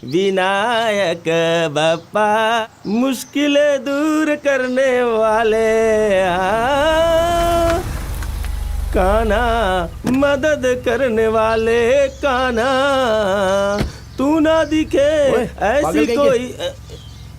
विनायक बप्पा मुश्किलें दूर करने वाले, कान्हा मदद करने वाले, कान्हा तू ना दिखे ऐसी कोई।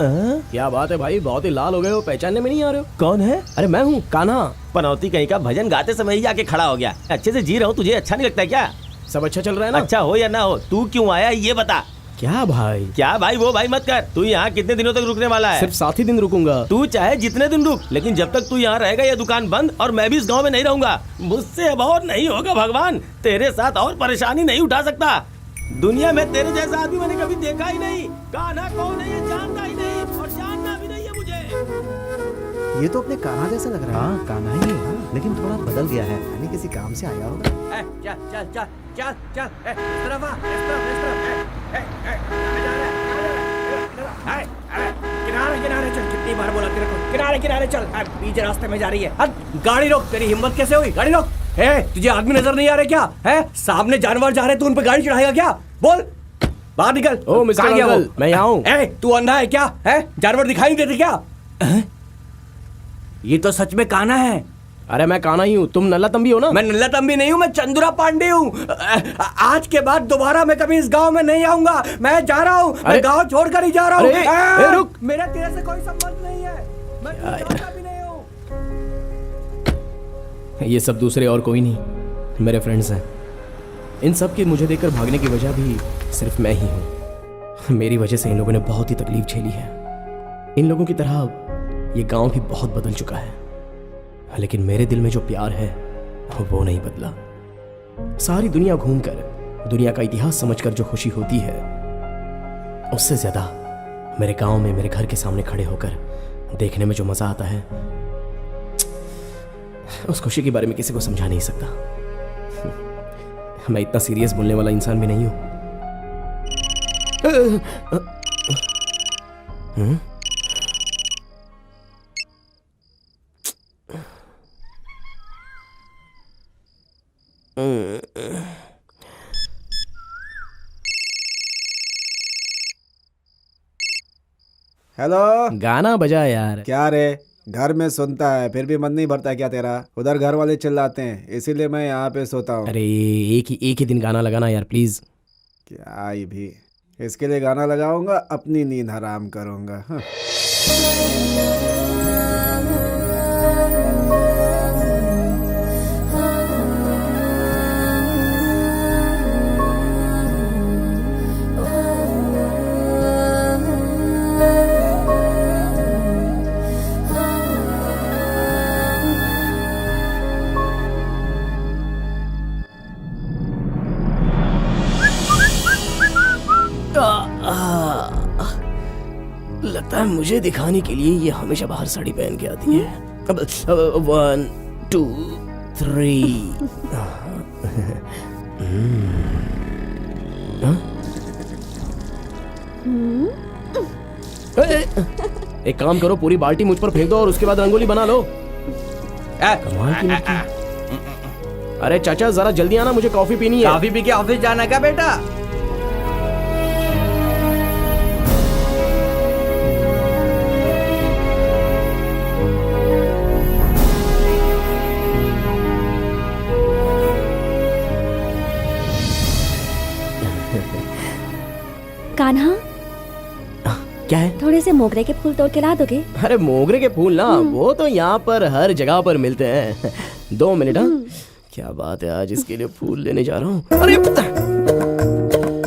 क्या बात है भाई, बहुत ही लाल हो गए हो, पहचानने में नहीं आ रहे हो? कौन है? अरे मैं हूँ कान्हा। पनौती कहीं का, भजन गाते समय ही आके खड़ा हो गया। अच्छे से जी रहा हूँ, तुझे अच्छा नहीं लगता क्या? सब अच्छा चल रहा है ना? अच्छा हो या ना हो, तू क्यों आया ये बता। क्या भाई? क्या भाई वो भाई मत कर। तू यहाँ कितने दिनों तक रुकने वाला है? सिर्फ 7 ही दिन रुकूंगा। तू चाहे जितने दिन रुक, लेकिन जब तक तू यहाँ रहेगा ये दुकान बंद और मैं भी इस गांव में नहीं रहूंगा। मुझसे अब और नहीं होगा भगवान, तेरे साथ और परेशानी नहीं उठा सकता। दुनिया में तेरे जैसा आदमी मैंने कभी देखा ही नहीं। कान्हा कौन है ये जानता ही नहीं और जानना भी नहीं है मुझे। ये तो अपने कान्हा जैसा लग रहा है। हाँ कान्हा ही है, लेकिन थोड़ा बदल गया है। यानी किसी काम से आया होगा। चल चल चल चल चल, इस तरफ आ, इस तरफ, इस तरफ। किनारे किनारे चल, कितनी बार बोला तेरे को, किनारे किनारे चल। बीच रास्ते में जा रही है। गाड़ी रोक। तेरी हिम्मत कैसे हुई? गाड़ी रोक। तुझे आदमी नजर नहीं आ रहे क्या? है सामने जानवर जा रहे, तू उन पे गाड़ी चढ़ाएगा क्या? बोल, बाहर निकल। ओ मिस्टर अंकल, मैं यहाँ हूँ। तू अंधा है क्या? है जानवर दिखाई नहीं देते क्या? ये तो सच में कान्हा है। अरे मैं कान्हा ही हूँ, तुम नल्ला तंबी हो ना? मैं नल्ला तंबी नहीं हूँ, मैं चंदुरा पांडे हूँ। आज के बाद दोबारा मैं कभी इस गांव में नहीं आऊंगा। मैं जा रहा हूँ, मैं गांव छोड़कर ही जा रहा हूँ। रुक, मेरा तेरे से कोई संबंध नहीं है, मैं जानता भी नहीं हूँ। ये सब दूसरे और कोई नहीं, मेरे फ्रेंड्स हैं। इन सब की मुझे देखकर भागने की वजह भी सिर्फ मैं ही हूँ। मेरी वजह से इन लोगों ने बहुत ही तकलीफ झेली है। इन लोगों की तरह ये गांव भी बहुत बदल चुका है, लेकिन मेरे दिल में जो प्यार है वो नहीं बदला। सारी दुनिया घूमकर, दुनिया का इतिहास समझकर जो खुशी होती है, उससे ज्यादा मेरे गांव में मेरे घर के सामने खड़े होकर देखने में जो मजा आता है, उस खुशी के बारे में किसी को समझा नहीं सकता। मैं इतना सीरियस बोलने वाला इंसान भी नहीं हूं। हेलो, गाना बजा यार। क्या रे, घर में सुनता है फिर भी मन नहीं भरता क्या तेरा? उधर घर वाले चिल्लाते हैं, इसीलिए मैं यहाँ पे सोता हूँ। अरे एक ही दिन गाना लगाना यार प्लीज। क्या ये भी, इसके लिए गाना लगाऊंगा, अपनी नींद हराम करूंगा। हाँ। लगता है मुझे दिखाने के लिए ये हमेशा बाहर साड़ी पहन के आती है। 1 2 3। एक काम करो, पूरी बाल्टी मुझ पर फेंक दो और उसके बाद रंगोली बना लो। कमाल की लड़की। अरे चाचा जरा जल्दी आना, मुझे कॉफी पीनी है। कॉफी पी के ऑफिस जाना क्या बेटा? कान्हा, क्या है? थोड़े से मोगरे के फूल तोड़ के ला दोगे? अरे मोगरे के फूल ना, वो तो यहाँ पर हर जगह पर मिलते हैं। 2 मिनट। हाँ, क्या बात है, आज इसके लिए फूल लेने जा रहा हूँ। अरे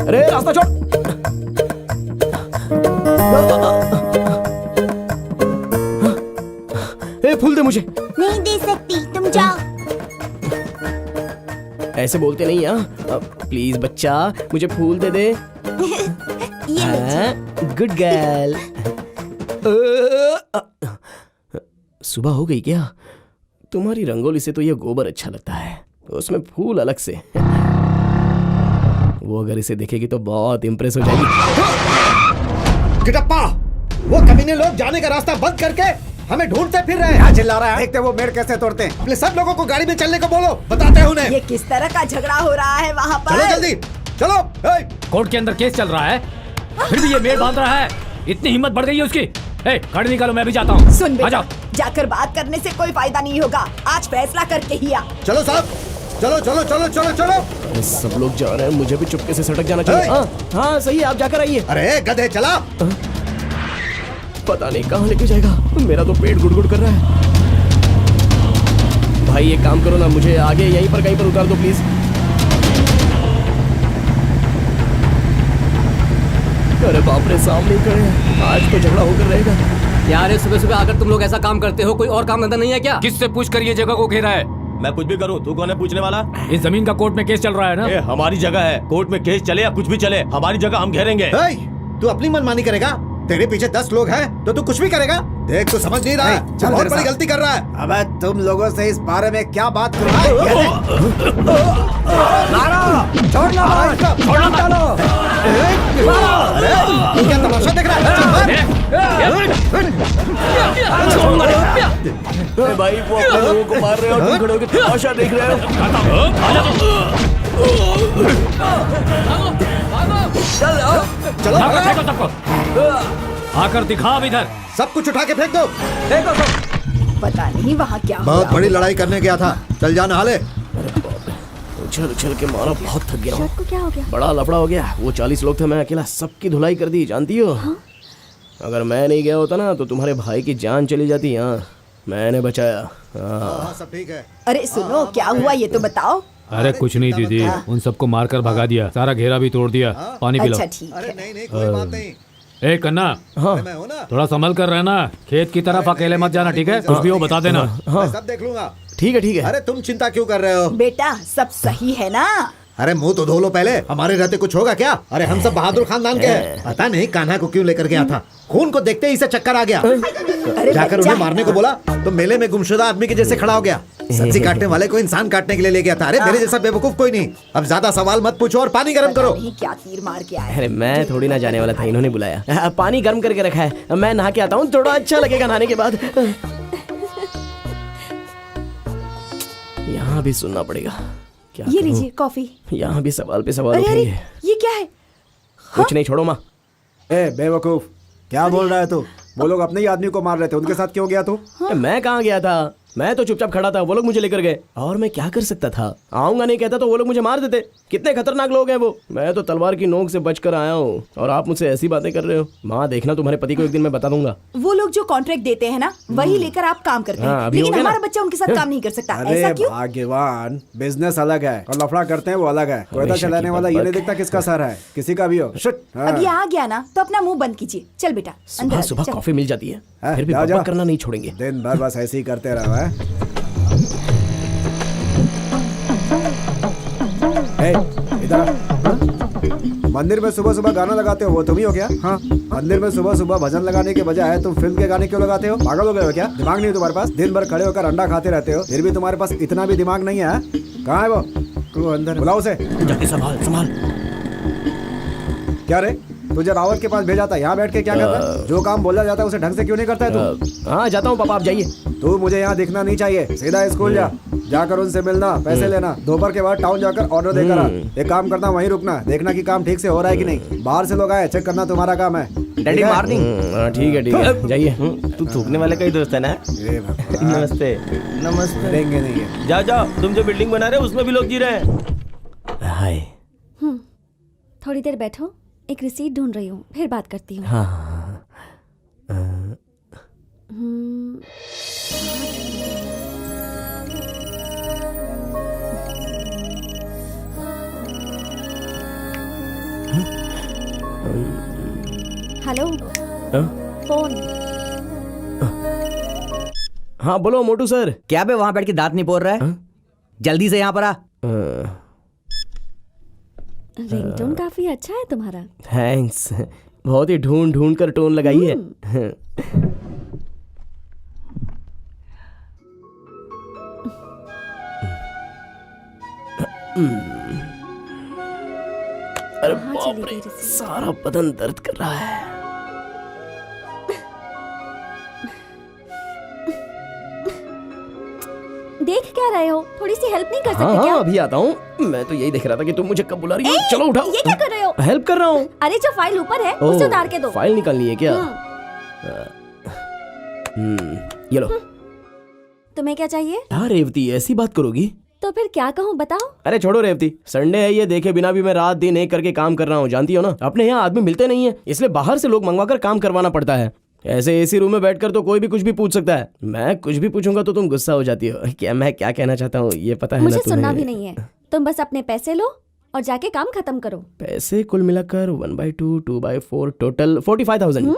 अरे रास्ता छोड़। फूल दे मुझे। नहीं दे सकती, तुम जाओ। ऐसे बोलते नहीं। हाँ प्लीज बच्चा, मुझे फूल दे दे। Good girl. सुबह हो गई क्या? तुम्हारी रंगोली से तो ये गोबर अच्छा लगता है, उसमें फूल अलग से। वो अगर इसे देखेगी तो बहुत इंप्रेस हो जाएगी। गिटप्पा, वो कमीने लोग जाने का रास्ता बंद करके हमें ढूंढते फिर रहे हैं। क्या चिल्ला रहा है? देखते वो मेड़ कैसे तोड़ते हैं। अपने सब लोगों को गाड़ी में चलने को बोलो, बताते हैं उन्हें। ये किस तरह का झगड़ा हो रहा है वहाँ पर? चलो जल्दी, चलो। कोर्ट के अंदर केस चल रहा है, फिर भी ये मेल बांध रहा है। इतनी हिम्मत बढ़ गई है उसकी। गाड़ी निकालो, मैं भी जाता हूँ। सुन आ जाओ। बेटा, जाकर बात करने से कोई फायदा नहीं होगा। आज फैसला करके ही आ। चलो साहब, चलो चलो चलो चलो चलो। अरे सब लोग जा रहे हैं, मुझे भी चुपके से सटक जाना चाहिए। हाँ सही है, आप जाकर आइए। अरे गधे चला। पता नहीं कहाँ लेके जाएगा, मेरा तो पेट गुड़गुड़ कर रहा है। भाई एक काम करो ना, मुझे आगे यहीं पर कहीं पर उतार दो प्लीज। अरे बाप रे, सामने ही खड़े हैं, आज तो झगड़ा होकर रहेगा। यार सुबह सुबह आकर तुम लोग ऐसा काम करते हो, कोई और काम धंधा नहीं है क्या? किससे पूछ कर ये जगह को घेरा है? मैं कुछ भी करूं, तू कौन है पूछने वाला? इस जमीन का कोर्ट में केस चल रहा है ना। ये हमारी जगह है, कोर्ट में केस चले या कुछ भी चले, हमारी जगह हम घेरेंगे। तू अपनी मनमानी करेगा? तेरे पीछे 10 लोग हैं तो तू कुछ भी करेगा? देख तू समझ नहीं रहा है, चल बहुत मेरे बड़ी साथ। गलती कर रहा है। अबे तुम लोगों से इस बारे में क्या बात कर रहा है? छोड़ना क्या तमाशा देख रहा है? अरे भाई वो अपने लोगों को मार रहे हो और तुम खड़े होकर तमाशा देख रहे हो। चलो फेंको सबको। आकर दिखा अब इधर। सब कुछ उठा के फेंक दो। पता नहीं वहाँ क्या हो बहुत रहा बड़ी लड़ाई करने गया था, चल जाना हाले। उछल उछल के मारा, बहुत थक गया हूँ। शर्ट को क्या हो गया? बड़ा लफड़ा हो गया। वो 40 लोग थे, मैं अकेला सबकी धुलाई कर दी, जानती हो। अगर मैं नहीं गया होता ना तो तुम्हारे भाई की जान चली जाती। हाँ मैंने बचाया। हाँ सब ठीक है। अरे सुनो, क्या हुआ ये तो बताओ। अरे कुछ नहीं दीदी, उन सबको मारकर भगा दिया, सारा घेरा भी तोड़ दिया। पानी पिलाओ। अच्छा ठीक अरे है। नहीं नहीं कोई बात नहीं, ए कन्ना, मैं हूँ ना। थोड़ा संभल कर रहना, खेत की तरफ अकेले मत जाना, ठीक है? कुछ भी हो बता देना। मैं सब देख लूंगा। ठीक है ठीक है। अरे तुम चिंता क्यों कर रहे हो? बेटा सब सही है ना? अरे मुंह तो धो लो पहले, हमारे रहते कुछ होगा क्या? अरे हम सब बहादुर खानदान के हैं। पता नहीं कान्हा को क्यों लेकर गया था, खून को देखते ही इसे चक्कर आ गया। अरे जाकर बच्चा, उन्हें मारने को बोला तो मेले में गुमशुदा आदमी के जैसे खड़ा हो गया। सब्जी काटने वाले को इंसान काटने के लिए ले गया था। अरे मेरे जैसा बेवकूफ कोई नहीं। अब ज्यादा सवाल मत पूछो और पानी गर्म करो। पता नहीं क्या तीर मार के आया। अरे मैं थोड़ी ना जाने वाला था, इन्होंने बुलाया। पानी गर्म करके रखा है, मैं नहा के आता हूँ, थोड़ा अच्छा लगेगा नहाने के बाद। यहाँ भी सुनना पड़ेगा, क्या ये करूं? लीजिए कॉफी। यहाँ भी सवाल पे सवाल अरे अरे उठेंगे। ये क्या है? कुछ नहीं, छोड़ो माँ। ए बेवकूफ, क्या बोल रहा है तू? वो लोग अपने ही आदमी को मार रहे थे, उनके साथ क्यों गया तू? मैं कहाँ गया था, मैं तो चुपचाप खड़ा था, वो लोग मुझे लेकर गए। और मैं क्या कर सकता था? आऊंगा नहीं कहता तो वो लोग मुझे मार देते। कितने खतरनाक लोग हैं वो। मैं तो तलवार की नोक से बचकर आया हूँ और आप मुझसे ऐसी बातें कर रहे हो। माँ देखना, तुम्हारे पति को एक दिन मैं बता दूंगा। वो लोग जो कॉन्ट्रैक्ट देते हैं ना, वही लेकर आप काम करते हाँ, हैं, अभी हो लेकिन गया ना? हमारा बच्चा उनके साथ काम नहीं कर सकता। ऐसा अरे क्यों? भाग्यवान, बिजनेस अलग है और लफड़ा करते हैं वो अलग है। कोयता हमेशा चलाने की वाला ये बकबक। नहीं देखता किसका सर है, किसी का भी हो। शिट। अब ये आ गया ना तो अपना मुंह बंद कीजिए। चल बेटा अंदर सुबह आ, सुबह चल। कॉफी मिल जाती है, हाँ, फिर भी जाओ, बकबक जाओ। करना नहीं छोड़ेंगे। दिन भर बस ऐसे ही करते रहो। इधर आ। मंदिर में सुबह सुबह गाना लगाते हो, वो तुम ही हो क्या? हाँ, मंदिर में सुबह सुबह भजन लगाने के बजाय तुम फिल्म के गाने क्यों लगाते हो? पागल हो गए हो क्या? दिमाग नहीं है तुम्हारे पास? दिन भर खड़े होकर अंडा खाते रहते हो, फिर भी तुम्हारे पास इतना भी दिमाग नहीं है? हाँ? कहाँ है वो? तू अंदर बुलाओ उसे। जाके संभाल संभाल। क्या रे, तुझे रावत के पास भेजा था, यहाँ बैठ के क्या करता है? जो काम बोला जाता है उसे ढंग से क्यों नहीं करता है तू? हाँ जाता हूँ पापा, आप जाइए। तू मुझे यहाँ दिखना नहीं चाहिए, सीधा स्कूल जा। जाकर उनसे मिलना, पैसे लेना, दोपहर के बाद टाउन जाकर ऑर्डर देकर आ। एक काम करना, वहीं रुकना, देखना कि काम ठीक से हो रहा है कि नहीं। बाहर से लोग आए, चेक करना तुम्हारा काम है। Daddy morning. ठीक है जाइए। तू थूकने वाले का ही दोस्त है ना? ए भगवान, नमस्ते। नमस्ते। देंगे नहीं है। जाओ जाओ, तुम जो बिल्डिंग बना रहे हो उसमें भी लोग जी रहे हैं। हाय। थोड़ी देर बैठो, एक रिसीट ढूंढ रही हूँ, फिर बात करती हूँ। हाँ हेलो, हाँ? फोन। हाँ बोलो मोटू सर। क्या बे वहां बैठ के दांत नहीं पोड़ रहा है? जल्दी से यहाँ पर आ। रिंगटोन काफी अच्छा है तुम्हारा। थैंक्स, बहुत ही ढूंढ ढूंढ कर टोन लगाई है। अरे कहाँ बाप चली रे, गई रिसीट? सारा बदन दर्द कर रहा है। देख क्या रहे हो? थोड़ी सी हेल्प नहीं कर सकते हाँ क्या? अभी आता हूँ। मैं तो यही देख रहा था कि तुम मुझे कब बुला रही हो। चलो उठाओ। ये क्या कर रहे हो? हेल्प कर रहा हूँ। अरे जो फाइल ऊपर है ओह, उसे उतार के दो। फाइल निकालनी है क्या? हम्म, ये लो। तुम्हें क्या चाहिए? हाँ रेवती, ऐसी बात करोगी? तो फिर क्या कहूँ बताओ? अरे छोड़ो रेवती, संडे है ये देखे बिना भी मैं रात दिन एक करके काम कर रहा हूँ, जानती हो ना। अपने यहाँ आदमी मिलते नहीं है, इसलिए बाहर से लोग मंगवा कर काम करवाना पड़ता है। ऐसे एसी रूम में बैठकर तो कोई भी कुछ भी पूछ सकता है। मैं कुछ भी पूछूंगा तो तुम गुस्सा हो जाती हो। क्या मैं क्या कहना चाहता हूँ ये पता है ना मुझे तुम्हें? सुनना भी नहीं है। तुम बस अपने पैसे लो और जाके काम खत्म करो। पैसे कुल मिलाकर 1/2 2/4 टोटल 45,000।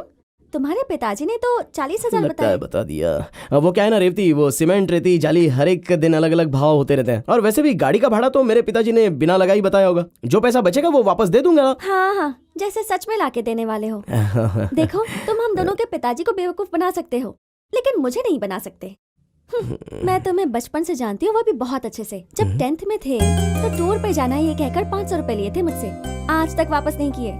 तुम्हारे पिताजी ने तो 40,000 लगता बताए। है बता दिया। अब वो क्या है ना रेवती, वो सीमेंट रेती जाली हर एक दिन अलग अलग भाव होते रहते हैं। और वैसे भी गाड़ी का भाड़ा तो मेरे पिताजी ने बिना लगा ही बताया होगा। जो पैसा बचेगा वो वापस दे दूंगा। हाँ हाँ, जैसे सच में लाके देने वाले हो। देखो तुम हम दोनों के पिताजी को बेवकूफ बना सकते हो, लेकिन मुझे नहीं बना सकते। मैं तुम्हें बचपन से जानती हूँ, वो भी बहुत अच्छे से। जब 10th में थे तो टूर पे जाना ये कहकर 500 रुपए लिए थे मुझसे, आज तक वापस नहीं किए।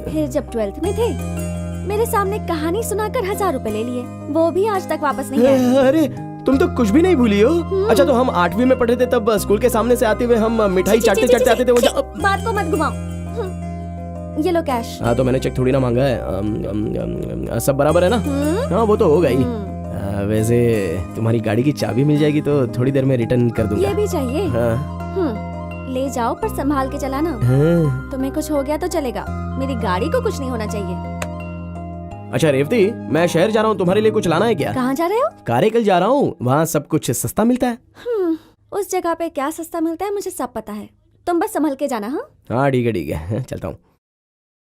फिर जब 12th में थे मेरे सामने कहानी सुनाकर 1000 रुपए ले लिए, वो भी आज तक वापस नहीं आए। अरे तुम तो कुछ भी नहीं भूली हो। अच्छा तो हम 8वीं में पढ़े थे तब स्कूल के सामने से आते हुए हम मिठाई चाटते चाटते आते थे। वो बात को मत घुमाओ। ये लो कैश। हाँ तो मैंने चेक थोड़ी ना मांगा है। सब बराबर है ना? हाँ वो तो होगा ही। वैसे तुम्हारी गाड़ी की चाबी मिल जाएगी तो थोड़ी देर में रिटर्न कर दूंगा। ये भी चाहिए? हाँ। ले जाओ पर संभाल के चलाना। हाँ। तुम्हें कुछ हो गया तो चलेगा, मेरी गाड़ी को कुछ नहीं होना चाहिए। अच्छा रेवती, मैं शहर जा रहा हूँ, तुम्हारे लिए कुछ लाना है क्या? कहाँ जा रहे हो? कारेकल जा रहा हूँ, वहाँ सब कुछ सस्ता मिलता है। उस जगह पे क्या सस्ता मिलता है मुझे सब पता है, तुम बस संभल के जाना। हाँ हाँ ठीक है चलता हूँ।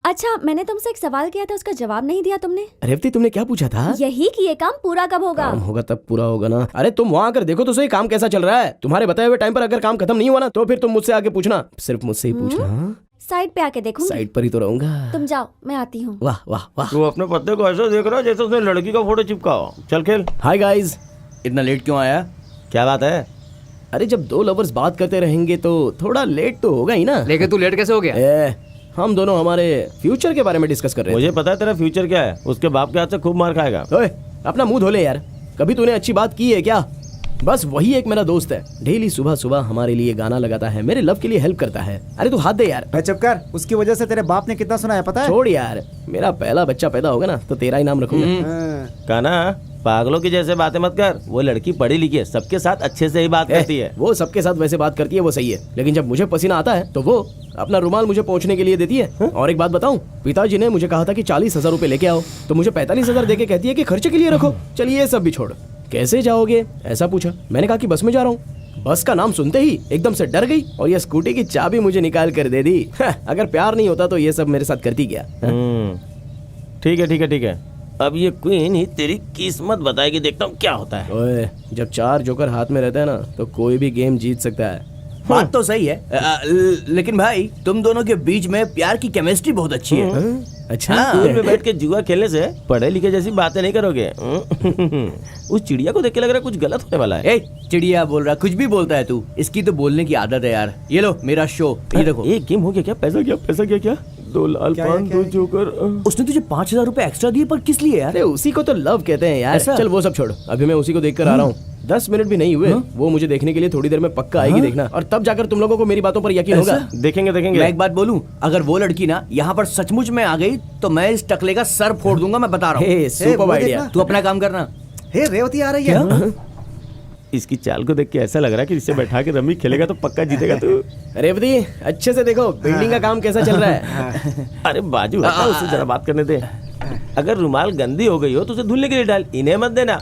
अच्छा मैंने तुमसे एक सवाल किया था, उसका जवाब नहीं दिया तुमने। रेवती तुमने क्या पूछा था? यही कि ये काम पूरा कब होगा? काम होगा तब पूरा होगा ना। अरे तुम वहाँ आकर देखो तो सही काम कैसा चल रहा है। तुम्हारे बताए हुए टाइम पर अगर काम खत्म नहीं हुआ ना तो फिर तुम मुझसे आके पूछना, सिर्फ मुझसे ही पूछना। साइड पे आके देखूंगी। साइड पर ही तो रहूंगा। तुम जाओ मैं आती हूँ। वाह वाह वाह। तू अपने पत्ते को ऐसा देख रहा है जैसे उसने लड़की का फोटो चिपका हो। चल खेल। हाय गाइस, इतना लेट क्यों आया? क्या बात है? अरे जब दो लवर्स बात करते रहेंगे तो थोड़ा लेट तो होगा ही ना। लेकिन तू लेट कैसे हो गया? हम दोनों हमारे फ्यूचर के बारे में डिस्कस कर रहे हैं। मुझे पता है तेरा फ्यूचर क्या है। उसके बाप के हाथ से खूब मार खाएगा। ओए अपना मुंह धो ले यार, कभी तूने अच्छी बात की है क्या? बस वही एक मेरा दोस्त है, डेली सुबह सुबह हमारे लिए गाना लगाता है, मेरे लव के लिए हेल्प करता है। अरे तू हाथ दे यार। मैं चुप कर, उसकी वजह से तेरे बाप ने कितना सुनाया पता है? छोड़ यार, मेरा पहला बच्चा पैदा होगा ना तो तेरा ही नाम रखूंगा। काना पागलों की जैसे बातें मत कर। वो लड़की पढ़ी लिखी है, सबके साथ अच्छे से ही बात करती है। वो सबके साथ वैसे बात करती है, वो सही है, लेकिन जब मुझे पसीना आता है तो वो अपना रुमाल मुझे पोंछने के लिए देती है। और एक बात बताऊं, पिताजी ने मुझे कहा था कि 40,000 रुपए लेके आओ, तो मुझे 45,000 देके कहती है कि खर्चे के लिए रखो। चलिए ये सब भी छोड़, कैसे जाओगे ऐसा पूछा, मैंने कहा कि बस में जा रहा हूँ। बस का नाम सुनते ही एकदम से डर गई और ये स्कूटी की चाबी मुझे निकाल कर दे दी। अगर प्यार नहीं होता तो ये सब मेरे साथ करती क्या? ठीक है ठीक है ठीक है, अब ये क्वीन ही तेरी किस्मत बताएगी, देखता हूँ क्या होता है। ओए जब 4 जोकर हाथ में रहता है ना तो कोई भी गेम जीत सकता है। बात तो सही है, लेकिन भाई तुम दोनों के बीच में प्यार की केमिस्ट्री बहुत अच्छी है। अच्छा स्कूल में बैठ के जुआ खेलने से पढ़े लिखे जैसी बातें नहीं करोगे। उस चिड़िया को देख के लग रहा है कुछ गलत होने वाला है। ए, चिड़िया बोल रहा, कुछ भी बोलता है तू, इसकी तो बोलने की आदत है यार। ये लो मेरा शो, ये देखो। एक गेम हो गया क्या? पैसा क्या? पैसा क्या? क्या 2 लाल पान 2 जोकर। उसने तुझे 5,000 रुपए एक्स्ट्रा दिए, पर किस लिए यार? अरे उसी को तो लव कहते हैं यार। चल वो सब छोड़, अभी मैं उसी को देख कर आ रहा हूँ। 10 मिनट भी नहीं हुए, वो मुझे देखने के लिए थोड़ी देर में पक्का आएगी, देखना। और तब जाकर तुम लोगों को मेरी बातों पर यकीन होगा। देखेंगे देखेंगे। मैं एक बात बोलूं, अगर वो लड़की ना यहाँ पर सचमुच में आ गई तो मैं इस टकले का सर फोड़ दूंगा, मैं बता रहा हूँ। Super idea. तू अपना काम करना। हे रेवती आ रही है। इसकी चाल को देख के ऐसा लग रहा है कि इससे बैठा के रमी खेलेगा तो पक्का जीतेगा तू। रेवती अच्छे से देखो बिल्डिंग का काम कैसा चल रहा है। अरे बाजू हटा, उससे जरा बात करने दे। अगर रुमाल गंदी हो गई हो तो उसे धुलने के लिए डाल, इन्हें मत देना।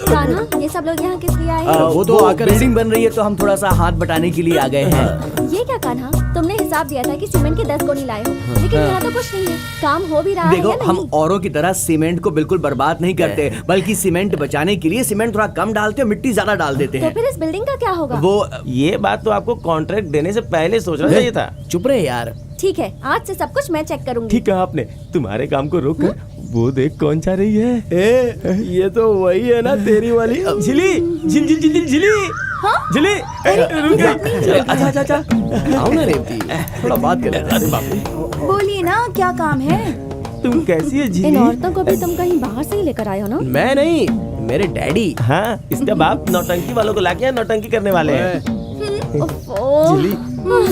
कान्हा, ये सब लोग यहाँ किस लिए आए हैं? वो तो आकर बिल्डिंग बन रही है तो हम थोड़ा सा हाथ बटाने के लिए आ गए हैं। ये क्या कान्हा, तुमने हिसाब दिया था कि सीमेंट के 10 गोनी लाए हो, लेकिन यहाँ तो कुछ नहीं है। काम हो भी रहा है देखो, या नहीं? हम औरों की तरह सीमेंट को बिल्कुल बर्बाद नहीं करते, बल्कि सीमेंट बचाने के लिए सीमेंट थोड़ा कम डालते हैं, मिट्टी ज्यादा डाल देते तो हैं। फिर इस बिल्डिंग का क्या होगा? वो ये बात तो आपको कॉन्ट्रैक्ट देने से पहले सोचना चाहिए था। चुप रहे यार। ठीक है, आज से सब कुछ मैं चेक करूंगी। ठीक कहा आपने। तुम्हारे काम को रोक कर वो देख कौन जा रही है। ये तो वही है ना तेरी वाली झिली झिल झिल झिल झिली झिली। रुक गई। अच्छा अच्छा अच्छा, आओ ना रेवती, थोड़ा बात कर लेते हैं। बाप रे। बोलिए ना क्या काम है? तुम कैसी है इन झिली? औरतों को भी तुम कहीं बाहर से ही लेकर आए हो ना? मैं नहीं, मेरे डैडी। हाँ, इसका बाप नौटंकी वालों को लाके यहाँ नौटंकी करने वाले हैं। जिली,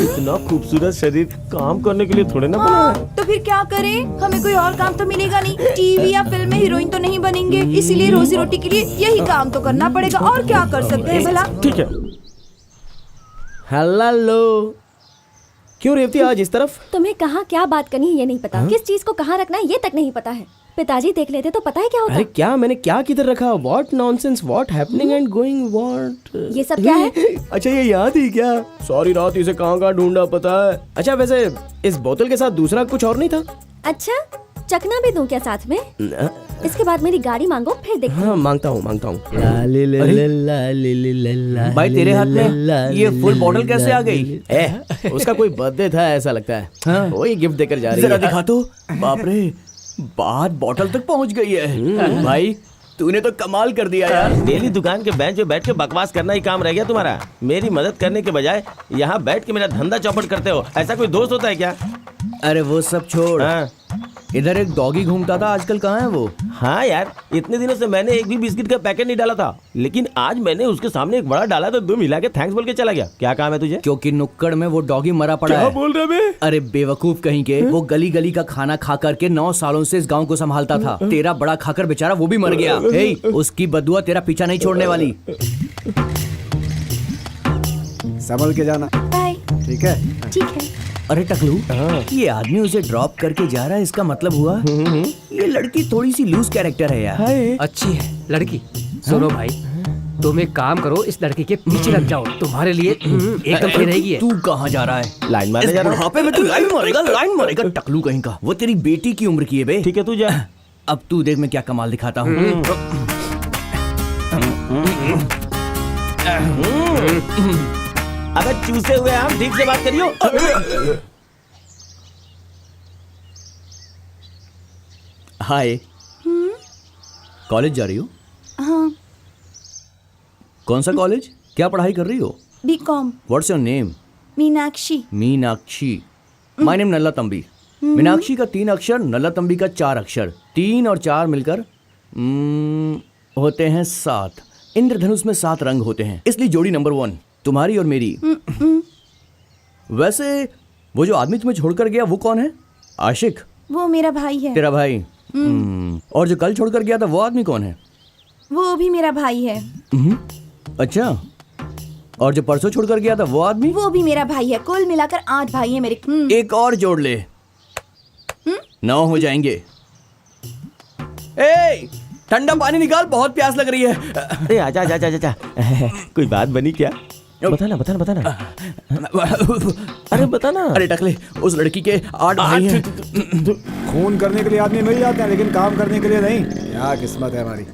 इतना खूबसूरत शरीर काम करने के लिए थोड़े ना बना है। तो फिर क्या करें? हमें कोई और काम तो मिलेगा नहीं। टीवी या फिल्म में हीरोइन तो नहीं बनेंगे, इसीलिए रोजी रोटी के लिए यही काम तो करना पड़ेगा। और क्या कर सकते हैं भला? ठीक है। हेलो, क्यों रेवती आज इस तरफ? तुम्हें कहाँ क्या बात करनी है ये नहीं पता, किस चीज को कहाँ रखना है ये तक नहीं पता है। पिताजी देख लेते तो पता है क्या होता। अरे क्या मैंने क्या किधर रखा? What nonsense, what happening and going what? ये सब क्या है? अच्छा ये याद ही क्या? सॉरी रात इसे कहाँ ढूंढा पता है। अच्छा वैसे इस बोतल के साथ दूसरा कुछ और नहीं था? अच्छा चखना भी दूं क्या साथ में? इसके बाद मेरी गाड़ी मांगो फिर देखते। हाँ मांगता हूँ। भाई तेरे हाथ में ये फुल बॉटल कैसे आ गई? उसका कोई बर्थडे था ऐसा लगता है। हाँ। वही गिफ्ट देकर जा रही जरा है। दिखा तो। बाप रे, बात बॉटल तक पहुंच गई है। भाई तूने तो कमाल कर दिया यार। डेली दुकान के बेंच पे बैठ के बकवास करना ही काम रह गया तुम्हारा। मेरी मदद करने के बजाय यहाँ बैठ के मेरा धंधा चौपट करते हो। ऐसा कोई दोस्त होता है क्या? अरे वो सब छोड़, हाँ। इधर एक डॉगी घूमता था, आजकल कहाँ है वो? हाँ यार, इतने दिनों से मैंने एक भी बिस्किट का पैकेट नहीं डाला था, लेकिन आज मैंने उसके सामने एक बड़ा डाला तो 2 मिला के थैंक्स बोल के चला गया। क्या काम है तुझे? क्योंकि नुक्कड़ में वो डॉगी मरा पड़ा है। बोल रहे बे? अरे बेवकूफ कहीं के, वो गली गली का खाना खा करके 9 सालों से इस गांव को संभालता था। तेरा बड़ा खाकर बेचारा वो भी मर गया। हे, उसकी बदुआ तेरा पीछा नहीं छोड़ने वाली। संभल के जाना, बाय। ठीक है? ठीक है। अरे टकलू, ये आदमी उसे ड्रॉप करके जा रहा है, इसका मतलब हुआ ये लड़की थोड़ी सी लूज कैरेक्टर है यार। अच्छी है लड़की। सुनो भाई, तुम एक काम करो, इस लड़की के पीछे लग जाओ, तुम्हारे लिए एकदम सही रहेगी। तू कहाँ जा रहा है? लाइन मारने जा रहा हूँ। बुढ़ापे में तू लाइन मारेगा टकलू कहीं का। वो तेरी बेटी की उम्र की है बे। ठीक है तू जा। अब तू देख मैं क्या कमाल दिखाता हूँ। अबे चूसे हुए आम, ठीक से बात करियो। हाय, कॉलेज जा रही हो? हाँ, कौन सा कॉलेज? क्या पढ़ाई कर रही हो? B Com. What's your name? Meenakshi. Meenakshi. My name Nalla Thambi. Meenakshi का 3 अक्षर, नल्ला तंबी का 4 अक्षर। 3 और 4 मिलकर होते हैं 7। इंद्रधनुष में 7 रंग होते हैं, इसलिए जोड़ी नंबर 1 तुम्हारी और मेरी। वैसे वो जो आदमी तुम्हें छोड़कर गया वो कौन है? आशिक? वो मेरा भाई है। तेरा भाई? और जो कल छोड़कर गया था वो आदमी कौन है? वो भी मेरा भाई है। अच्छा, और जो परसों छोड़कर गया था वो आदमी? वो भी मेरा भाई है। कुल मिलाकर 8 भाई है मेरे। एक और जोड़ ले, 9 हो जाएंगे। ए, ठंडा पानी निकाल, बहुत प्यास लग रही है। अरे आजा आजा आजा आजा। कोई बात बनी क्या? बताना बताना बताना। अरे बताना। अरे टकले, उस लड़की के 8 भाई हैं। खून करने के लिए आदमी मिल जाते हैं, लेकिन काम करने के लिए नहीं। क्या किस्मत है हमारी।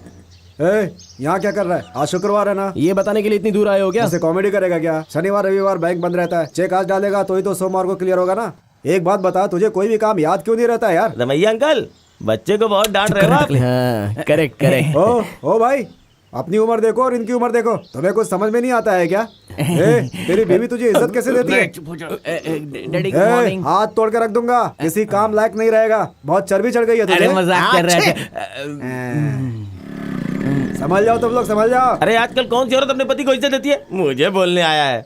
यहाँ क्या कर रहा है? आज शुक्रवार है ना? ये बताने के लिए इतनी दूर आए हो क्या? ऐसे कॉमेडी करेगा क्या? शनिवार रविवार बैंक बंद रहता है। चेक आज डालेगा तो ही तो सोमवार को क्लियर होगा ना। एक बात बता, तुझे कोई भी काम याद क्यों नहीं रहता है यार? रमैया अंकल, बच्चे को बहुत डांट रहे हो आप। हाँ, करेक्ट करेक्ट। ओ भाई, अपनी उम्र देखो और इनकी उम्र देखो। तुम्हें कुछ समझ में नहीं आता है क्या? तेरी बीवी तुझे इज्जत कैसे देती है? Daddy good morning. हाथ तोड़ के रख दूंगा, किसी काम लायक नहीं रहेगा। बहुत चर्बी चढ़ गई है तुझे। अरे मजाक कर रहे थे। समझ जाओ तुम लोग, समझ जाओ। अरे आजकल कौन सी औरत अपने पति को इज्जत देती है? मुझे बोलने आया है।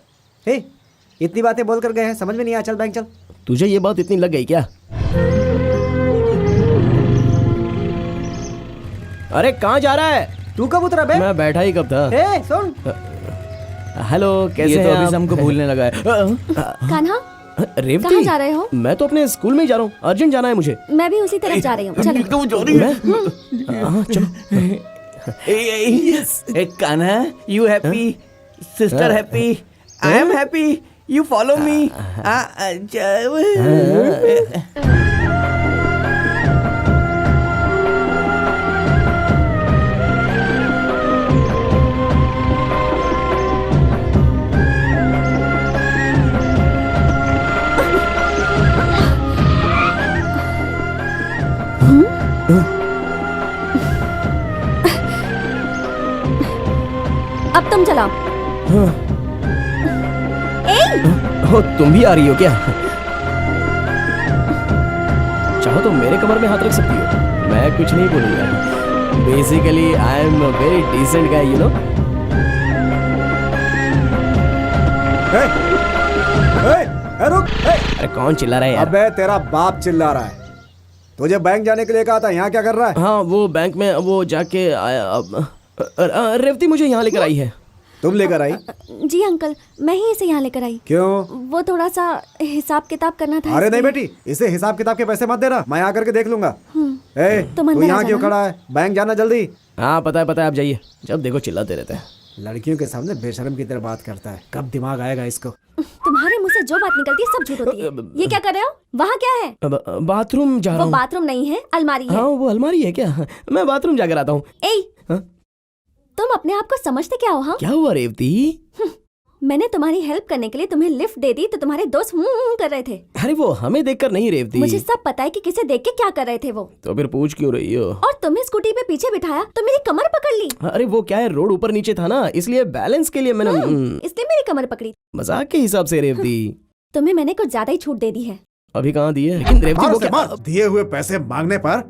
इतनी बातें बोल कर गए हैं, समझ में नहीं आया। चल बैंक चल। तुझे ये बात इतनी लग गई क्या? अरे कहाँ जा रहा है? तू कब उतरा बे? मैं बैठा ही कब था। सुन, हेलो कैसे ये तो हैं अभी आप? से हमको भूलने लगा है। कान्हा, रेवती, कहाँ जा रहे हो? मैं तो अपने स्कूल में ही जा रहा हूँ, अर्जेंट जाना है मुझे। मैं भी उसी तरफ जा रही हूँ। चलो। हाँ चलो। Kanha, you happy, sister happy, I am happy, you follow me. अब तुम चलाओ। हो तुम भी आ रही हो क्या? चाहो तो मेरे कमर में हाथ रख सकती हो, मैं कुछ नहीं बोलूंगा। Basically I am a very decent guy, you know. रुक। अरे कौन चिल्ला रहा है यार? अबे तेरा बाप चिल्ला रहा है। तुझे बैंक जाने के लिए कहा था, यहाँ क्या कर रहा है? हाँ वो बैंक में वो जाके आया। रेवती मुझे यहाँ लेकर आई है। तुम लेकर आई? जी अंकल, मैं ही इसे यहाँ लेकर आई। क्यों? वो थोड़ा सा हिसाब किताब करना था। अरे नहीं बेटी, इसे हिसाब किताब के पैसे मत देना, मैं आकर के देख लूंगा। तो तू यहाँ क्यों खड़ा है? बैंक जाना जल्दी। हाँ पता है आप जाइए। जब देखो चिल्लाते रहते हैं। लड़कियों के सामने बेशर्म की तरह बात करता है। कब दिमाग आएगा इसको? तुम्हारे मुंह से जो बात निकलती है सब झूठ होती है। ये क्या कर रहे हो? वहाँ क्या है? बाथरूम जा रहा वो हूँ। बाथरूम नहीं है, अलमारी है। हाँ वो अलमारी है क्या? मैं बाथरूम जाकर आता हूँ। तुम अपने आप को समझते क्या हो? हाँ क्या हुआ रेवती? मैंने तुम्हारी हेल्प करने के लिए तुम्हें लिफ्ट दे दी तो तुम्हारे दोस्त कर रहे थे। अरे वो हमें देखकर नहीं रेवती। मुझे सब पता है कि किसे देख के क्या कर रहे थे वो। तो फिर पूछ क्यों रही हो? और तुम्हें स्कूटी पे पीछे बिठाया तो मेरी कमर पकड़ ली। अरे वो क्या है, रोड ऊपर नीचे था ना, इसलिए बैलेंस के लिए मैंने इसलिए मेरी कमर पकड़ी। मजाक के हिसाब से रेवती। तुम्हें मैंने कुछ ज्यादा ही छूट दे दी है। अभी कहाँ दी है? लेकिन रेवती वो क्या? दिए हुए पैसे मांगने पर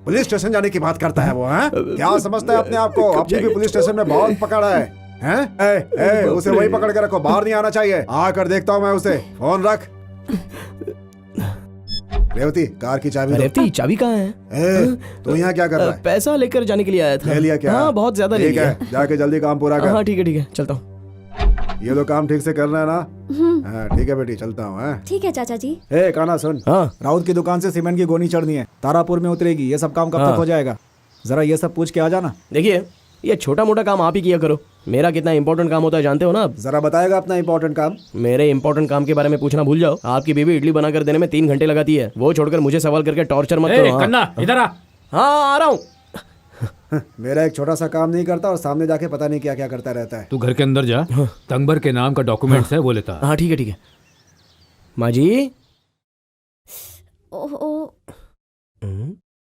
पुलिस स्टेशन जाने की बात करता है वो। क्या समझता है अपने आप को? अपनी भी पुलिस स्टेशन में बहुत पकड़ा है। हैं? उसे वही पकड़ के रखो, बाहर नहीं आना चाहिए। आकर देखता हूँ मैं उसे। फोन रख। रेवती, कार की चाबी दो। रेवती चाबी कहाँ है? तू यहाँ क्या कर रहा है? पैसा लेकर जाने के लिए आया था। ले लिया क्या? हाँ बहुत ज्यादा ले ठीक लिया। है, जाके जल्दी काम पूरा कर। हाँ ठीक है चलता हूँ। ये तो काम ठीक से करना है ना? हाँ ठीक है बेटी, चलता हूँ। ठीक है चाचा जी। काना सुन, हाँ राउत की दुकान से सीमेंट की गोनी चढ़नी है, तारापुर में उतरेगी। ये सब काम कब तक हो जाएगा? जरा ये सब पूछ के आ जाना। देखिए ये छोटा मोटा काम आप ही किया करो, मेरा कितना इंपॉर्टेंट काम होता है जानते हो ना आप? जरा बताएगा अपना इंपॉर्टेंट काम? मेरे इंपॉर्टेंट काम के बारे में पूछना भूल जाओ। आपकी बीवी इडली बनाकर देने में 3 घंटे लगाती है, वो छोड़कर मुझे सवाल करके टॉर्चर मत करो। कन्ना इधर आ। हाँ आ रहा हूँ। मेरा एक छोटा सा काम नहीं करता और सामने जाके पता नहीं क्या क्या करता रहता है। तू घर के अंदर जा, तंगबर के नाम का डॉक्यूमेंट्स है वो लेता। हाँ ठीक है। माँ जी,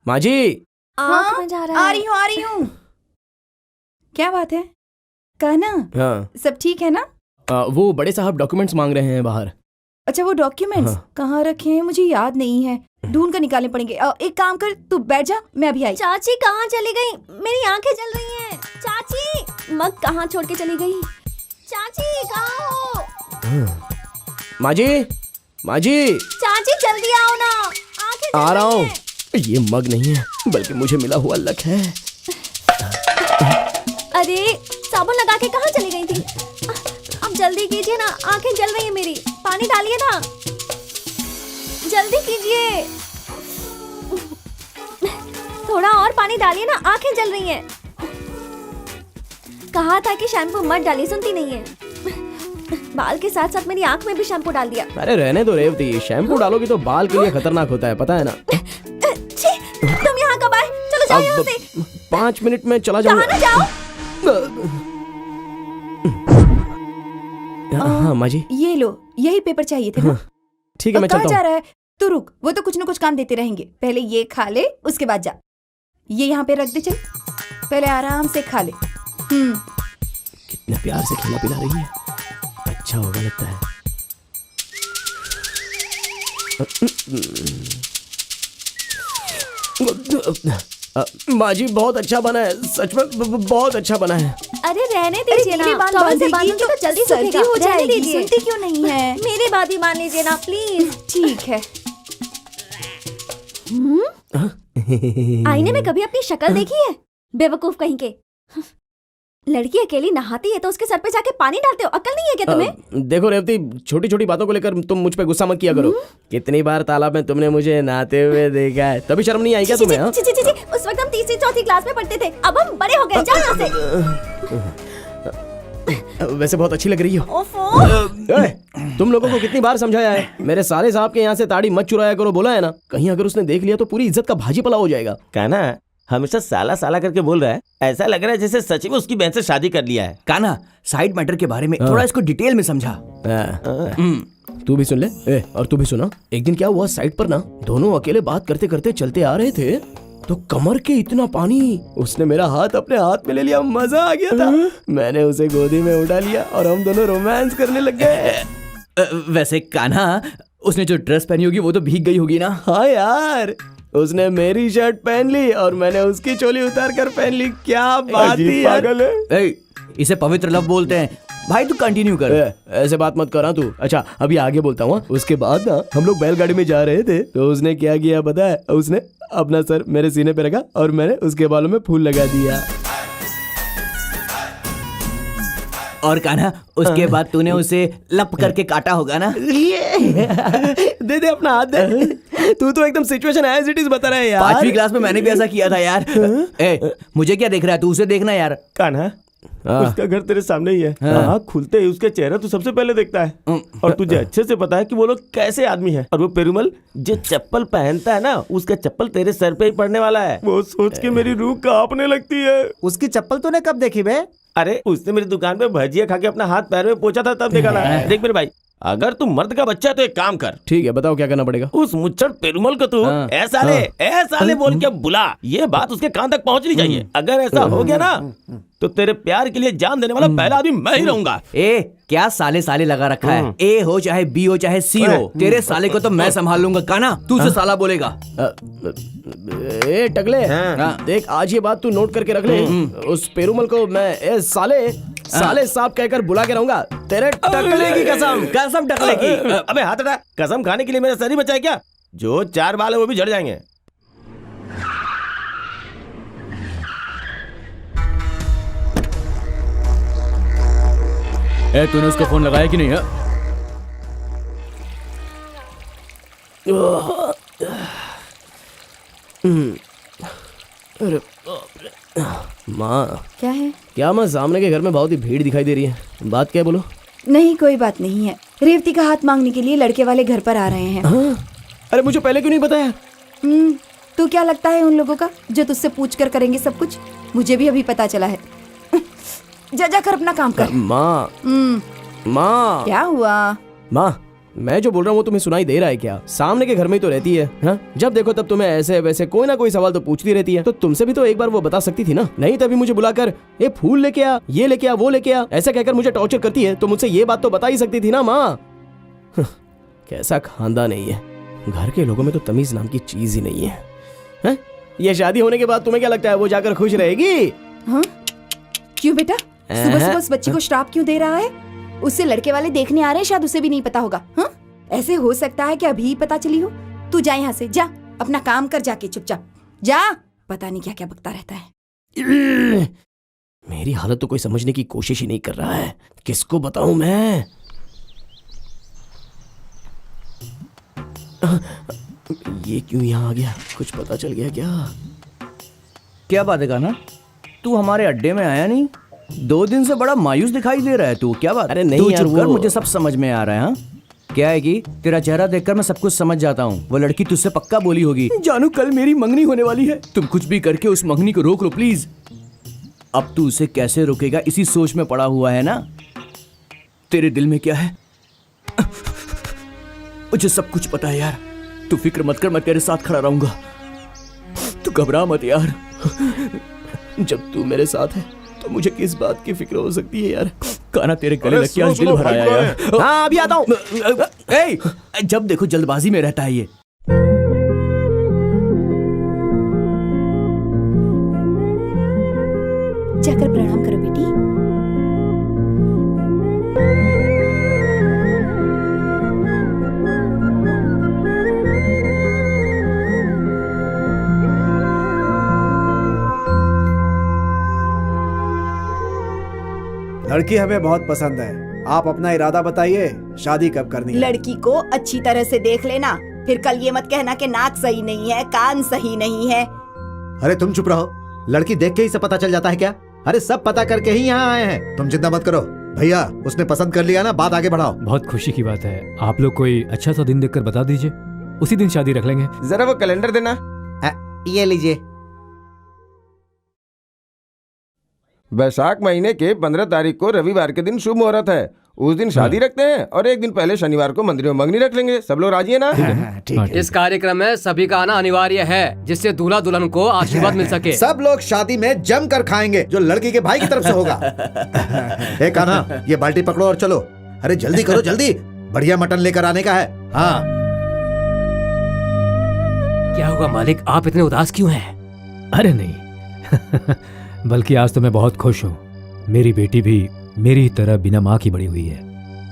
माँ जी। हाँ, जा रहा आ रही हूँ। क्या बात है? कहना हाँ सब ठीक है ना? वो बड़े साहब डॉक्यूमेंट्स मांग रहे हैं बाहर। अच्छा वो डॉक्यूमेंट्स कहाँ रखे हैं मुझे याद नहीं है, ढूंढ कर निकालने पड़ेंगे। एक काम कर, तू बैठ जा, मैं अभी आई। चाची कहाँ चली गई? मेरी आंखें जल रही हैं। चाची, मग कहाँ छोड़ के चली गई? चाची कहाँ हो? माँ जी। चाची जल्दी आओ ना, आंखें जल आ रहा रही हूँ। हैं। ये मग नहीं है बल्कि मुझे मिला हुआ लक है। अरे साबुन लगा के कहाँ चली गई थी? अब जल्दी कीजिए ना, आंखें जल रही है मेरी। पानी डालिए ना, जल्दी कीजिए। थोड़ा और पानी डालिए ना, आंखें जल रही हैं। कहा था कि शैम्पू मत डालिए, सुनती नहीं है। बाल के साथ साथ मेरी आंख में भी शैम्पू डाल दिया। अरे रहने दो रेवती, शैम्पू डालोगी तो बाल के लिए खतरनाक होता है, पता है ना? तुम यहाँ कब आए? चलो जाओ यहाँ से। 5 मिनट में चला जाऊंगा। कहाँ ना जाओ? हाँ माँ जी। ये लो, यही पेपर चाहिए थे ना? ठीक है मैं कहाँ चलता जा हूँ। रहा है? तू रुक, वो तो कुछ न कुछ काम देते रहेंगे। पहले ये खा ले, उसके बाद जा। ये यहाँ पे रख दे, चल पहले आराम से खा ले। कितना प्यार से खिला पिला रही है, अच्छा होगा लगता है। माँ जी बहुत अच्छा बना है, सच में बहुत अच्छा बना है। अरे रहने दीजिए ना, टॉवल से बांधूंगी तो जल्दी सूखेगा। हो रहने जाएगी, दीजिए। सुनती क्यों नहीं है? मेरी बात ही मान लीजिए ना प्लीज। ठीक है। आईने में कभी अपनी शक्ल देखी है? बेवकूफ कहीं के। लड़की अकेली नहाती है तो उसके सर पे जाके पानी डालते हो, अकल नहीं है क्या तुम्हें? देखो रेवती, छोटी छोटी बातों को लेकर तुम मुझ पे गुस्सा मत किया करो। कितनी बार तालाब में तुमने मुझे नहाते हुए देखा है, तभी शर्म नहीं आई क्या तुम्हें? हाँ? उस वक्त हम तीसरी चौथी क्लास में पढ़ते थे, अब हम बड़े हो गए। जाओ यहाँ से। वैसे बहुत अच्छी लग रही हो। ओफो। तुम लोगों को कितनी बार समझाया है, मेरे साले साहब के यहाँ से ताड़ी मत चुराया करो, बोला है ना? कहीं अगर उसने देख लिया तो पूरी इज्जत का भाजी पला हो जाएगा। कहना हमेशा साला साला करके बोल रहा है, ऐसा लग रहा है जैसे सच में उसकी बहन से शादी कर लिया है। काना, साइड मैटर के बारे में थोड़ा इसको डिटेल में समझा। तू भी सुन ले। और तू भी सुना। एक दिन क्या हुआ, साइड पर ना दोनों अकेले बात करते करते चलते आ रहे थे तो कमर के इतना पानी, उसने मेरा हाथ अपने हाथ में ले लिया, मजा आ गया था। मैंने उसे गोदी में उठा लिया और हम दोनों रोमांस करने लग गए। वैसे कान्हा, उसने जो ड्रेस पहनी होगी वो तो भीग गई होगी ना? हाँ यार, उसने मेरी शर्ट पहन ली और मैंने उसकी चोली उतार कर पहन ली। क्या बात थी यार। पागल है। ए, इसे पवित्र लव बोलते हैं। भाई तू कंटिन्यू कर। ऐसे बात मत करा तू। अच्छा अभी आगे बोलता हूँ। उसके बाद ना हम लोग बैलगाड़ी में जा रहे थे तो उसने क्या किया पता है? उसने अपना सर मेरे सीने पे रखा और मैंने उसके बालों में फूल लगा दिया। और कान्हा उसके बाद तूने उसे लप करके काटा होगा ना? दे दे अपना हाथ दे। तू तो एकदम सिचुएशन एज इट इज बता रहा है यार। 5वीं क्लास में मैंने भी ऐसा किया था यार। ए, मुझे क्या देख रहा है तू? उसे देखना यार। कान्हा, उसका घर तेरे सामने ही है। आँख खुलते ही उसके चेहरा तू सबसे पहले देखता है और तुझे अच्छे से पता है कि वो लोग कैसे आदमी है। और वो पेरुमल जो चप्पल पहनता है ना, उसका चप्पल तेरे सर पे ही पड़ने वाला है। वो सोच के मेरी रूह कांपने लगती है। उसकी चप्पल तूने कब देखी बे? अरे उसने मेरी दुकान पे भजिया खा के अपना हाथ पैर में पोंछा था तब देखा ना। देख मेरे भाई, अगर तू मर्द का बच्चा है तो एक काम कर। ठीक है बताओ क्या करना पड़ेगा? उस मुच्छड़ पेरुमल को तू ऐसा ले बोल के बुला। ये बात उसके कान तक पहुंचनी चाहिए। अगर ऐसा हो गया ना तो तेरे प्यार के लिए जान देने वाला पहला आदमी मैं ही रहूंगा। ए क्या साले साले लगा रखा है? ए हो चाहे बी हो चाहे सी हो, तेरे साले को तो मैं संभाल लूंगा। कान्हा तू उसे साला बोलेगा। ए टकले, देख आज ये बात तू नोट करके रख ले। उस पेरुमल को मैं साले साहब कहकर बुला के रहूंगा। तेरे टकले की कसम। कसम टकले की। अबे हाथ हटा। कसम खाने के लिए मेरा सर ही बचा है क्या? जो 4 बाल है वो भी झड़ जाएंगे। ए तूने उसको फोन लगाया कि नहीं है? अरे माँ, क्या है? क्या माँ सामने के घर में बहुत ही भीड़ दिखाई दे रही है। बात क्या है बोलो? नहीं कोई बात नहीं है। रेवती का हाथ मांगने के लिए लड़के वाले घर पर आ रहे हैं। अरे मुझे पहले क्यों नहीं बताया? तू क्या लगता है उन लोगों का जो तुझसे पूछ कर करेंगे सब कुछ? मुझे भी अभी पता चला है। जा कर अपना काम कर। माँ माँ क्या हुआ? माँ मैं जो बोल रहा हूँ वो तुम्हें सुनाई दे रहा है क्या? सामने के घर में ही तो रहती है। हाँ? जब देखो तब तुम्हें ऐसे वैसे कोई ना कोई सवाल तो पूछती रहती है। तो तुमसे भी तो एक बार वो बता सकती थी ना। नहीं तभी मुझे बुलाकर ये फूल लेके आ, ये लेके आ, वो लेके आ, ऐसा कहकर मुझे टॉर्चर करती है। तो मुझसे ये बात तो बता ही सकती थी ना माँ। कैसा खानदान नहीं है। घर के लोगों में तो तमीज नाम की चीज ही नहीं है। हाँ? ये शादी होने के बाद तुम्हें क्या लगता है वो जाकर खुश रहेगी? हाँ? क्यों बेटा? सुबह सुबह उस बच्ची को श्राप क्यों दे रहा है? उससे लड़के वाले देखने आ रहे हैं, शायद उसे भी नहीं पता होगा। हाँ? ऐसे हो सकता है कि अभी पता चली हो। तू जा यहाँ से, जा अपना काम कर जाके चुपचाप जा। पता नहीं क्या क्या बकता रहता है। मेरी हालत तो कोई समझने की कोशिश ही नहीं कर रहा है। किसको बताऊं मैं? ये क्यों यहाँ आ गया? कुछ पता चल गया क्या? क्या बात है कान्हा, तू हमारे अड्डे में आया नहीं? 2 दिन से बड़ा मायूस दिखाई दे रहा है तू। क्या बात? अरे नहीं तू यार, चुप कर, वो मुझे सब समझ में आ रहा है। हाँ? क्या है कि तेरा चेहरा देखकर मैं सब कुछ समझ जाता हूँ। वो लड़की तुझसे पक्का बोली होगी। जानू कल मेरी मंगनी होने वाली है। तुम कुछ भी करके उस मंगनी को रोक लो प्लीज। अब तू उसे कैसे रोकेगा इसी सोच में पड़ा हुआ है ना? तेरे दिल में क्या है मुझे सब कुछ पता है यार। तू फिक्र मत कर, मैं तेरे साथ खड़ा रहूंगा। तू घबरा मत यार। जब तू मेरे साथ है तो मुझे किस बात की फिक्र हो सकती है यार? कान्हा तेरे गले लग के आज दिल भर आया यार। हाँ अभी आता हूँ। जब देखो जल्दबाजी में रहता है ये। जाकर प्रणाम करो बेटी। लड़की हमें बहुत पसंद है। आप अपना इरादा बताइए, शादी कब करनी है? लड़की को अच्छी तरह से देख लेना, फिर कल ये मत कहना कि नाक सही नहीं है, कान सही नहीं है। अरे तुम चुप रहो। लड़की देख के ही सब पता चल जाता है क्या? अरे सब पता करके ही यहाँ आए हैं। तुम चिंता मत करो भैया, उसने पसंद कर लिया ना, बात आगे बढ़ाओ। बहुत खुशी की बात है। आप लोग कोई अच्छा सा दिन देखकर बता दीजिए, उसी दिन शादी रख लेंगे। जरा वो कैलेंडर देना। ये लीजिए। वैशाख महीने के 15 तारीख को रविवार के दिन शुभ मुहूर्त है। उस दिन शादी रखते हैं और एक दिन पहले शनिवार को मंदिर में मंगनी रख लेंगे। सब लोग राजी है ना? ठीक है। इस कार्यक्रम में सभी का आना अनिवार्य है, जिससे दूल्हा दुल्हन को आशीर्वाद मिल सके। सब लोग शादी में जम कर खाएंगे, जो लड़की के भाई की तरफ से होगा। ए कान्हा, ये बाल्टी पकड़ो और चलो। अरे जल्दी करो जल्दी, बढ़िया मटन लेकर आने का है। हाँ क्या हुआ मालिक, आप इतने उदास क्यों हैं? अरे नहीं बल्कि आज तो मैं बहुत खुश हूँ। मेरी बेटी भी मेरी ही तरह बिना माँ की बड़ी हुई है।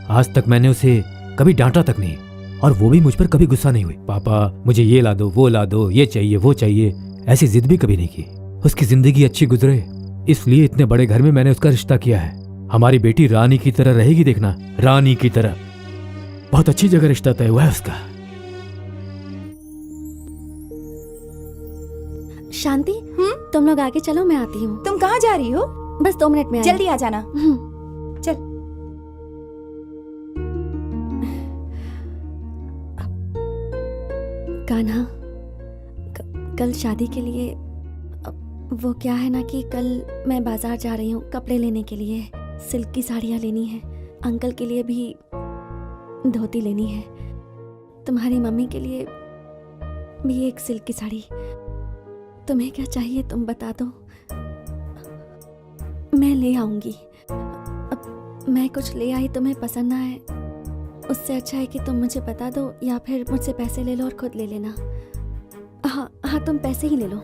आज तक मैंने उसे कभी डांटा तक नहीं, और वो भी मुझ पर कभी गुस्सा नहीं हुई। पापा मुझे ये ला दो, वो ला दो, ये चाहिए, वो चाहिए, ऐसी जिद भी कभी नहीं की। उसकी जिंदगी अच्छी गुजरे इसलिए इतने बड़े घर में मैंने उसका रिश्ता किया है। हमारी बेटी रानी की तरह रहेगी, देखना, रानी की तरह। बहुत अच्छी जगह रिश्ता तय हुआ है उसका। शांति, तुम लोग आगे चलो, मैं आती हूँ। तुम कहाँ जा रही हो? बस 2 मिनट में आई। जल्दी आ जाना। चल। कान्हा, कल शादी के लिए वो क्या है ना कि कल मैं बाजार जा रही हूँ कपड़े लेने के लिए। सिल्क की साड़ियाँ लेनी है, अंकल के लिए भी धोती लेनी है, तुम्हारी मम्मी के लिए भी एक सिल्क की साड़ी। तुम्हें क्या चाहिए तुम बता दो, मैं ले आऊंगी। अब मैं कुछ ले आई, तुम्हें पसंद ना आए उससे अच्छा है कि तुम मुझे बता दो, या फिर मुझसे पैसे ले लो और खुद ले लेना। हाँ हाँ, तुम पैसे ही ले लो।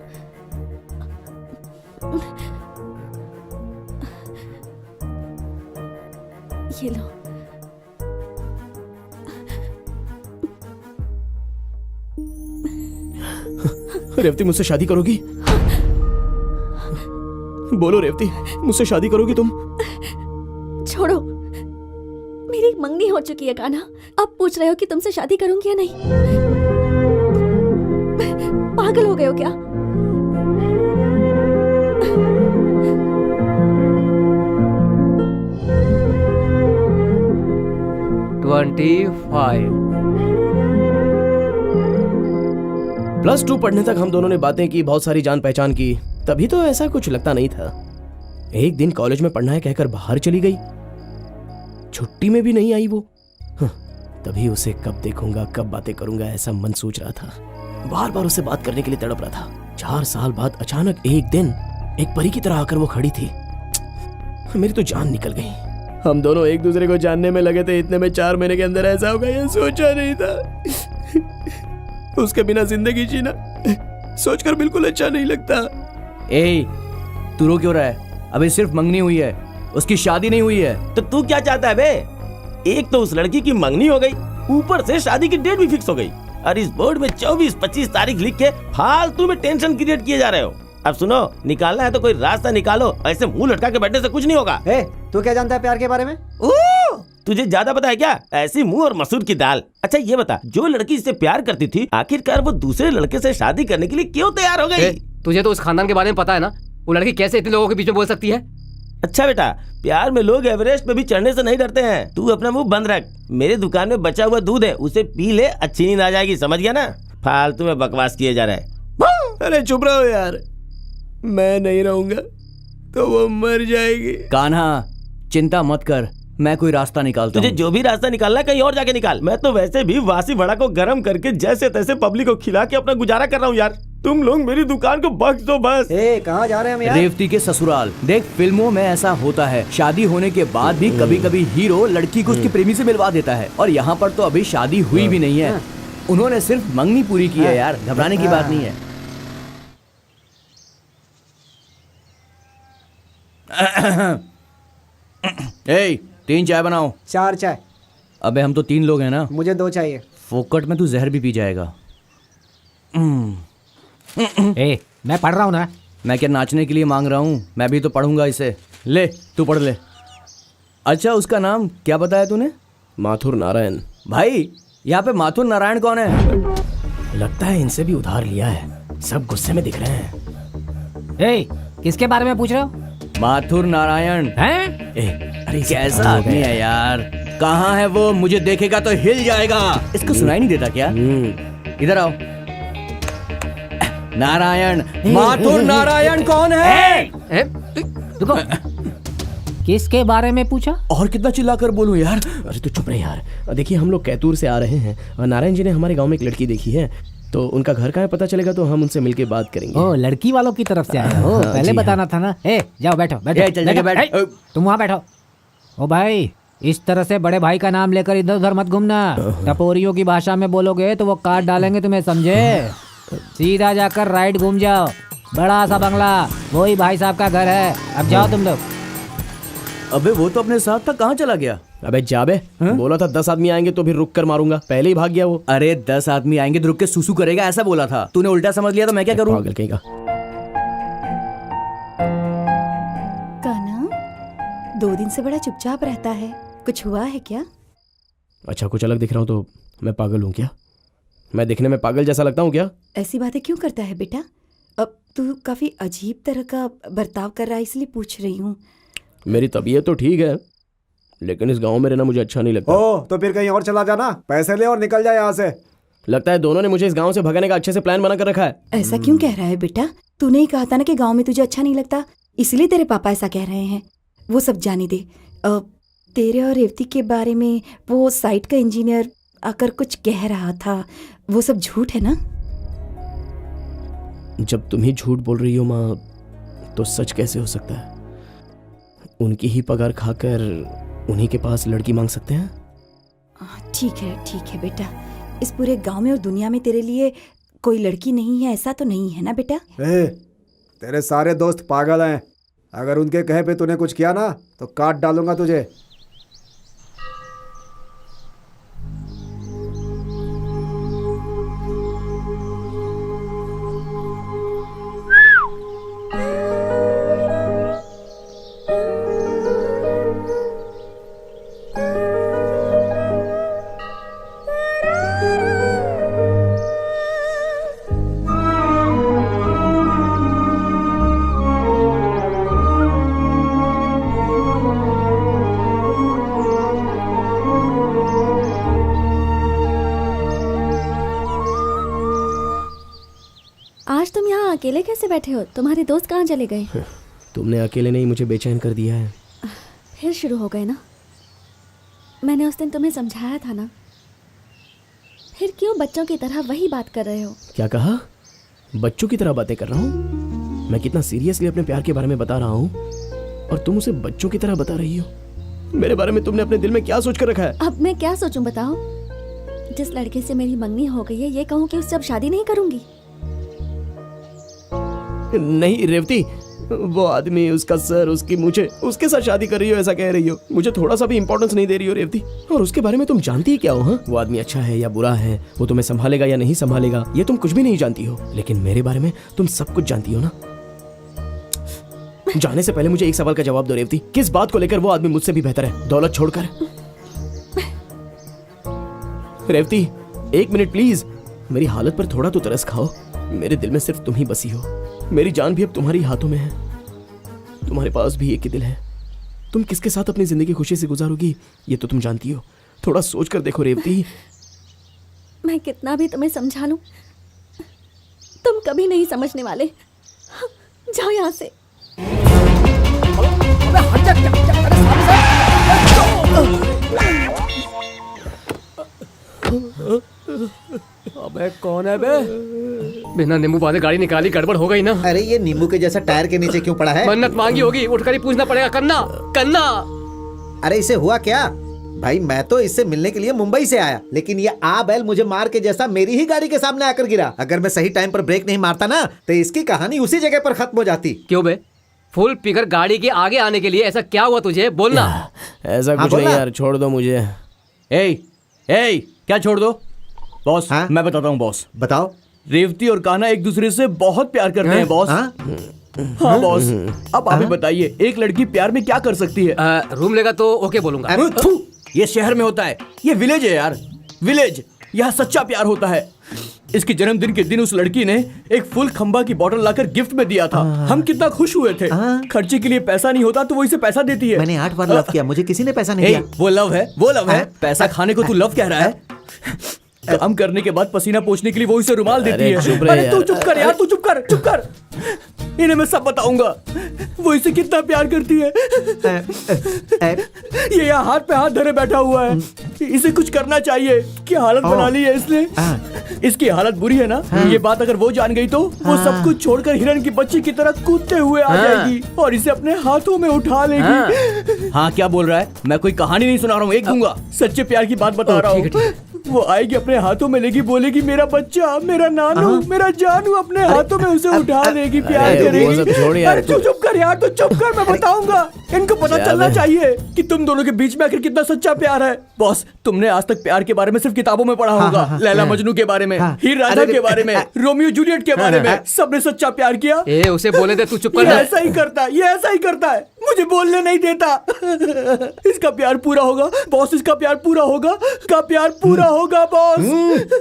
ये लो। रेवती, मुझसे शादी करोगी? बोलो रेवती, मुझसे शादी करोगी तुम? छोड़ो, मेरी मंगनी हो चुकी है कान्हा। अब पूछ रहे हो कि तुमसे शादी करूंगी या नहीं? पागल हो गए हो क्या? +2 पढ़ने तक हम दोनों ने बातें की, बहुत सारी जान पहचान की, तभी तो ऐसा कुछ लगता नहीं था। एक दिन कॉलेज में पढ़ना है कहकर बाहर चली गई, छुट्टी में भी नहीं आई वो। तभी उसे कब देखूंगा, कब बातें करूंगा, ऐसा मन सोच रहा था। बार बार उससे बात करने के लिए तड़प रहा था। 4 साल बाद अचानक एक दिन एक परी की तरह आकर वो खड़ी थी। मेरी तो जान निकल गई। हम दोनों एक दूसरे को जानने में लगे थे, इतने में 4 महीने के अंदर ऐसा होगा ये सोचा नहीं था। उसके बिना जिंदगी जीना सोचकर बिल्कुल अच्छा नहीं लगता। ए, तू रो क्यों रहा है? अभी सिर्फ मंगनी हुई है, उसकी शादी नहीं हुई है। तो तू क्या चाहता है बे? एक तो उस लड़की की मंगनी हो गई, ऊपर से शादी की डेट भी फिक्स हो गई, और इस बोर्ड में 24-25 तारीख लिख के फालतू में टेंशन क्रिएट किए जा रहे हो। अब सुनो, निकालना है तो कोई रास्ता निकालो, ऐसे मुंह लटका के बैठने से कुछ नहीं होगा। तू क्या जानता है प्यार के बारे में? तुझे ज्यादा पता है क्या? ऐसी मुंह और मसूर की दाल। अच्छा ये बता, जो लड़की इससे प्यार करती थी, आखिरकार वो दूसरे लड़के से शादी करने के लिए क्यों तैयार हो गई? तुझे तो उस खानदान के बारे में पता है ना, वो लड़की कैसे इतने लोगों के बीच में बोल सकती है? अच्छा बेटा, प्यार में लोग एवरेस्ट पे भी चढ़ने से नहीं डरते हैं। तू अपना मुंह बंद रख। मेरे दुकान में बचा हुआ दूध है, उसे पी ले, अच्छी नींद आ जाएगी, समझ गया ना? फालतू में बकवास किए जा रहे हैं। अरे चुप रहो यार, मैं नहीं रहूंगा तो वो मर जाएगी। कान्हा, चिंता मत कर, मैं कोई रास्ता निकालता हूँ। तुझे जो भी रास्ता निकालना है कहीं और जाके निकाल। मैं तो वैसे भी वासी वड़ा को गर्म करके जैसे तैसे पब्लिक को खिला के अपना गुजारा कर रहा हूँ यार। तुम लोग मेरी दुकान को बख्श दो बस। कहाँ जा रहे हैं हम यार? रेवती के ससुराल। देख, फिल्मों में ऐसा होता है, शादी होने के बाद भी कभी कभी हीरो लड़की को उसके प्रेमी से मिलवा देता है, और यहाँ पर तो अभी शादी हुई भी नहीं है। उन्होंने सिर्फ मंगनी पूरी की है यार, घबराने की बात नहीं है। ए, 3 चाय बनाओ। 4 चाय। अबे हम तो 3 लोग हैं ना। मुझे 2 चाहिए। फोकट में तू जहर भी पी जाएगा। ए, मैं पढ़ रहा हूँ ना। मैं क्या नाचने के लिए मांग रहा हूँ? मैं भी तो पढ़ूंगा इसे। ले, तू पढ़ ले। अच्छा, उसका नाम क्या बताया तूने? माथुर नारायण। भाई, यहाँ पे माथुर नारायण कौन है? लगता है इनसे भी उधार लिया है, सब गुस्से में दिख रहे हैं। ए, किसके बारे में पूछ रहे हो? माथुर नारायण हैं? अरे कैसा आदमी है यार, कहाँ है वो? मुझे देखेगा तो हिल जाएगा। इसको सुनाई नहीं देता क्या? इधर आओ। नारायण, माथुर नारायण कौन है? रुको, किसके बारे में पूछा? और कितना चिल्लाकर बोलूं यार? अरे तू चुप रहे यार। देखिए, हम लोग कैतूर से आ रहे हैं और नारायण जी ने हमारे गांव में एक लड़की देखी है, तो उनका घर कहाँ है पता चलेगा तो हम उनसे मिलके बात करेंगे। ओ, लड़की वालों की तरफ से आए हो? पहले जी बताना था ना। ए, जाओ बैठो बैठो। चल जाके बैठ। तुम वहाँ बैठो। ओ भाई, इस तरह से बड़े भाई का नाम लेकर इधर उधर मत घूमना। टपोरियों की भाषा में बोलोगे तो वो काट डालेंगे तुम्हें, समझे? सीधा जाकर राइट घूम जाओ, बड़ा सा बंगला, वही भाई साहब का घर है। अब जाओ तुम लोग। अबे वो तो अपने साथ था, कहाँ चला गया? अबे जाबे, बोला था 10 आदमी आएंगे तो फिर रुक कर मारूंगा, पहले ही भाग गया वो। अरे 10 आदमी आएंगे तो रुक के सुसु करेगा, ऐसा बोला था। तूने उल्टा समझ लिया तो मैं क्या करूँ? पागल कहीं का। कान्हा 2 दिन से बड़ा चुपचाप रहता है, कुछ हुआ है क्या? अच्छा, कुछ अलग दिख रहा हूँ तो मैं पागल हूँ क्या? मैं दिखने में पागल जैसा लगता हूँ क्या? ऐसी बातें क्यों करता है बेटा? अब तू काफी अजीब तरह का बर्ताव कर रहा है, इसलिए पूछ रही हूँ। मेरी तबीयत तो ठीक है, लेकिन इस गांव में रहना मुझे अच्छा नहीं लगता। ओ, तो फिर कहीं और चला जाना, पैसे ले और निकल जाए यहाँ से। लगता है दोनों ने मुझे इस गांव से भगाने का अच्छे से प्लान बना कर रखा है। ऐसा क्यों कह रहा है बेटा? तूने ही कहा था ना कि गांव में तुझे अच्छा नहीं लगता, इसलिए तेरे पापा ऐसा कह रहे हैं। वो सब जाने दे। तेरे और रेवती के बारे में वो साइट का इंजीनियर आकर कुछ कह रहा था, वो सब झूठ है ना? जब तुम ही झूठ बोल रही हो माँ, तो सच कैसे हो सकता है? उनकी ही पगार खाकर उन्हीं के पास लड़की मांग सकते हैं? ठीक है बेटा, इस पूरे गांव में और दुनिया में तेरे लिए कोई लड़की नहीं है, ऐसा तो नहीं है ना बेटा? तेरे सारे दोस्त पागल हैं। अगर उनके कहे पे तूने कुछ किया ना तो काट डालूंगा तुझे। आज तुम यहाँ अकेले कैसे बैठे हो? तुम्हारे दोस्त कहाँ चले गए? तुमने अकेले नहीं मुझे बेचैन कर दिया है। फिर शुरू हो गए ना? मैंने उस दिन तुम्हें समझाया था ना, फिर क्यों बच्चों की तरह वही बात कर रहे हो? क्या कहा? बच्चों की तरह बातें कर रहा हूँ? मैं कितना सीरियसली अपने प्यार के बारे में बता रहा हूँ और तुम उसे बच्चों की तरह बता रही हो। मेरे बारे में तुमने अपने दिल में क्या सोच कर रखा है? अब मैं क्या सोचूं बताओ? जिस लड़के से मेरी मंगनी हो गई है, ये कहूँ कि उससे अब शादी नहीं करूंगी? नहीं रेवती, वो आदमी, उसका सर, उसकी मुझे, उसके साथ शादी कर रही हो ऐसा कह रही हो। मुझे थोड़ा सा भी इंपॉर्टेंस नहीं दे रही हो रेवती। और उसके बारे में तुम जानती ही क्या हो? हाँ, वो आदमी अच्छा है या बुरा है, वो तुम्हें संभालेगा या नहीं संभालेगा, ये तुम कुछ भी नहीं जानती हो। लेकिन मेरे बारे में तुम सब कुछ जानती हो ना। जाने से पहले मुझे एक सवाल का जवाब दो रेवती, किस बात को लेकर वो आदमी मुझसे भी बेहतर है, दौलत छोड़कर? रेवती 1 मिनट प्लीज, मेरी हालत पर थोड़ा तो तरस खाओ। मेरे दिल में सिर्फ तुम ही बसी हो, मेरी जान भी अब तुम्हारी हाथों में है। तुम्हारे पास भी एक ही दिल है। तुम किसके साथ अपनी जिंदगी खुशी से गुजारोगी ये तो तुम जानती हो। थोड़ा सोच कर देखो रेवती। मैं कितना भी तुम्हें समझा लूं, तुम कभी नहीं समझने वाले। जाओ यहाँ से। अबे कौन है बे? बिना नींबू बांधे गाड़ी निकाली, गड़बड़ हो गई ना। अरे ये नींबू के जैसा टायर के नीचे क्यों पड़ा है? मन्नत मांगी होगी, उठकर ही पूछना पड़ेगा। कन्ना कन्ना, अरे इसे हुआ क्या? भाई मैं तो इससे मिलने के लिए मुंबई से आया, लेकिन ये आ बैल मुझे मार के जैसा मेरी ही गाड़ी के सामने आकर गिरा। अगर मैं सही टाइम पर ब्रेक नहीं मारता ना तो इसकी कहानी उसी जगह पर खत्म हो जाती। क्यों बे? फुल पीकर गाड़ी के आगे आने के लिए ऐसा क्या हुआ तुझे? बोलना। ऐसा कुछ नहीं यार, छोड़ दो मुझे। क्या छोड़ दो? बॉस, मैं बताता हूँ बॉस। बताओ। रेवती और कान्हा एक दूसरे से बहुत प्यार करते हैं बॉस। हाँ बॉस, अब आप ही बताइए, एक लड़की प्यार में क्या कर सकती है? रूम लेगा तो ओके बोलूंगा। ये शहर में होता है, ये विलेज है यार, विलेज। यहाँ सच्चा प्यार होता है। इसके जन्मदिन के दिन उस लड़की ने एक फुल खंबा की बोतल लाकर गिफ्ट में दिया था। हम कितना खुश हुए थे। खर्चे के लिए पैसा नहीं होता तो वो इसे पैसा देती है। मैंने 8 बार लव किया, मुझे किसी ने पैसा नहीं दिया। वो लव है, वो लव है। पैसा खाने को तू लव कह रहा है? काम करने के बाद पसीना पोंछने के लिए वो इसे रुमाल देती है। अरे तू चुप कर यार, तू चुप कर, चुप कर। इन्हें मैं सब बताऊंगा, वो इसे कितना प्यार करती है। ये यहाँ हाथ पे हाथ धरे बैठा हुआ है। इसे कुछ करना चाहिए। क्या हालत बना ली है इसने। इसकी हालत बुरी है ना। ये बात अगर वो जान गई तो वो सब कुछ छोड़कर हिरन की बच्ची की तरह कूदते हुए आ जाएगी और इसे अपने हाथों में उठा लेगी। हाँ क्या बोल रहा है? मैं कोई कहानी नहीं सुना रहा हूँ, एक दूंगा। सच्चे प्यार की बात बता रहा हूँ। वो आएगी, अपने हाथों में लेगी, बोलेगी मेरा बच्चा, मेरा नानू, मेरा जानू, अपने हाथों में उसे उठा लेगी, प्यार अरे वो करेगी। सब छोड़ यार, अरे चुप कर यार, तो चुप कर, मैं बताऊंगा। इनको पता क्या चलना बे? चाहिए कि तुम दोनों के बीच में आखिर कितना सच्चा प्यार है। बॉस, तुमने आज तक प्यार के बारे में सिर्फ किताबों में पढ़ा होगा, लैला मजनू के बारे में, हीर रांझा के बारे में, रोमियो जूलियट के बारे में। सबने सच्चा प्यार किया। ए उसे बोले दे, तू चुप ये कर। ऐसा ही करता है, ये ऐसा ही करता है, मुझे बोलने नहीं देता। इसका प्यार पूरा होगा बॉस, इसका प्यार पूरा होगा, इसका प्यार पूरा होगा बॉस,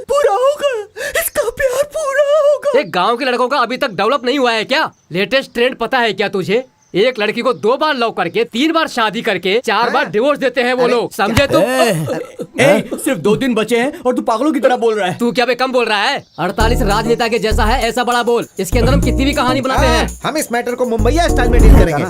पूरा होगा, इसका प्यार पूरा होगा। एक गांव के लड़कों का अभी तक डेवलप नहीं हुआ है क्या? लेटेस्ट ट्रेंड पता है क्या तुझे? एक लड़की को 2 बार लव करके 3 बार शादी करके 4 बार डिवोर्स देते हैं वो लोग, समझे तुम? सिर्फ 2 दिन बचे हैं और तू पागलों की तरह बोल रहा है। तू क्या बे कम बोल रहा है? 48 राजनेता के जैसा है, ऐसा बड़ा बोल। इसके अंदर हम कितनी भी कहानी बनाते हैं। हम इस मैटर को मुंबईया स्टाइल में डील करेंगे।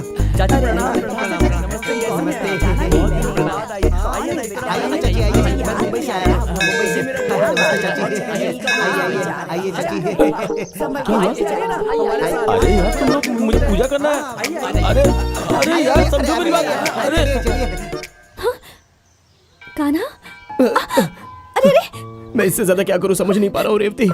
अरे यार तुम लोग मुझे पूजा करना है। अरे अरे यार समझो मेरी बात। अरे कान्हा, अरे अरे मैं इससे ज्यादा क्या करूं समझ नहीं पा रहा हूँ रेवती।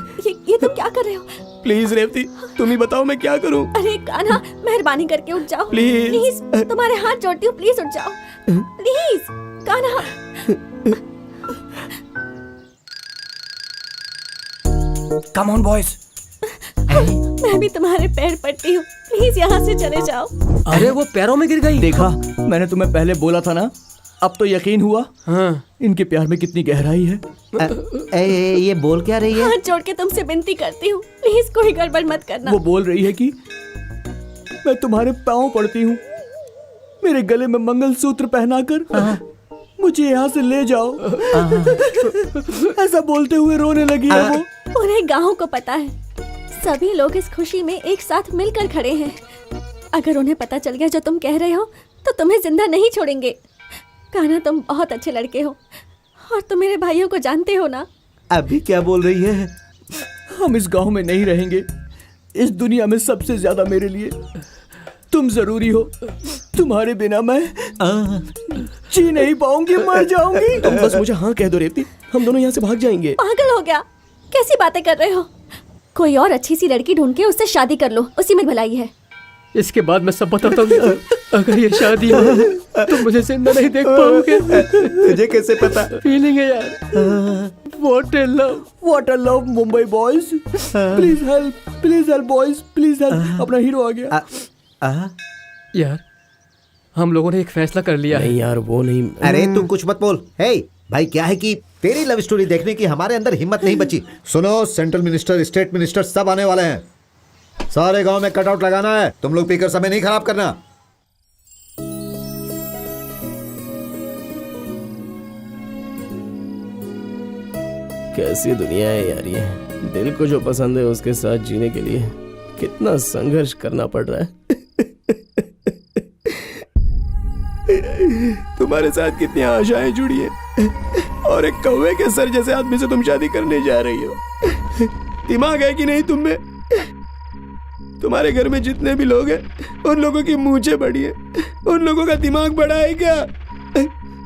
ये तुम क्या कर रहे हो? प्लीज रेवती, तुम ही बताओ मैं क्या करूं। अरे कान्हा, मेहरबानी करके उठ जाओ प्लीज। प्लीज, तुम्हारे हाथ जोड़ती हूँ, प्लीज उठ जाओ please Kanha. Come on boys. मैं भी तुम्हारे पैर पड़ती हूँ, प्लीज यहाँ से चले जाओ। अरे वो पैरों में गिर गई। देखा, मैंने तुम्हें पहले बोला था ना, अब तो यकीन हुआ। हाँ। इनके प्यार में कितनी गहराई है। ये बोल क्या रही है? हाथ जोड़ के तुमसे विनती करती हूँ, प्लीज कोई गड़बड़ मत करना। वो बोल रही है कि मैं तुम्हारे पाँव पड़ती हूँ, मेरे गले में मंगलसूत्र पहनाकर मुझे यहाँ से ले जाओ। ऐसा बोलते हुए रोने लगी है वो। पूरे गांव को पता है, सभी लोग इस खुशी में एक साथ मिलकर खड़े हैं। अगर उन्हें पता चल गया जो तुम कह रहे हो तो तुम्हें जिंदा नहीं छोड़ेंगे। कान्हा, तुम बहुत अच्छे लड़के हो और तुम मेरे भाइयों को जानते हो ना। अभी क्या बोल रही है? हम इस गांव में नहीं रहेंगे, इस दुनिया में सबसे ज्यादा मेरे लिए तुम जरूरी हो। तुम्हारे बिना मैं जी नहीं पाऊंगी, मर जाऊंगी। तुम बस मुझे हाँ कह दो रेवती, हम दोनों यहाँ से भाग जाएंगे। पागल हो गया, कैसी बातें कर रहे हो? कोई और अच्छी सी लड़की ढूंढ के उससे शादी कर लो, उसी में भलाई है। इसके बाद मैं सब बताता हूँ। अगर ये शादी हो तो मुझे जिंदा नहीं देख पाओगे। तुझे कैसे पता? फीलिंग है यार। What a love, What a love, Mumbai boys. Please help boys, please help. अपना हीरो आ गया। यार हम लोगों ने एक फैसला कर लिया है। नहीं यार वो नहीं। अरे तू कुछ मत बोल। हे भाई, क्या है कि तेरी लव स्टोरी देखने की हमारे अंदर हिम्मत नहीं बची। सुनो, सेंट्रल मिनिस्टर, स्टेट मिनिस्टर सब आने वाले हैं। सारे गांव में कटआउट लगाना है। तुम लोग पीकर समय नहीं खराब करना। कैसी दुनिया है यार ये। दिल को जो पसंद है उसके साथ जीने के लिए कितना संघर्ष करना पड़ रहा है। तुम्हारे साथ कितनी आशाएं जुड़ी हैं और एक कौवे के सर जैसे आदमी से तुम शादी करने जा रही हो। दिमाग है कि नहीं तुम में? तुम्हारे घर में जितने भी लोग हैं उन लोगों की मूंछें बड़ी है, उन लोगों का दिमाग बड़ा है क्या?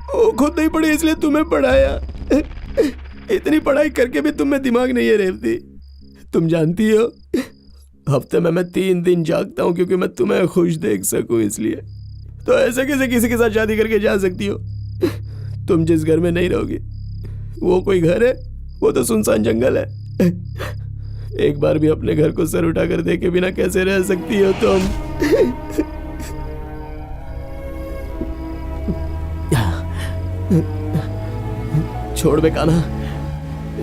वो खुद नहीं पढ़े इसलिए तुम्हें पढ़ाया। इतनी पढ़ाई करके भी तुम में दिमाग नहीं है रेवती। तुम जानती हो हफ्ते में मैं 3 दिन जागता हूँ क्योंकि मैं तुम्हें खुश देख सकूं, इसलिए। तो ऐसे कैसे किसी के साथ शादी करके जा सकती हो? तुम जिस घर में नहीं रहोगी वो कोई घर है? वो तो सुनसान जंगल है। एक बार भी अपने घर को सर उठाकर देखे बिना कैसे रह सकती हो तुम? छोड़ बे कान्हा,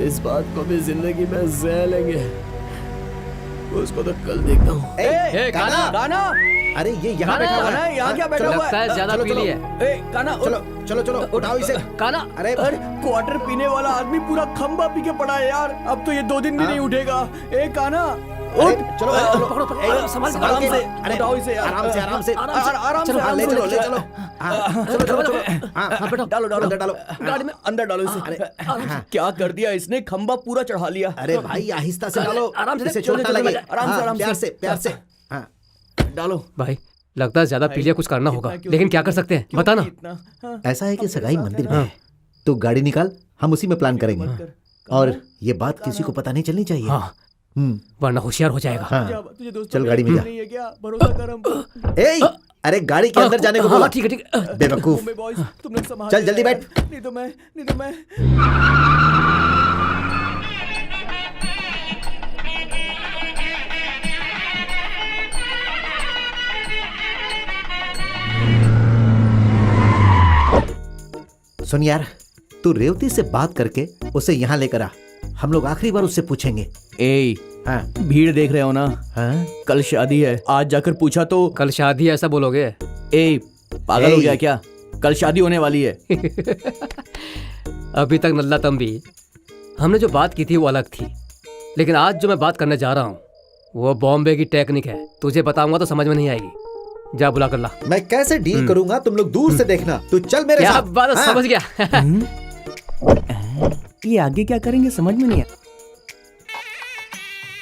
इस बात को भी जिंदगी में सह लेंगे। उसको तो कल देखता हूँ। गाना। अरे ये यहाँ बैठा हुआ है। यहाँ क्या बैठा हुआ लगता है ज्यादा पी ली है। गाना, चलो उठाओ इसे। काना, अरे क्वार्टर पीने वाला आदमी पूरा खंबा पी के पड़ा है यार। अब तो ये 2 दिन भी नहीं उठेगा। काना चलो संभाल से। अरे उठाओ इसे यार। आराम से आराम से ले चलो। डालो डालो गाड़ी में अंदर डालो इसे। अरे क्या कर दिया इसने, खंबा पूरा चढ़ा लिया। अरे भाई आहिस्ता से डालो, आराम से, इसे छोटा लगे। आराम से प्यार से। हाँ डालो भाई लगता है ज्यादा पी लिया, कुछ करना होगा, लेकिन क्या कर सकते हैं बताना। ऐसा है कि सगाई मंदिर में है, तू गाड़ी निकाल, हम उसी में प्लान करेंगे। और ये बात किसी को पता नहीं चलनी चाहिए। हाँ, वरना होशियार हो जाएगा। हाँ, चल गाड़ी में जा। ए, अरे गाड़ी के अंदर जाने को बोला। ठीक है ठीक है। बेवकूफ, चल जल्दी बैठ। नहीं तो मैं सुन यार, तू रेवती से बात करके उसे यहाँ लेकर आ। हम लोग आखिरी बार उससे पूछेंगे। ए, हाँ भीड़ देख रहे हो ना? हाँ, कल शादी है, आज जाकर पूछा तो कल शादी ऐसा बोलोगे? ए, पागल हो गया क्या? कल शादी होने वाली है। अभी तक नल्ला तंबी, हमने जो बात की थी वो अलग थी, लेकिन आज जो मैं बात करने जा रहा हूँ वो बॉम्बे की टेक्निक है। तुझे बताऊंगा तो समझ में नहीं आएगी। जा बुला कर ला। मैं कैसे डील करूंगा तुम लोग दूर से देखना। तू चल मेरे क्या साथ। बात है, हाँ। समझ गया। ये आगे क्या करेंगे समझ में नहीं आया।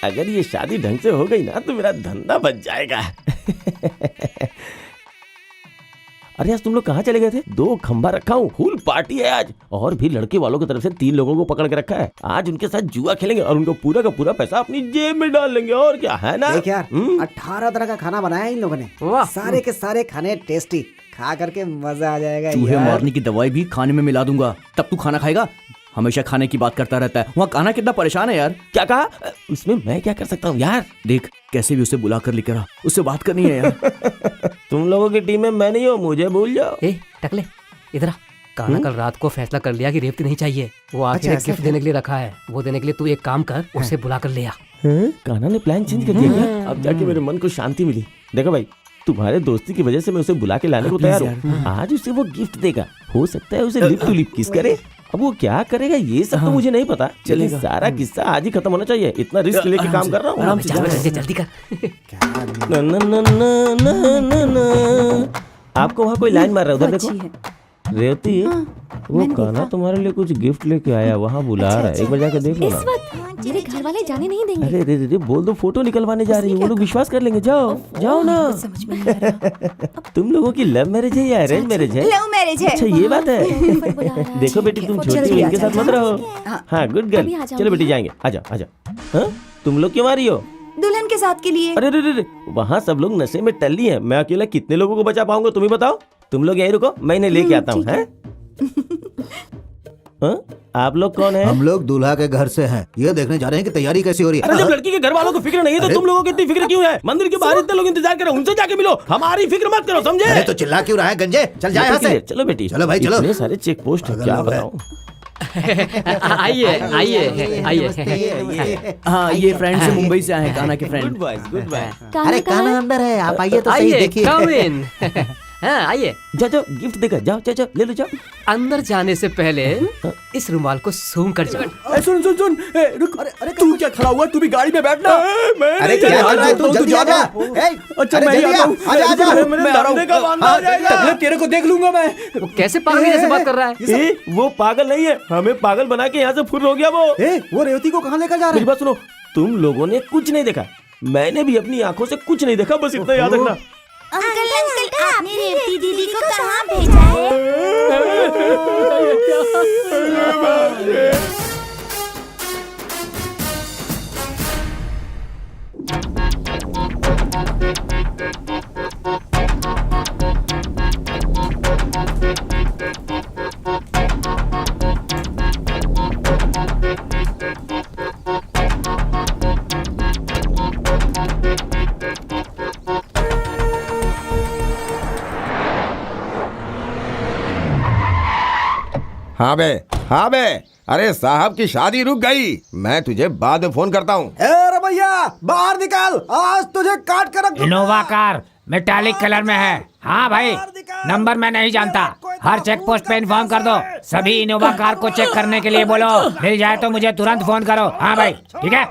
अगर ये शादी ढंग से हो गई ना तो मेरा धंधा बच जाएगा। अरे आज तुम लोग कहाँ चले गए थे? 2 खंबा रखा हूँ, फुल पार्टी है आज। और भी लड़के वालों की तरफ से 3 लोगों को पकड़ के रखा है। आज उनके साथ जुआ खेलेंगे और उनको पूरा का पूरा पैसा अपनी जेब में डाल लेंगे। और क्या है ना? देख यार, 18 तरह का खाना बनाया है इन लोगों ने। वाह। सारे के सारे खाने टेस्टी, खा करके मजा आ जाएगा चूहे यार। मारने की दवाई भी खाने में मिला दूंगा, तब तू खाना खाएगा। हमेशा खाने की बात करता रहता है। वहाँ खाना कितना परेशान है यार। क्या कहा? इसमें मैं क्या कर सकता हूँ यार? देख कैसे भी उसे बुला कर लेकर आ, उससे बात करनी है यार। तुम लोगों की टीम में मैं नहीं हूँ, मुझे भूल जाओ। ए टकले, इधर आ। कान्हा कल रात को फैसला कर लिया कि रेवती नहीं चाहिए। वो आखिर ऐसा गिफ्ट देने के लिए रखा है। वो देने के लिए तू एक काम कर, उसे बुला कर ले आ। कान्हा ने प्लान चेंज कर दिया क्या? अब जाके मेरे मन को शांति मिली। देखो भाई, तुम्हारे दोस्ती की वजह से मैं उसे बुला के लाने को तैयार हूँ। आज उसे वो गिफ्ट देगा, हो सकता है उसे लिप टू लिप किस करे। अब वो क्या करेगा ये सब तो मुझे नहीं पता। चलेगा, सारा किस्सा आज ही खत्म होना चाहिए। इतना रिस्क लेके काम कर रहा हूँ। आराम से जल्दी जल्दी कर। न न न न न न न। आपको वहाँ कोई लाइन मार रहा है, उधर देखो। रेवती, वो कान्हा तुम्हारे लिए कुछ गिफ्ट लेके आया, वहाँ बुला रहा है। एक बार जाके देख लो इस ना। वक्त मेरे घर वाले जाने नहीं देंगे। अरे रे रे, बोल दो फोटो निकलवाने जा रही है, वो लोग विश्वास कर लेंगे। जाओ जाओ ना। समझ में नहीं आ रहा। तुम लोगों की लव मैरिज है या अरेंज मैरिज है? लव मैरिज है। अच्छा ये बात है। ऊपर बुला रहा है। देखो बेटी, तुम छोटी हो, जल्दी आ इनके साथ जाओ। मत रहो। हाँ गुड अभी गर्ल। आ जाऊंगी। चलो बेटी जाएंगे। आजा आजा। हाँ तुम लोग क्यों आ रही हो? दुल्हन के साथ के लिए। अरे रे रे, वहाँ सब लोग नशे में टल्ली हैं। मैं अकेला कितने लोगों को बचा पाऊंगा तुम ही बताओ। तुम लोग यहीं रुको, मैं इन्हें लेके आता हूँ। हैं? हाँ? आप लोग कौन हैं? हम लोग दूल्हा के घर से हैं। ये देखने जा रहे हैं कि तैयारी कैसी हो रही अरे है। जब लड़की के घर वालों को फिक्र नहीं है तो तुम लोगों को इतनी फिक्र क्यों है? मंदिर के बाहर इतने लोग इंतजार कर रहे हैं, उनसे जाके मिलो। हमारी फिक्र मत करो, समझे? अरे तो चिल्ला क्यों रहा है गंजे? चल जा यहाँ से। चलो बेटी, चलो भाई, चलो। इतने सारे चेक पोस्ट पागल क्या लोग हैं। बताऊं। आइए आइए आइए। हाँ, ये फ्रेंड से मुंबई से आए हैं, कान्हा के good friend. Boys, good boy. अरे कान्हा अंदर है, आप आइए तो सही, आइए, देखिए। come in। हाँ आइए। जाओ जाओ, गिफ्ट देकर जाओ। जाओ जाओ, ले लो जाओ। अंदर जाने से पहले इस रुमाल को सूंघ कर जाओ। ए, सुन सुन सुन, ए, रुक। अरे तू क्या खड़ा हुआ? तू भी गाड़ी में बैठना। अरे क्या कर रहा है तू? जल्दी आ जा। अच्छा अरे मैं ही जल्दी आता हूँ। आ जा, आ जा। मैं आ रहा हूँ। टकले, तेरे को देख लूंगा मैं। वो कैसे पागल जैसे बात कर रहा है? ए, वो पागल नहीं है, हमें पागल बना के यहाँ से फुर हो गया वो। वो रेवती को कहाँ लेकर जा रहे मेरी बात सुनो, तुम लोगों ने कुछ नहीं देखा, मैंने भी अपनी आंखों से कुछ नहीं देखा, बस इतना याद रखना। अंकल अंकल, आपने रेवती दीदी को कहाँ भेजा है? हाँ बे, हाँ बे। अरे साहब की शादी रुक गई, मैं तुझे बाद में फोन करता हूँ। अरे भैया बाहर निकाल, आज तुझे काट कर रख दूंगा। इनोवा कार मेटालिक कलर में है। हाँ भाई, नंबर मैं नहीं जानता। हर चेक पोस्ट पे इन्फॉर्म कर दो। सभी इनोवा कार को चेक करने के लिए बोलो। मिल जाए तो मुझे तुरंत फोन करो। हाँ भाई, ठीक है।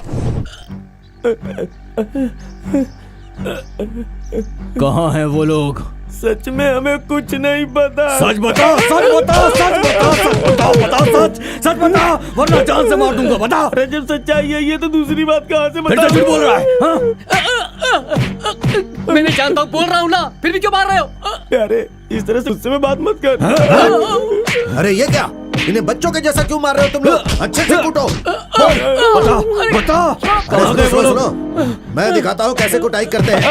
कहाँ हैं वो लोग? सच में हमें कुछ नहीं पता। सच बता, सच बता, सच बता, सच बता, बता सच, सच बता, वरना जान से मार दूंगा। बता। अरे जब सच्चाई है ये तो दूसरी बात कहाँ से फिर बता? तो झूठ बोल रहा है। हाँ? मैंने जानता हूँ, बोल रहा हूँ ना, फिर भी क्यों मार रहे हो? अरे इस तरह से मुझसे में बात मत कर। अरे ये क्या? इन्हें बच्चों के जैसा क्यों मार रहे हो तुम लोग? अच्छे से कूटो। बता अरे सुनो, मैं दिखाता हूँ कैसे कुटाई करते हैं।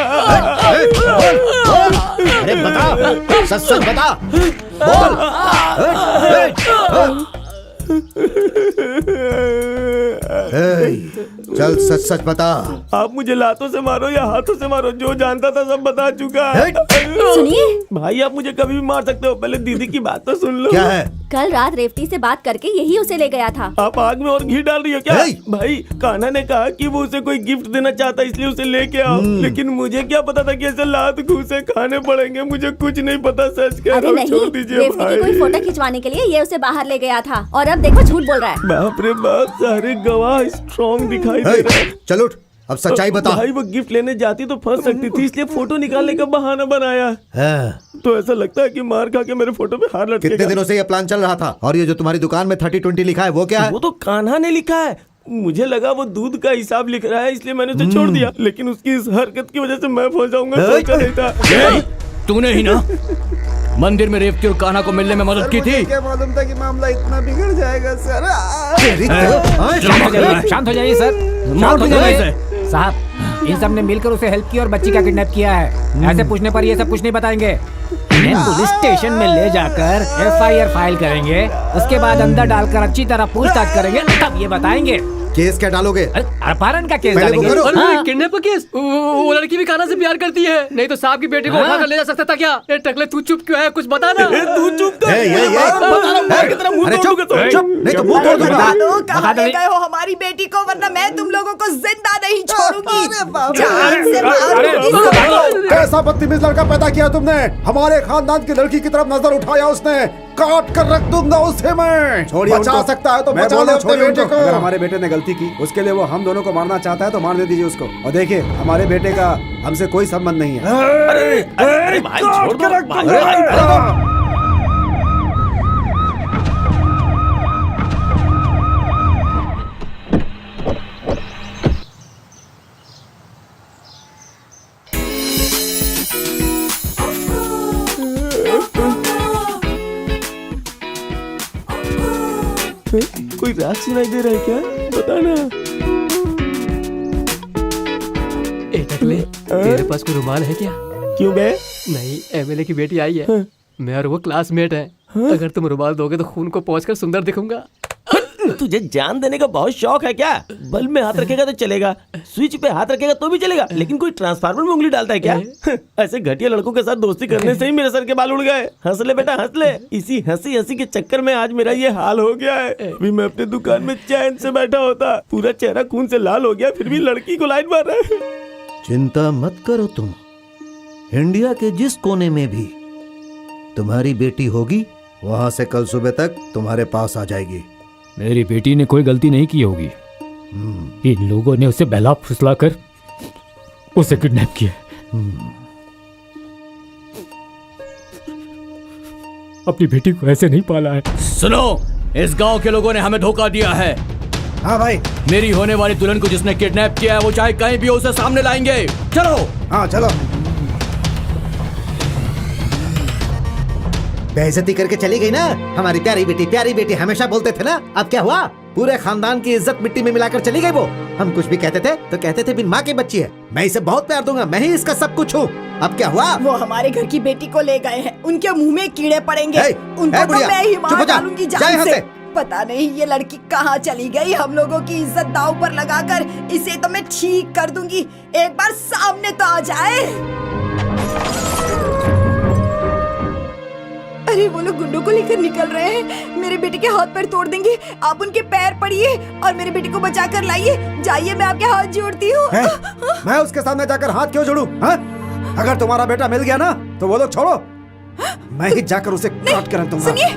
अरे बता, सच सच बता, बोल। चल सच सच बता। आप मुझे लातों से मारो या हाथों से मारो, जो जानता था सब बता चुका। सुनिए भाई आप मुझे कभी भी मार सकते हो, पहले दीदी की बात तो सुन लो। क्या है? कल रात रेवती से बात करके यही उसे ले गया था। आप आग में और घी डाल रही हो क्या? भाई कान्हा ने कहा कि वो उसे कोई गिफ्ट देना चाहता इसलिए उसे लेके आओ, लेकिन मुझे क्या पता था कि ऐसे लात घूसे खाने पड़ेंगे। मुझे कुछ नहीं पता, सच कह रहा हूँ, छोड़ दीजिए रेवती की कोई फोटो खिंचवाने के लिए ये उसे बाहर ले गया था और अब देखो झूठ बोल रहा है। बाप रे बाप, सारे गवाह स्ट्रॉन्ग दिखाई दे रहे हैं। चल उठ, अब सच्चाई बता। भाई वो गिफ्ट लेने जाती तो फंस सकती थी, इसलिए फोटो निकालने का बहाना बनाया। तो ऐसा लगता है कि मार खा के मेरे फोटो पे हार लटकेगा। कितने दिनों से ये प्लान चल रहा था? और ये जो तुम्हारी दुकान में 30-20 लिखा है वो क्या है? वो तो कान्हा ने लिखा है। मुझे लगा वो दूध का हिसाब लिख रहा है, इसलिए मैंने उसे छोड़ दिया, लेकिन उसकी इस हरकत की वजह से मैं फंस जाऊंगा, सोचा नहीं था। तूने ही ना मंदिर में रेवती और कान्हा को मिलने में मदद की थी। क्या मालूम था कि मामला इतना बिगड़ जाएगा सर। शांत हो जाइए सर, शांत हो जाइए साहब। इन सब ने मिलकर उसे हेल्प की और बच्ची का किडनैप किया है। ऐसे पूछने पर ये सब कुछ नहीं बताएंगे। इन्हें पुलिस स्टेशन में ले जाकर FIR फाइल करेंगे, उसके बाद अंदर डालकर अच्छी तरह पूछताछ करेंगे, तब ये बताएंगे। केस क्या डालोगे? अपहरण का केस पहले वो डालेंगे। करो। किडनैप का केस? वो लड़की भी कान्हा से प्यार करती है, नहीं तो साहब की बेटी को उठाकर ले जा सकता था क्या? ए टकले तू चुप क्यों है, कुछ बता ना। तू चुप कर। अरे चुप, नहीं तो मुंह तोड़ दूंगा। बता दो कहाँ ले गए हो हमारी बेटी को, वरना मैं तुम लोगों को जिंदा नहीं छोड़ूंगी। जान से मारूंगी सबको। कैसा बदतमीज लड़का पैदा किया तुमने? हमारे खानदान की लड़की की तरफ नजर उठाया उसने, काट कर रख दूंगा उसे मैं। छोड़िए, बचा सकता है तो बचा ले अपने बेटे को। अगर हमारे बेटे ने गलती की, उसके लिए वो हम दोनों को मारना चाहता है तो मारने दीजिए उसको। और देखिए, हमारे बेटे का हमसे कोई संबंध नहीं है। अरे भाई छोड़ दो। कोई राग सुनाई दे रहा है क्या? बता ना। ए टकले, तेरे पास कोई रुमाल है क्या? क्यों बे? नहीं, MLA की बेटी आई है। मैं और वो क्लासमेट है। अगर तुम रुमाल दोगे तो खून को पोंछकर सुंदर दिखूंगा। तुझे जान देने का बहुत शौक है क्या? बल्ब में हाथ रखेगा तो चलेगा, स्विच पे हाथ रखेगा तो भी चलेगा, लेकिन कोई ट्रांसफार्मर में उंगली डालता है क्या? ऐसे घटिया लड़कों के साथ दोस्ती करने से ही मेरे सर के बाल उड़ गए। हंस ले बेटा, हंस ले। इसी हंसी हंसी के चक्कर में आज मेरा ये हाल हो गया है। अभी मैं अपनी दुकान में चैन से बैठा होता, पूरा चेहरा खून से लाल हो गया, फिर भी लड़की को लाइन मार रहा है। चिंता मत करो तुम, इंडिया के जिस कोने में भी तुम्हारी बेटी होगी, वहां से कल सुबह तक तुम्हारे पास आ जाएगी। मेरी बेटी ने कोई गलती नहीं की होगी। इन लोगों ने उसे बहला फुसला कर उसे किडनैप किया। अपनी बेटी को ऐसे नहीं पाला है। सुनो, इस गांव के लोगों ने हमें धोखा दिया है। हाँ भाई। मेरी होने वाली दुल्हन को जिसने किडनैप किया है, वो चाहे कहीं भी हो उसे सामने लाएंगे। चलो। हाँ चलो। बेइज्जती करके चली गई ना हमारी प्यारी बेटी हमेशा बोलते थे ना। अब क्या हुआ? पूरे खानदान की इज्जत मिट्टी में मिलाकर चली गई वो। हम कुछ भी कहते थे तो कहते थे बिन माँ की बच्ची है। मैं इसे बहुत प्यार दूंगा, मैं ही इसका सब कुछ हूँ। अब क्या हुआ? वो हमारे घर की बेटी को ले गए हैं, उनके मुंह में कीड़े पड़ेंगे। उनको तो मैं ही मार डालूंगी जान से। पता नहीं ये लड़की कहाँ चली गई। हम लोगों की इज्जत दांव पर लगाकर इसे तो मैं ठीक कर दूंगी, एक बार सामने तो आ जाए। अरे वो लोग गुंडों को लेकर निकल रहे हैं, मेरे बेटे के हाथ पैर तोड़ देंगे। आप उनके पैर पड़िए और मेरे बेटे को बचा कर लाइए। जाइए, मैं आपके हाथ जोड़ती हूँ। मैं उसके सामने जाकर हाथ क्यों जोड़ूं? अगर तुम्हारा बेटा मिल गया ना तो वो लोग छोड़ो, मैं ही जाकर उसे काट कर रख दूंगा। सुनिए,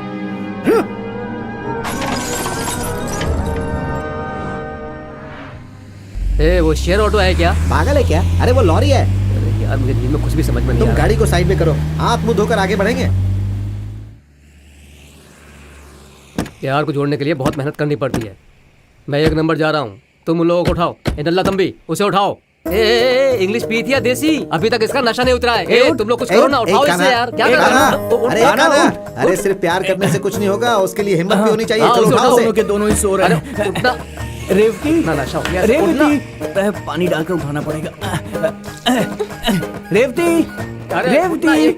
वो शेयर ऑटो है क्या? पागल है क्या? अरे वो लॉरी है। अरे यार, मुझे नींद में कुछ भी समझ में नहीं आ रहा। तुम गाड़ी को साइड में करो, हाथ मुंह धोकर आगे बढ़ेंगे। यार को जोड़ने के लिए बहुत मेहनत करनी पड़ती है। मैं 1 नंबर जा रहा हूँ, तुम उन लोगों को उठाओ। नल्ला तंबी, उसे उठाओ। इंग्लिश पी थी या देसी? अभी तक इसका नशा नहीं उतरा है। तुम लोग कुछ करो ना, उठाओ इसे यार। क्या कर रहा है? अरे कान्हा, अरे सिर्फ प्यार करने से कुछ नहीं होगा, उसके लिए हिम्मत भी होनी चाहिए। चलो उठाओ उसे। दोनों के दोनों ही सो रहे हैं। रेवती, ना नशा हो गया। रेवती, पानी डालकर उठाना पड़ेगा। रेवती, रेवती,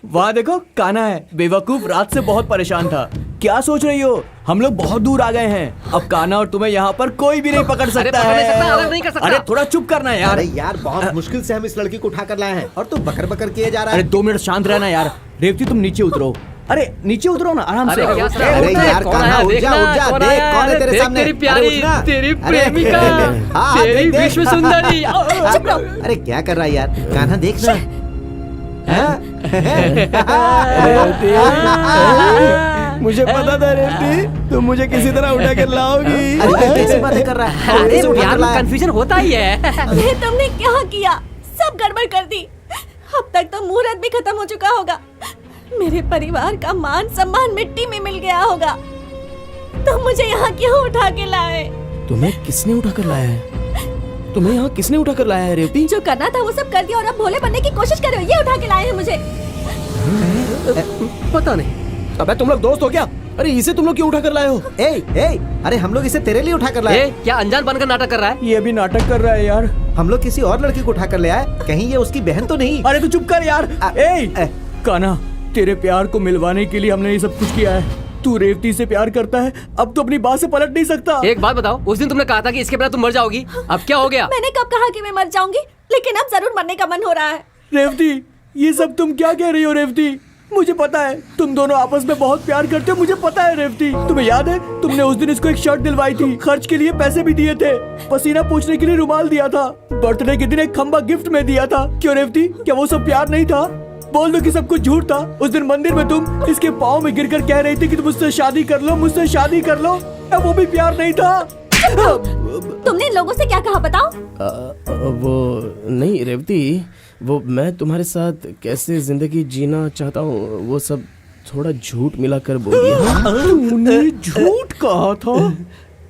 वाह देखो कान्हा है। बेवकूफ रात से बहुत परेशान था। क्या सोच रही हो? हम लोग बहुत दूर आ गए हैं। अब कान्हा और तुम्हें यहाँ पर कोई भी नहीं पकड़ सकता है। अरे थोड़ा चुप करना यार। अरे यार बहुत मुश्किल से हम इस लड़की को उठा कर लाए हैं और तू बकर बकर किए जा रहा है। अरे 2 मिनट शांत रहना यार। रेवती तुम नीचे उतरो। अरे नीचे उतरो ना आराम से। अरे यार कान्हा उठ जा उठ जा। देख कौन है तेरे सामने। तेरी प्यारी, तेरी प्रेमिका, तेरी विश्व सुंदरी। अरे क्या कर रहा है यार कान्हा, देखना। मुझे पता था रेवती तुम मुझे किसी तरह उठा कर लाओगी। अरे कैसी बातें कर रहा है? अरे प्यार में कंफ्यूजन होता ही है। अरे तुमने क्या किया? सब गड़बड़ कर दी। अब तक तो मुहूर्त भी खत्म हो चुका होगा। मेरे परिवार का मान सम्मान मिट्टी में मिल गया होगा। तुम मुझे यहाँ क्यों उठा के लाए? तुम्हें किसने उठा कर लाया है? तुम्हें यहाँ किसने उठा कर लाया है रेवती? जो करना था वो सब कर दिया और अब भोले बनने की कोशिश कर रहे हो। ये उठा के लाए हैं मुझे। पता नहीं। अबे तुम लोग दोस्त हो क्या? अरे इसे तुम लोग क्यों उठा कर लाए हो? अरे हम लोग इसे तेरे लिए उठा कर लाए। क्या अनजान बनकर नाटक कर रहा है? ये भी नाटक कर रहा है यार। हम लोग किसी और लड़की को उठा कर ले आए। कहीं ये उसकी बहन तो नहीं? अरे तू चुप कर यार। कान्हा, तेरे प्यार को मिलवाने के लिए हमने ये सब कुछ किया है। तू रेवती से प्यार करता है, अब तो अपनी बात से पलट नहीं सकता। एक बात बताओ, उस दिन तुमने कहा था कि इसके बिना तुम मर जाओगी। अब क्या हो गया? मैंने कब कहा कि मैं मर जाऊंगी? लेकिन अब जरूर मरने का मन हो रहा है। रेवती, ये सब तुम क्या कह रही हो रेवती? मुझे पता है तुम दोनों आपस में बहुत प्यार करते हो। मुझे पता है रेवती। तुम्हें याद है तुमने उस दिन इसको एक शर्ट दिलवाई थी, खर्च के लिए पैसे भी दिए थे, पसीना पोंछने के लिए रुमाल दिया था, बर्थडे के दिन एक खंबा गिफ्ट में दिया था। क्यों रेवती, क्या वो सब प्यार नहीं था? बोल दो कि सब कुछ झूठ था। उस दिन मंदिर में तुम इसके पाँव में गिरकर कह रही थी कि तुम मुझसे शादी कर लो, मुझसे शादी कर लो। वो भी प्यार नहीं था। तुमने लोगों से क्या कहा बताओ? वो नहीं रेवती, वो मैं तुम्हारे साथ कैसे जिंदगी जीना चाहता हूँ वो सब थोड़ा झूठ मिलाकर बोल दिया। तुमने झूठ कहा था?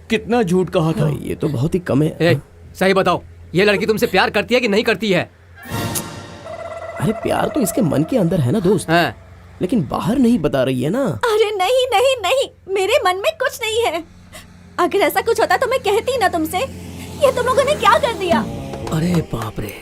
कितना झूठ कहा था? ये तो बहुत ही कम है। सही बताओ, ये लड़की तुमसे प्यार करती है कि नहीं करती है? अरे प्यार तो इसके मन के अंदर है ना दोस्त, लेकिन बाहर नहीं बता रही है ना। अरे नहीं नहीं नहीं, मेरे मन में कुछ नहीं है। अगर ऐसा कुछ होता तो मैं कहती ना तुमसे। ये तुम लोगों ने क्या कर दिया? अरे बाप रे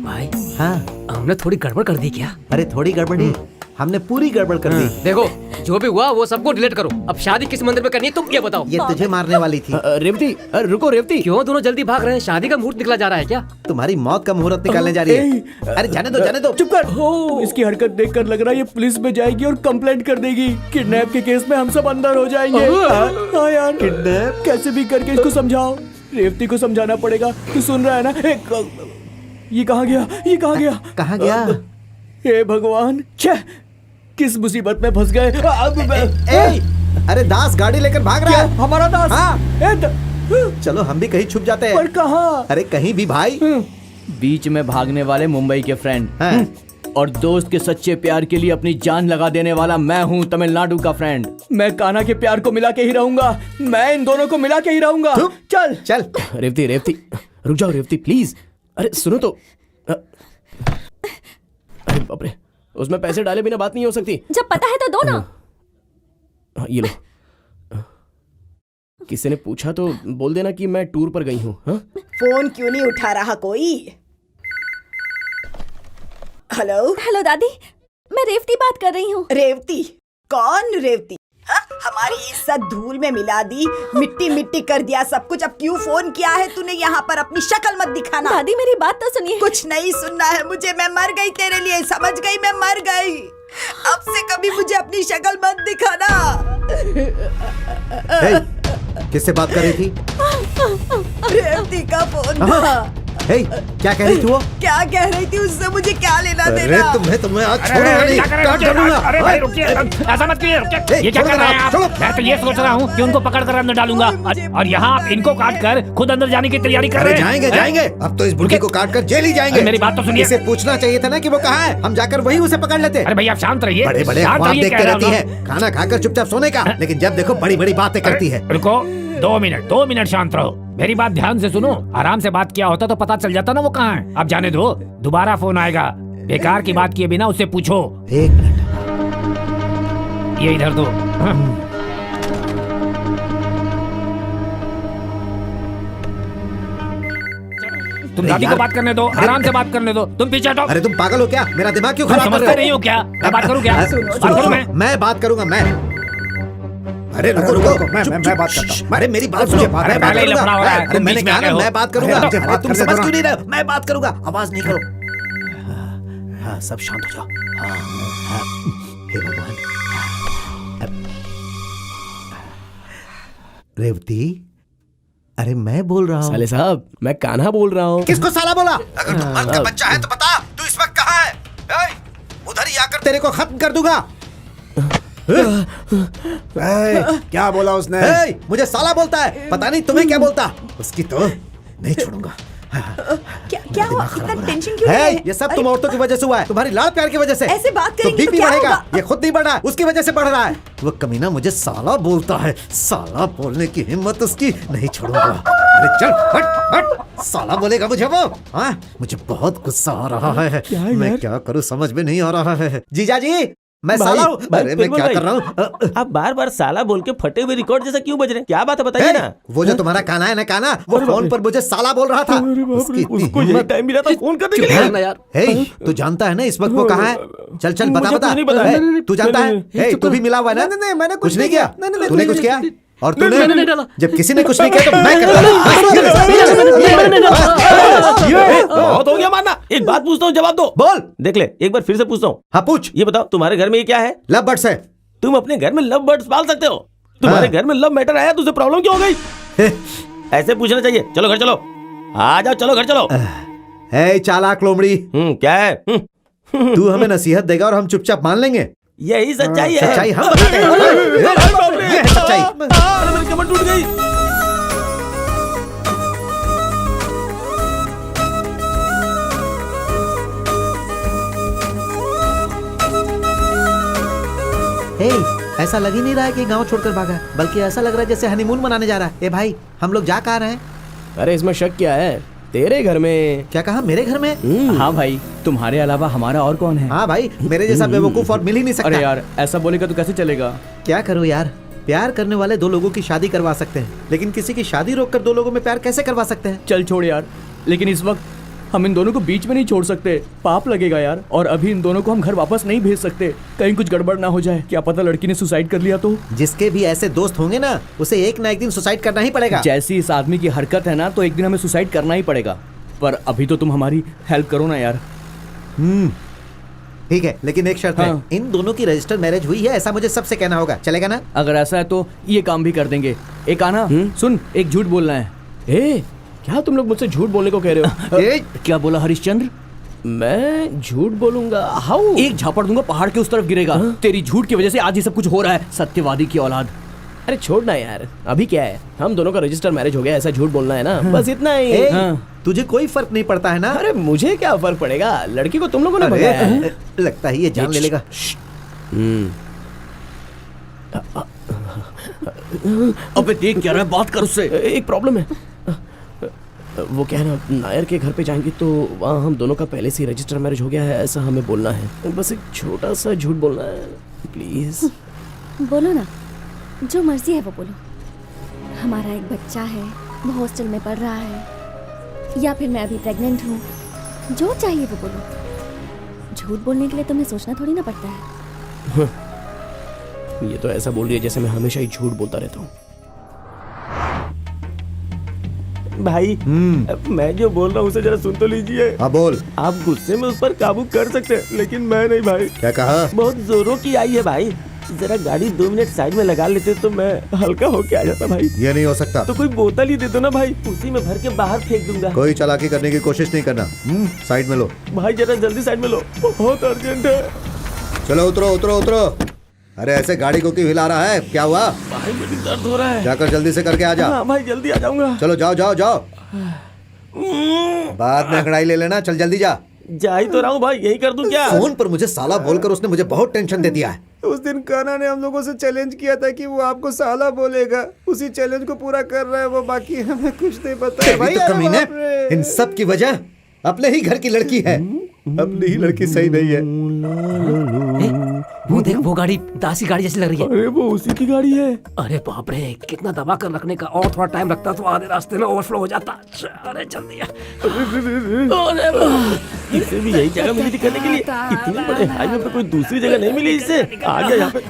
भाई। हाँ, हमने थोड़ी गड़बड़ कर दी क्या? अरे थोड़ी गड़बड़ नहीं, हमने पूरी गड़बड़ कर दी। देखो जो भी हुआ वो सबको डिलीट करो। अब शादी किस मंदिर में करनी है तुम ये बताओ। ये तुझे मारने वाली थी। रेवती, रुको रेवती। क्यों दोनों जल्दी भाग रहे हैं? शादी का मुहूर्त निकला जा रहा है क्या? तुम्हारी मौत का मुहूर्त निकालने जा रही है। अरे जाने दो जाने दो। चुप कर। इसकी हरकत देखकर लग रहा है ये पुलिस में जाएगी और कंप्लेंट कर देगी। किडनैप के केस में हम सब अंदर हो जाएंगे। हाँ यार, किडनैप कैसे भी करके इसको समझाओ। रेवती को समझाना पड़ेगा। तू सुन रहा है ना? ये कहाँ गया? ये कहाँ गया? कहाँ गया? हे भगवान, छह किस मुसीबत में फंस गए। अरे दास गाड़ी लेकर भाग रहा है। हमारा दास? हाँ। चलो हम भी कहीं छुप जाते हैं। पर कहाँ? अरे कहीं भी भाई। बीच में भागने वाले मुंबई के फ्रेंड और दोस्त के सच्चे प्यार के लिए अपनी जान लगा देने वाला मैं हूँ तमिलनाडु का फ्रेंड। मैं कान्हा के प्यार को मिला के ही रहूंगा। मैं इन दोनों को मिला के ही रहूंगा। चल चल। रेवती रेवती रुक जाओ रेवती प्लीज। अरे सुनो तो। अरे बाप रे, उसमें पैसे डाले बिना बात नहीं हो सकती। जब पता है तो दो ना। ये लो। किसी ने पूछा तो बोल देना कि मैं टूर पर गई हूँ। फोन क्यों नहीं उठा रहा कोई? हेलो हेलो दादी, मैं रेवती बात कर रही हूँ। रेवती? कौन रेवती? हमारी इज्जत धूल में मिला दी, मिट्टी मिट्टी कर दिया सब कुछ। अब क्यों फोन किया है तूने यहाँ पर? अपनी शक्ल मत दिखाना। दादी मेरी बात तो सुनिए। कुछ नहीं सुनना है मुझे। मैं मर गई तेरे लिए, समझ गई? मैं मर गई। अब से कभी मुझे अपनी शक्ल मत दिखाना। किससे बात कर रही थी? रेवती का फोन था। क्या कह रही थी वो? क्या कह रही थी? उससे मुझे क्या लेना देना? तुम्हें आज छोड़ूंगा नहीं। अरे भाई रुकिए, ऐसा मत कीजिए। रुकिए, ये क्या कर रहे हैं आप? मैं तो ये सोच रहा हूँ कि उनको पकड़ कर अंदर डालूंगा और यहाँ आप इनको काट कर खुद अंदर जाने की तैयारी कर रहे हैं। जाएंगे जाएंगे। अब तो इस बुढ़की को काट कर जेल ही जाएंगे। मेरी बात तो सुनिए। इसे पूछना चाहिए था ना कि वो कहाँ है, हम जाकर वही उसे पकड़ लेते। अरे भाई आप शांत रहिए। बड़े बड़े ख्वाब देखते रहती है, खाना खाकर चुपचाप सोने का, लेकिन जब देखो बड़ी बड़ी बातें करती है। रुको, 2 मिनट शांत रहो। मेरी बात ध्यान से सुनो। आराम से बात किया होता तो पता चल जाता ना वो कहाँ है। अब जाने दो, दोबारा फोन आएगा। बेकार की बात किए बिना उससे पूछो। 1 मिनट। ये इधर दो। तुम दादी को बात करने दो, आराम से बात करने दो। तुम पीछे हटो। अरे तुम पागल हो क्या? मेरा दिमाग क्यों तुम खराब कर समझते रहे नहीं हो क्या? मैं बात करूँ क्या? बात करूँ मैं बात करूंगा मैं। अरे रुको रुको, मैं बात करता हूँ। अरे मेरी बात सुनो। अरे पहले ही लफड़ा हो रहा है। अरे मैंने कहा ना मैं बात करूंगा। अरे अरे तुम समझ क्यों नहीं रहे? मैं बात करूंगा, आवाज नहीं करो। हाँ, सब शांत हो जाओ। हाँ, हे भगवान। रेवती, अरे मैं बोल रहा हूँ। साले साहब, मैं कान्हा बोल रहा हूँ। किसको साला बोला? अगर तू मन का बच्चा है तो बता, तू इस वक्त कहाँ है? उधर ही आकर तेरे को खत्म कर दूंगा। क्या बोला उसने? मुझे साला बोलता है, पता नहीं तुम्हें क्या बोलता। उसकी तो नहीं छोड़ूंगा। क्या हुआ? इतना टेंशन क्यों है? ये सब तुम औरतों की वजह से हुआ है, तुम्हारी लाड़ प्यार की वजह से। ऐसे बात करेंगी तो तो बीपी क्या बढ़ेगा। होगा? ये खुद नहीं बढ़ रहा है, उसकी वजह से बढ़ रहा है। वो कमीना मुझे साला बोलता है। साला बोलने की हिम्मत उसकी, नहीं छोड़ूंगा। अरे चल हट हट, साला बोलेगा मुझे वो। हाँ, मुझे बहुत गुस्सा आ रहा है। मैं क्या करूँ समझ में नहीं आ रहा है। जीजा जी, मैं साला हूँ। अरे मैं क्या कर रहा हूँ? आप बार बार साला बोल के फटे हुए रिकॉर्ड जैसा क्यों बज रहे हैं? क्या बात है बताइए ना। वो जो तुम्हारा काना है ना, काना, वो फोन पर मुझे साला बोल रहा था। उसको यही टाइम मिला था फोन करने के लिए यार। हे, तू जानता है ना इस वक्त वो कहाँ है? चल चल बता बता। तू जानता है? हे, तू भी मिला हुआ है ना? नहीं, मैंने कुछ नहीं किया। तूने कुछ किया? और मैंने नहीं तूने? डाला। जब किसी ने कुछ नहीं किया तो मैं कर बहुत हो गया मारना। एक बात पूछता हूँ, जवाब दो। बोल। देख ले, एक बार फिर से पूछता हूँ। हाँ पूछ। ये बताओ, तुम्हारे घर में ये क्या है? लव बर्ड्स है। तुम अपने घर में लव बर्ड्स पाल सकते हो? तुम्हारे घर में लव मैटर आया तो उसे प्रॉब्लम क्यों हो गई? ऐसे पूछना चाहिए। चलो घर चलो, आ जाओ, चलो घर चलो। हे चालाक लोमड़ी, क्या है? तू हमें नसीहत देगा और हम चुपचाप मान लेंगे? यही सच्चाई है। सच्चाई हम बताते हैं। ये है सच्चाई। अरे मेरी कमर टूट गई। हे, ऐसा लग ही नहीं रहा है कि गांव छोड़कर भागा है, बल्कि ऐसा लग रहा है जैसे हनीमून मनाने जा रहा है। ए भाई, हम लोग जा कहाँ रहे हैं? अरे इसमें शक क्या है? तेरे घर में। क्या कहा? मेरे घर में? हाँ भाई, तुम्हारे अलावा हमारा और कौन है? हाँ भाई, मेरे जैसा बेवकूफ और मिल ही नहीं सकता। अरे यार, ऐसा बोलेगा तो कैसे चलेगा? क्या करूँ यार, प्यार करने वाले 2 लोगों की शादी करवा सकते हैं, लेकिन किसी की शादी रोककर 2 लोगों में प्यार कैसे करवा सकते हैं? चल छोड़ यार, लेकिन इस वक्त हम इन दोनों को बीच में नहीं छोड़ सकते, पाप लगेगा यार। और अभी इन दोनों को हम घर वापस नहीं भेज सकते, कहीं कुछ गड़बड़ ना हो जाए। क्या पता लड़की ने सुसाइड कर लिया तो? जिसके भी ऐसे दोस्त होंगे ना, उसे एक ना एक दिन सुसाइड करना ही पड़ेगा। जैसी इस आदमी की हरकत है ना, तो एक दिन हमें सुसाइड करना ही पड़ेगा। पर अभी तो तुम हमारी हेल्प करो ना यार। ठीक है, लेकिन एक शर्त है, इन दोनों की रजिस्टर मैरिज हुई है ऐसा मुझे सबसे कहना होगा, चलेगा ना? अगर ऐसा है तो ये काम भी कर देंगे। एक आना, सुन, एक झूठ बोलना है। ए, क्या तुम लोग मुझसे झूठ बोलने को कह रहे हो? क्या बोला हरिश्चंद्र? मैं झूठ बोलूंगा? हाउ? एक झापड़ दूंगा, पहाड़ के उस तरफ गिरेगा। तेरी झूठ की वजह से आज ये सब कुछ हो रहा है, सत्यवादी की औलाद। अरे छोड़ना यार, अभी क्या है, हम दोनों का रजिस्टर मैरिज हो गया, ऐसा झूठ बोलना है ना, बस इतना ही। तुझे कोई फर्क नहीं पड़ता है ना? अरे मुझे क्या फर्क पड़ेगा, लड़की को तुम लोगों ने भगाया है। लगता है ये जान ले लेगा। अबे देख क्या रहा है, बात कर उससे। एक प्रॉब्लम है, वो क्या है ना, नायर के घर पे जाएंगे तो वहाँ हम दोनों का पहले से ही रजिस्टर मैरिज हो गया है ऐसा हमें बोलना है। बस एक छोटा सा झूठ बोलना है, प्लीज। बोलो ना, जो मर्जी है वो बोलो। हमारा एक बच्चा है, वो हॉस्टल में पढ़ रहा है, या फिर मैं अभी प्रेग्नेंट हूँ, जो चाहिए वो बोलो। झूठ बोलने के लिए तुम्हें सोचना थोड़ी ना पड़ता है। ये तो ऐसा बोल रही है जैसे मैं हमेशा ही झूठ बोलता रहता हूँ। भाई, मैं जो बोल रहा हूँ उसे जरा सुन तो लीजिए। हाँ बोल। आप गुस्से में उस पर काबू कर सकते हैं, लेकिन मैं नहीं भाई। क्या कहा? बहुत जोरों की आई है भाई, जरा गाड़ी 2 मिनट साइड में लगा लेते तो मैं हल्का होके आ जाता भाई। ये नहीं हो सकता। तो कोई बोतल ही दे दो ना भाई, उसी में भर के बाहर फेंक दूंगा। कोई चालाकी करने की कोशिश नहीं करना। साइड में लो भाई, जरा जल्दी साइड में लो, बहुत अर्जेंट है। चलो उतरो उतरो उतरो। अरे ऐसे गाड़ी को क्यों हिला रहा है, क्या हुआ? भाई मुझे दर्द हो रहा है। जाकर जल्दी से करके आ जा। हाँ भाई, जल्दी आ जाऊंगा। चलो जाओ जाओ जाओ, बाद में अंगड़ाई ले लेना, चल जल्दी जा। जा ही तो रहा हूँ भाई, यही कर दूं क्या? फोन पर मुझे साला बोलकर उसने मुझे बहुत टेंशन दे दिया है। उस दिन कान्हा ने हम लोगों से चैलेंज किया था कि वो आपको साला बोलेगा, उसी चैलेंज को पूरा कर रहा है वो, बाकी हमें कुछ नहीं पता है भाई। तो कमीने, इन सब की वजह अपने ही घर की लड़की है। अपनी ही लड़की सही नहीं है। वो देख, वो गाड़ी दासी गाड़ी जैसी लग रही है। अरे वो उसी की गाड़ी है। अरे बाप रे, कितना दबा कर रखने का, और थोड़ा टाइम लगता तो आधे रास्ते में ओवरफ्लो हो जाता। अरे जल्दी इसे भी यही जगह मिली थी करने के लिए, इतने बड़े हाईवे पे कोई दूसरी जगह नहीं मिली इसे। आ गया यहाँ पे।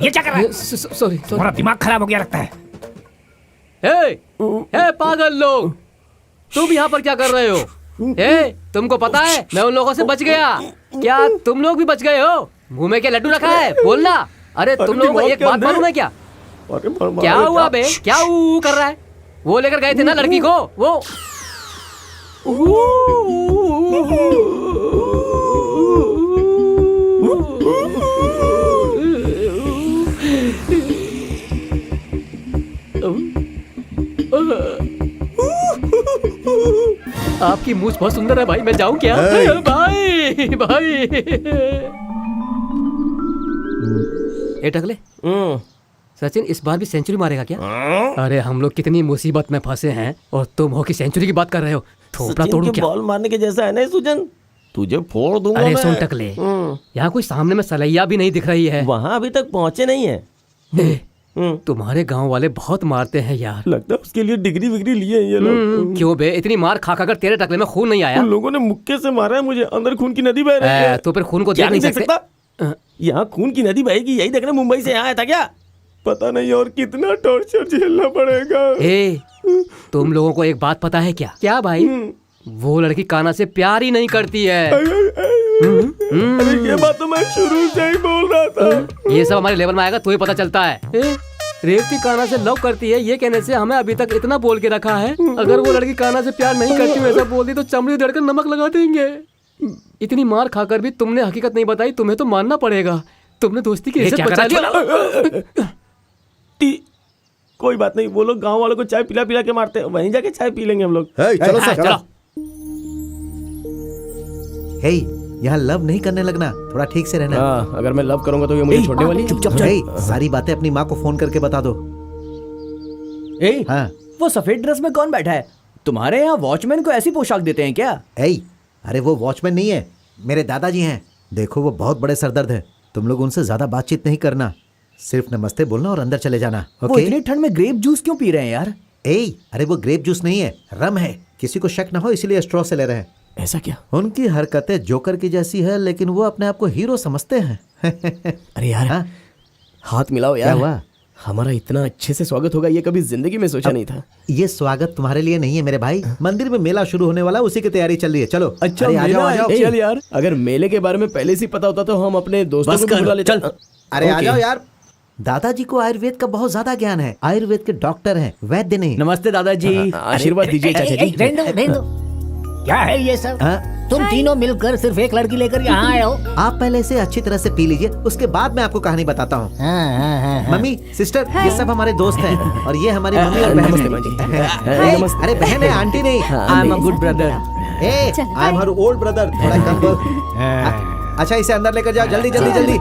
ये क्या कर रहा है? सॉरी, तुम्हारा दिमाग खराब हो गया लगता है। हे पागल लोग, तुम यहाँ पर क्या कर रहे हो? तुमको पता है मैं उन लोगों से बच गया। क्या तुम लोग भी बच गए हो? मुंह में क्या लड्डू रखा है? बोलना। अरे तुम लोगों को एक बात मालूम है क्या? क्या हुआ बे? क्या ऊ कर रहा है? वो लेकर गए थे ना लड़की को, वो आपकी मूछ बहुत सुंदर है भाई, मैं जाऊं क्या? भाई भाई ए टकले, सचिन इस बार भी सेंचुरी मारेगा क्या? अरे हम लोग कितनी मुसीबत में फंसे हैं और तुम हो कि सेंचुरी की बात कर रहे हो। थोपड़ा तोड़ू क्या? बॉल मारने के जैसा है ना सुजन, तुझे फोड़ दूंगा। अरे सुन टकले, यहाँ कोई सामने में सलैया भी नहीं दिख रही है। वहाँ अभी तक पहुँचे नहीं है। तुम्हारे गांव वाले बहुत मारते हैं यार। लगता है उसके लिए डिग्री विग्री लिए हैं ये लोग। क्यों बे, इतनी मार खा कर तेरे टकले में खून नहीं आया? उन लोगों ने मुक्के से मारा है मुझे, अंदर खून की नदी बह रही है। तो फिर खून को देख नहीं सकता? यहाँ खून की नदी बहेगी, यही देखने मुंबई से यहाँ आया था क्या? पता नहीं और कितना टॉर्चर झेलना पड़ेगा। तुम लोगों को एक बात पता है क्या? क्या भाई? वो लड़की कान्हा से प्यार ही नहीं करती है। अरे ये बात तो मैं शुरू से ही बोल रहा था। ये सब हमारे लेवल में आएगा तो ही पता चलता है। रेवती कान्हा से लव करती है, ये कहने से हमें अभी तक इतना बोल के रखा है। अगर वो लड़की कान्हा से प्यार नहीं करती वैसा बोल दी तो चमड़ी उधेड़ कर नमक लगा देंगे। इतनी मार खाकर भी तुमने हकीकत नहीं बताई, तुम्हें तो मानना पड़ेगा। तुमने दोस्ती की इज्जत बचा ली। कोई बात नहीं, वो लोग गाँव वालों को चाय पिला पिला के मारते हैं, वहीं जाके चाय पी लेंगे हम लोग। चलो चलो। यहाँ लव नहीं करने लगना, थोड़ा ठीक से रहना। अगर मैं लव करूंगा तो ये मुझे छोड़ने वाली? चुपचाप सारी बातें अपनी माँ को फोन करके बता दो। हाँ। वो सफेद ड्रेस में कौन बैठा है? तुम्हारे यहाँ वॉचमैन को ऐसी पोशाक देते हैं क्या? अरे वो वॉचमैन नहीं है, मेरे दादाजी हैं। देखो वो बहुत बड़े सरदर्द हैं, तुम लोग उनसे ज्यादा बातचीत नहीं करना, सिर्फ नमस्ते बोलना और अंदर चले जाना। वो इतनी ठंड में ग्रेप जूस क्यों पी रहे हैं यार? अरे वो ग्रेप जूस नहीं है, रम है। किसी को शक ना हो इसलिए स्ट्रॉ से ले रहे हैं। ऐसा क्या? उनकी हरकतें जोकर की जैसी है, लेकिन वो अपने आप को हीरो समझते हैं। अरे यार हाथ मिलाओ यार। क्या हुआ? हमारा इतना अच्छे से स्वागत होगा ये कभी जिंदगी में सोचा नहीं था। ये स्वागत तुम्हारे लिए नहीं है मेरे भाई, मंदिर में मेला शुरू होने वाला, उसी की तैयारी चल रही है। चलो। अच्छा आ जाओ। चल यार, अगर मेले के बारे में पहले से पता होता तो हम अपने दोस्तों को बुला लेते। अरे आ जाओ यार। दादाजी को आयुर्वेद का बहुत ज्यादा ज्ञान है, आयुर्वेद के डॉक्टर हैं, वैद्य नहीं। नमस्ते दादाजी। आशीर्वाद दीजिए चाचा जी। रहने दो। क्या है ये सब? तुम तीनों मिलकर सिर्फ एक लड़की लेकर यहाँ आए हो? आप पहले इसे अच्छी तरह से पी लीजिए, उसके बाद मैं आपको कहानी बताता हूँ। मम्मी, सिस्टर, ये सब हमारे दोस्त हैं और ये हमारी मम्मी और बहन है। अरे बहन है, आंटी नहीं। आई am a good brother. I am her old brother. थोड़ा कम बोल। अच्छा इसे अंदर लेकर जाओ, जल्दी जल्दी जल्दी।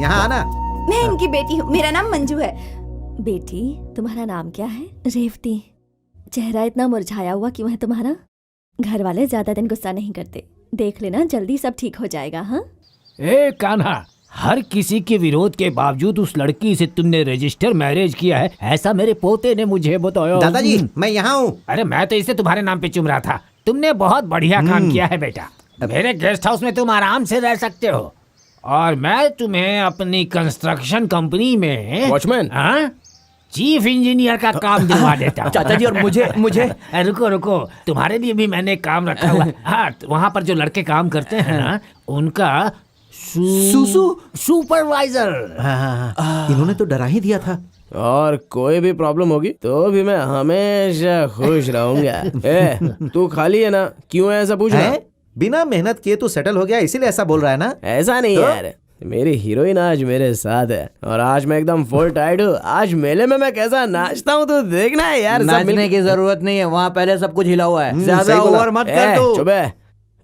यहाँ आना। मैं इनकी बेटी हूँ, मेरा नाम मंजू है। बेटी, तुम्हारा नाम क्या है? रेवती। चेहरा इतना मुरझाया हुआ क्यों है तुम्हारा? घर वाले ज्यादा दिन गुस्सा नहीं करते, देख लेना जल्दी सब ठीक हो जाएगा। हाँ कान्हा, हर किसी के विरोध के बावजूद उस लड़की से तुमने रजिस्टर मैरिज किया है, ऐसा मेरे पोते ने मुझे बताया। दादाजी मैं यहाँ हूँ। अरे मैं तो इसे तुम्हारे नाम पे चुम रहा था। तुमने बहुत बढ़िया काम किया है बेटा। मेरे गेस्ट हाउस में तुम आराम से रह सकते हो और मैं तुम्हें अपनी कंस्ट्रक्शन कंपनी में वॉचमैन चीफ इंजीनियर का काम दिलवा देता हूँ। चाचा जी और मुझे रुको, तुम्हारे लिए भी मैंने काम रखा हुआ। हाँ, वहाँ पर जो लड़के काम करते हैं ना, उनका सुपरवाइजर। इन्होंने तो डरा ही दिया था। और कोई भी प्रॉब्लम होगी तो भी मैं हमेशा खुश रहूंगा। तू खाली है ना? क्यों ऐसा पूछ रहा है? बिना मेहनत किए तू सेटल हो गया इसीलिए ऐसा बोल रहा है ना? ऐसा नहीं तो? यार, मेरी हीरोइन आज मेरे साथ है और आज मैं एकदम फुल टाइट हूँ। आज मेले में मैं कैसा नाचता हूँ तो देखना है यार। नाचने की जरूरत नहीं है, वहाँ पहले सब कुछ हिला हुआ है, ज्यादा सही बोला। ओवर मत कर तू। चुप है,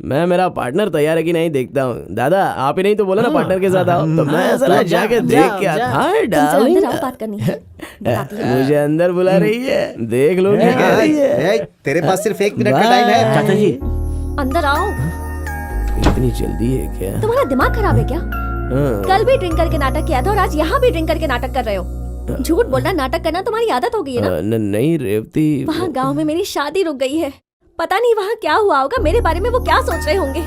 मैं मेरा पार्टनर तैयार है कि नहीं देखता हूँ। दादा आप ही नहीं तो बोला ना पार्टनर के साथ आओ, तो मैं जरा जाके देख के आता। हाँ तुमसे डार्लिंग, अंदर आओ, बात करनी है। बताती हूँ। मुझे अंदर बुला रही है, देख लो क्या कह रही है। तेरे पास सिर्फ 1 मिनट का टाइम है। चाचा जी, अंदर आओ। इतनी जल्दी है क्या? तुम्हारा दिमाग खराब है क्या? हाँ। कल भी ड्रिंक करके नाटक किया था और आज यहाँ भी ड्रिंक करके नाटक कर रहे हो। झूठ बोलना, नाटक करना तुम्हारी आदत हो गई है ना? नहीं रेवती, वहाँ गांव में मेरी शादी रुक गई है। पता नहीं वहाँ क्या हुआ होगा, मेरे बारे में वो क्या सोच रहे होंगे।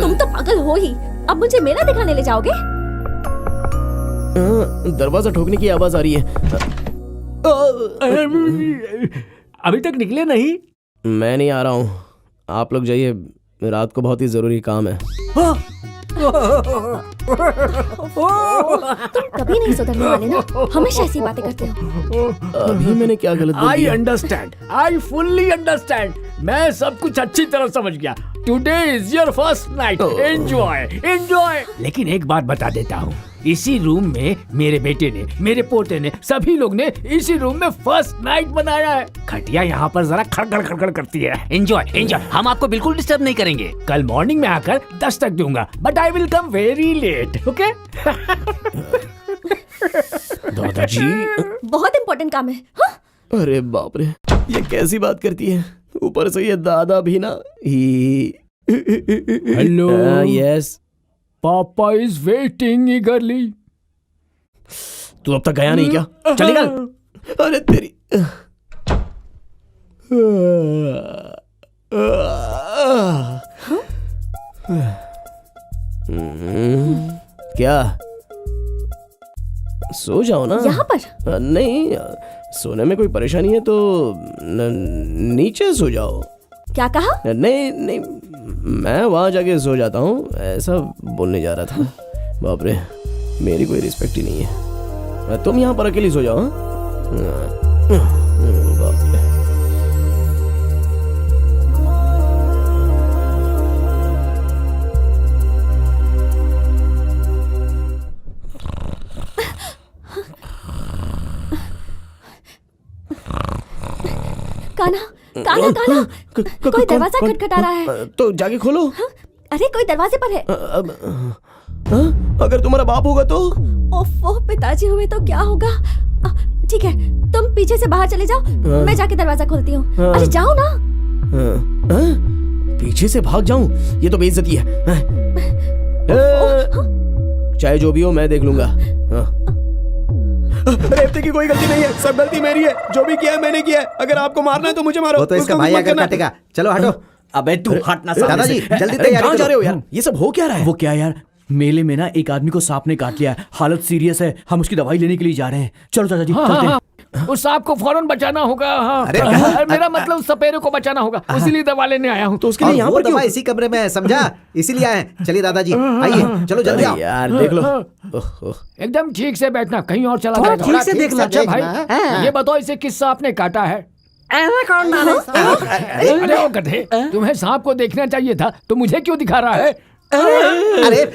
तुम तो पागल हो ही। अब मुझे मेला दिखाने ले जाओगे? दरवाजा ठोकने की आवाज आ रही है। अभी तक निकले नहीं? मैं नहीं आ रहा हूँ, आप लोग जाइए, रात को बहुत ही जरूरी काम है। तुम कभी नहीं सुधरने वाले ना, हमेशा ऐसी बातें करते हो। अभी मैंने क्या गलत बोल आई दिया? Understand, I fully understand. मैं सब कुछ अच्छी तरह समझ गया। Today is your first night, enjoy enjoy. लेकिन एक बात बता देता हूँ, इसी रूम में मेरे बेटे ने, मेरे पोते ने, सभी लोग ने इसी रूम में फर्स्ट नाइट बनाया है। खटिया यहाँ पर जरा खड़खड़ खड़खड़ करती है। एंजॉय एंजॉय, हम आपको बिल्कुल डिस्टर्ब नहीं करेंगे। कल मॉर्निंग में आकर दस्तक दूंगा, but I will come very late, okay? दादाजी, बहुत इम्पोर्टेंट काम है। हाँ? अरे बाप रे, ये कैसी बात करती है? ऊपर से ये दादा भी ना ही। हेलो। यस, पापा इज वेटिंग ईगरली। तू अब तक गया नहीं क्या? चल निकल। अरे तेरी, क्या? सो जाओ ना। यहाँ पर? नहीं, सोने में कोई परेशानी है तो नीचे सो जाओ। क्या कहा? नहीं नहीं, मैं वहां जाके सो जाता हूँ, ऐसा बोलने जा रहा था। बाप रे, मेरी कोई रिस्पेक्ट ही नहीं है। तुम यहाँ पर अकेली सो जाओ। बाप रे। कान्हा, कान्हा, कान्हा, कोई दरवाजा खटखटा रहा है। तो जाके खोलो। हाँ? अरे कोई दरवाजे पर है। अगर तुम्हारा बाप होगा तो? ओफो, पिताजी हुए तो क्या होगा? ठीक है, तुम पीछे से बाहर चले जाओ, मैं जाके दरवाजा खोलती हूँ। अरे जाओ ना। पीछे से भाग जाऊं? ये तो बेइज्जती है। चाहे जो भी हो मैं देख लूंगा। रेवती की कोई गलती नहीं है, सब गलती मेरी है। जो भी किया है मैंने किया है। अगर आपको मारना है तो मुझे मारो। वो तो इसका भाई आकर काटेगा। चलो हटो। अबे तू हटना। दादाजी जल्दी तैयारी कहाँ जा रहे हो करो। यार? ये सब हो क्या रहा है? वो क्या यार, मेले में ना एक आदमी को सांप ने काट लिया है, हालत सीरियस है, हम उसकी दवाई लेने के लिए जा रहे हैं। चलो चाचा जी, चलते हैं। उस सांप को फौरन बचाना होगा। हाँ। अरे मेरा मतलब उस सपेरे को बचाना होगा, इसीलिए दवा लेने आया हूँ। तो उसके लिए यहाँ पर दवा इसी कमरे में है, समझा? इसीलिए आए हैं। चलिए दादाजी आइए, चलो जल्दी आओ। यार देख लो। एकदम ठीक से बैठना, कहीं और चला थोड़ा जाएगा। ठीक से देख लो। अच्छा भाई, ये बताओ इसे किस सांप ने काटा है? अरे ओ गधे, तुम्हें सांप को देखना चाहिए था, तो मुझे क्यों दिखा रहा है? अरे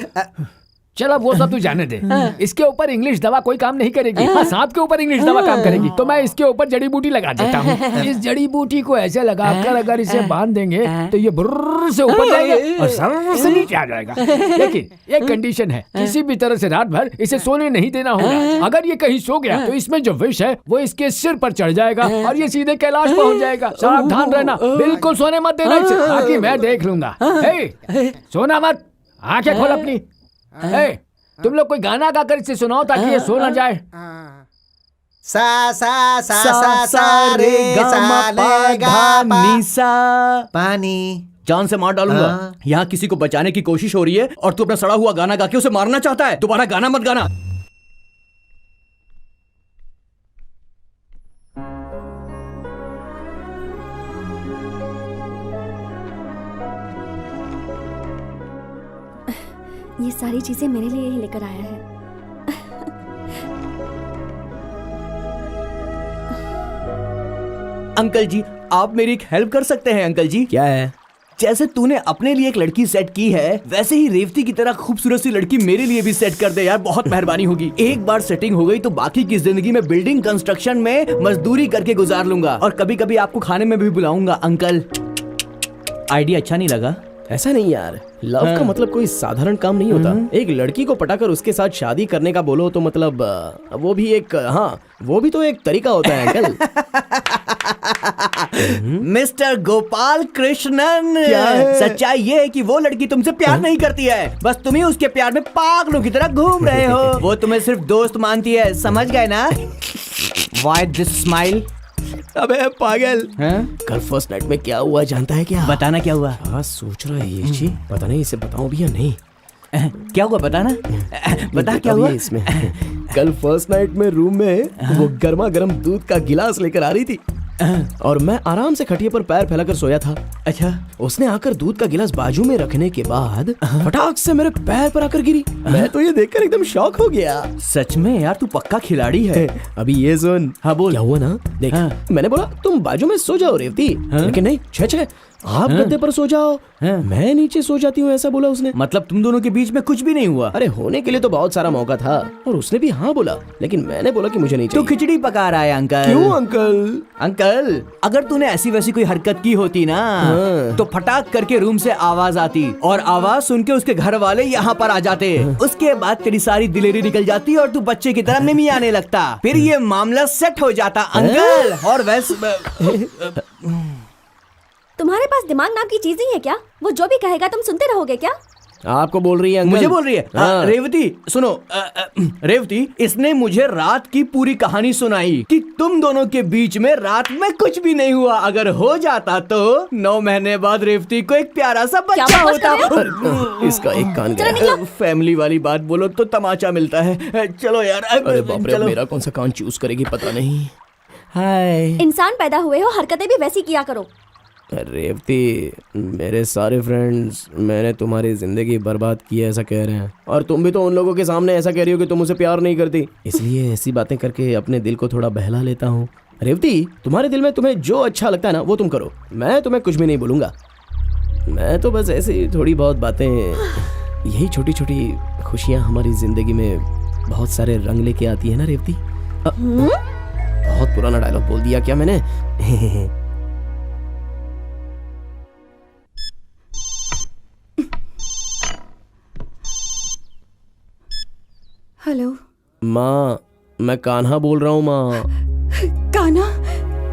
चलो वो सब तू जाने दे। इसके ऊपर इंग्लिश दवा कोई काम नहीं करेगी। हाँ, सांप के ऊपर इंग्लिश दवा काम करेगी। तो मैं इसके ऊपर जड़ी बूटी लगा देता हूँ। इस जड़ी बूटी को ऐसे लगाकर अगर इसे बांध देंगे तो ये बुर्र से ऊपर जाएगा और सर से नीचे आ जाएगा। लेकिन एक कंडीशन है, किसी भी तरह से रात भर इसे सोने नहीं देना होगा। अगर ये कहीं सो गया तो इसमें जो विष है वो इसके सिर पर चढ़ जाएगा और ये सीधे कैलाश पहुँच जाएगा। सावधान रहना, बिल्कुल सोने मत देना इसे, ताकि मैं देख लूंगा। सोना मत, आंखें खोल अपनी। तुम लोग कोई गाना गाकर इसे सुनाओ ताकि ये सो ना जाए। सा सा सा सा सा रे सा ले गा मा सा। पानी जान से मार डालूंगा। यहाँ किसी को बचाने की कोशिश हो रही है और तू अपना सड़ा हुआ गाना गा के उसे मारना चाहता है। दोबारा गाना मत गाना। ये सारी चीजें मेरे लिए ही लेकर आया है। अंकल जी, आप मेरी एक हेल्प कर सकते हैं अंकल जी। क्या है? जैसे तूने अपने लिए एक लड़की सेट की है, वैसे ही रेवती की तरह खूबसूरत सी लड़की मेरे लिए भी सेट कर दे यार, बहुत मेहरबानी होगी। एक बार सेटिंग हो गई तो बाकी की जिंदगी में बिल्डिंग कंस्ट्रक्शन में मजदूरी करके गुजार लूंगा, और कभी कभी आपको खाने में भी बुलाऊंगा। अंकल, आइडिया अच्छा नहीं लगा? ऐसा नहीं यार, लव का मतलब कोई साधारण काम नहीं होता। एक लड़की को पटाकर उसके साथ शादी करने का बोलो तो मतलब वो भी एक, हाँ वो भी तो एक तरीका होता है अंकल। मिस्टर गोपाल कृष्णन, सच्चाई ये है कि वो लड़की तुमसे प्यार नहीं करती है, बस तुम ही उसके प्यार में पागलों की तरह घूम रहे हो। वो तुम्हें सिर्फ दोस्त मानती है, समझ गए ना? Why this smile? अबे पागल, कल फर्स्ट नाइट में क्या हुआ जानता है क्या? बताना क्या हुआ? हाँ सोच रहा है ये जी, पता नहीं इसे बताऊं भी या नहीं। क्या हुआ बताना, बता क्या हुआ इसमें? कल फर्स्ट नाइट में रूम में वो गर्मा गर्म दूध का गिलास लेकर आ रही थी और मैं आराम से खटिया पर पैर फैलाकर सोया था। अच्छा, उसने आकर दूध का गिलास बाजू में रखने के बाद फटाक से मेरे पैर पर आकर गिरी। मैं तो ये देखकर एकदम शॉक हो गया। सच में यार, तू पक्का खिलाड़ी है। अभी ये सुन। हाँ बोल। क्या हुआ ना देख, मैंने बोला तुम बाजू में सो जाओ रेवती, लेकिन नहीं, छे आप गद्दे पर सो जाओ, मैं नीचे सो जाती हूँ, ऐसा बोला उसने। मतलब तुम दोनों के बीच में कुछ भी नहीं हुआ? अरे होने के लिए तो बहुत सारा मौका था और उसने भी हाँ बोला, लेकिन मैंने बोला कि मुझे नहीं चाहिए। तू खिचड़ी पका रहा है अंकल। क्यों अंकल? अंकल, अगर तूने ऐसी वैसी कोई हरकत की होती ना तो फटाक करके रूम से आवाज आती और आवाज सुन के उसके घर वाले यहाँ पर आ जाते। उसके बाद तेरी सारी दिलेरी निकल जाती और तू बच्चे की तरह मिमी आने लगता, फिर ये मामला सेट हो जाता अंकल। और वैसे तुम्हारे पास दिमाग नाम की चीज नहीं है क्या? वो जो भी कहेगा तुम सुनते रहोगे क्या? आपको बोल रही है अंकल? मुझे बोल रही है? रेवती सुनो, रेवती, इसने मुझे रात की पूरी कहानी सुनाई कि तुम दोनों के बीच में रात में कुछ भी नहीं हुआ। अगर हो जाता तो 9 महीने बाद रेवती को एक प्यारा सा बच्चा होता। इसका एक कान गया। फैमिली वाली बात बोलो तो तमाचा मिलता है। चलो यार। अरे बाप रे, मेरा कौन सा कान चूज करेगी पता नहीं। हाय, इंसान पैदा हुए हो, हरकतें भी वैसी किया करो। रेवती, मेरे सारे फ्रेंड्स मैंने तुम्हारी जिंदगी बर्बाद की है ऐसा कह रहे हैं, और तुम भी तो उन लोगों के सामने ऐसा कह रही हो कि तुम मुझे प्यार नहीं करती, इसलिए ऐसी बातें करके अपने दिल को थोड़ा बहला लेता हूँ। रेवती, तुम्हारे दिल में तुम्हें जो अच्छा लगता है ना वो तुम करो, मैं तुम्हें कुछ भी नहीं बोलूंगा। मैं तो बस ऐसी थोड़ी बहुत बातें, यही छोटी छोटी खुशियाँ हमारी जिंदगी में बहुत सारे रंग लेके आती है ना रेवती। बहुत पुराना डायलॉग बोल दिया क्या मैंने? हेलो माँ, मैं कान्हा बोल रहा हूँ माँ। कान्हा?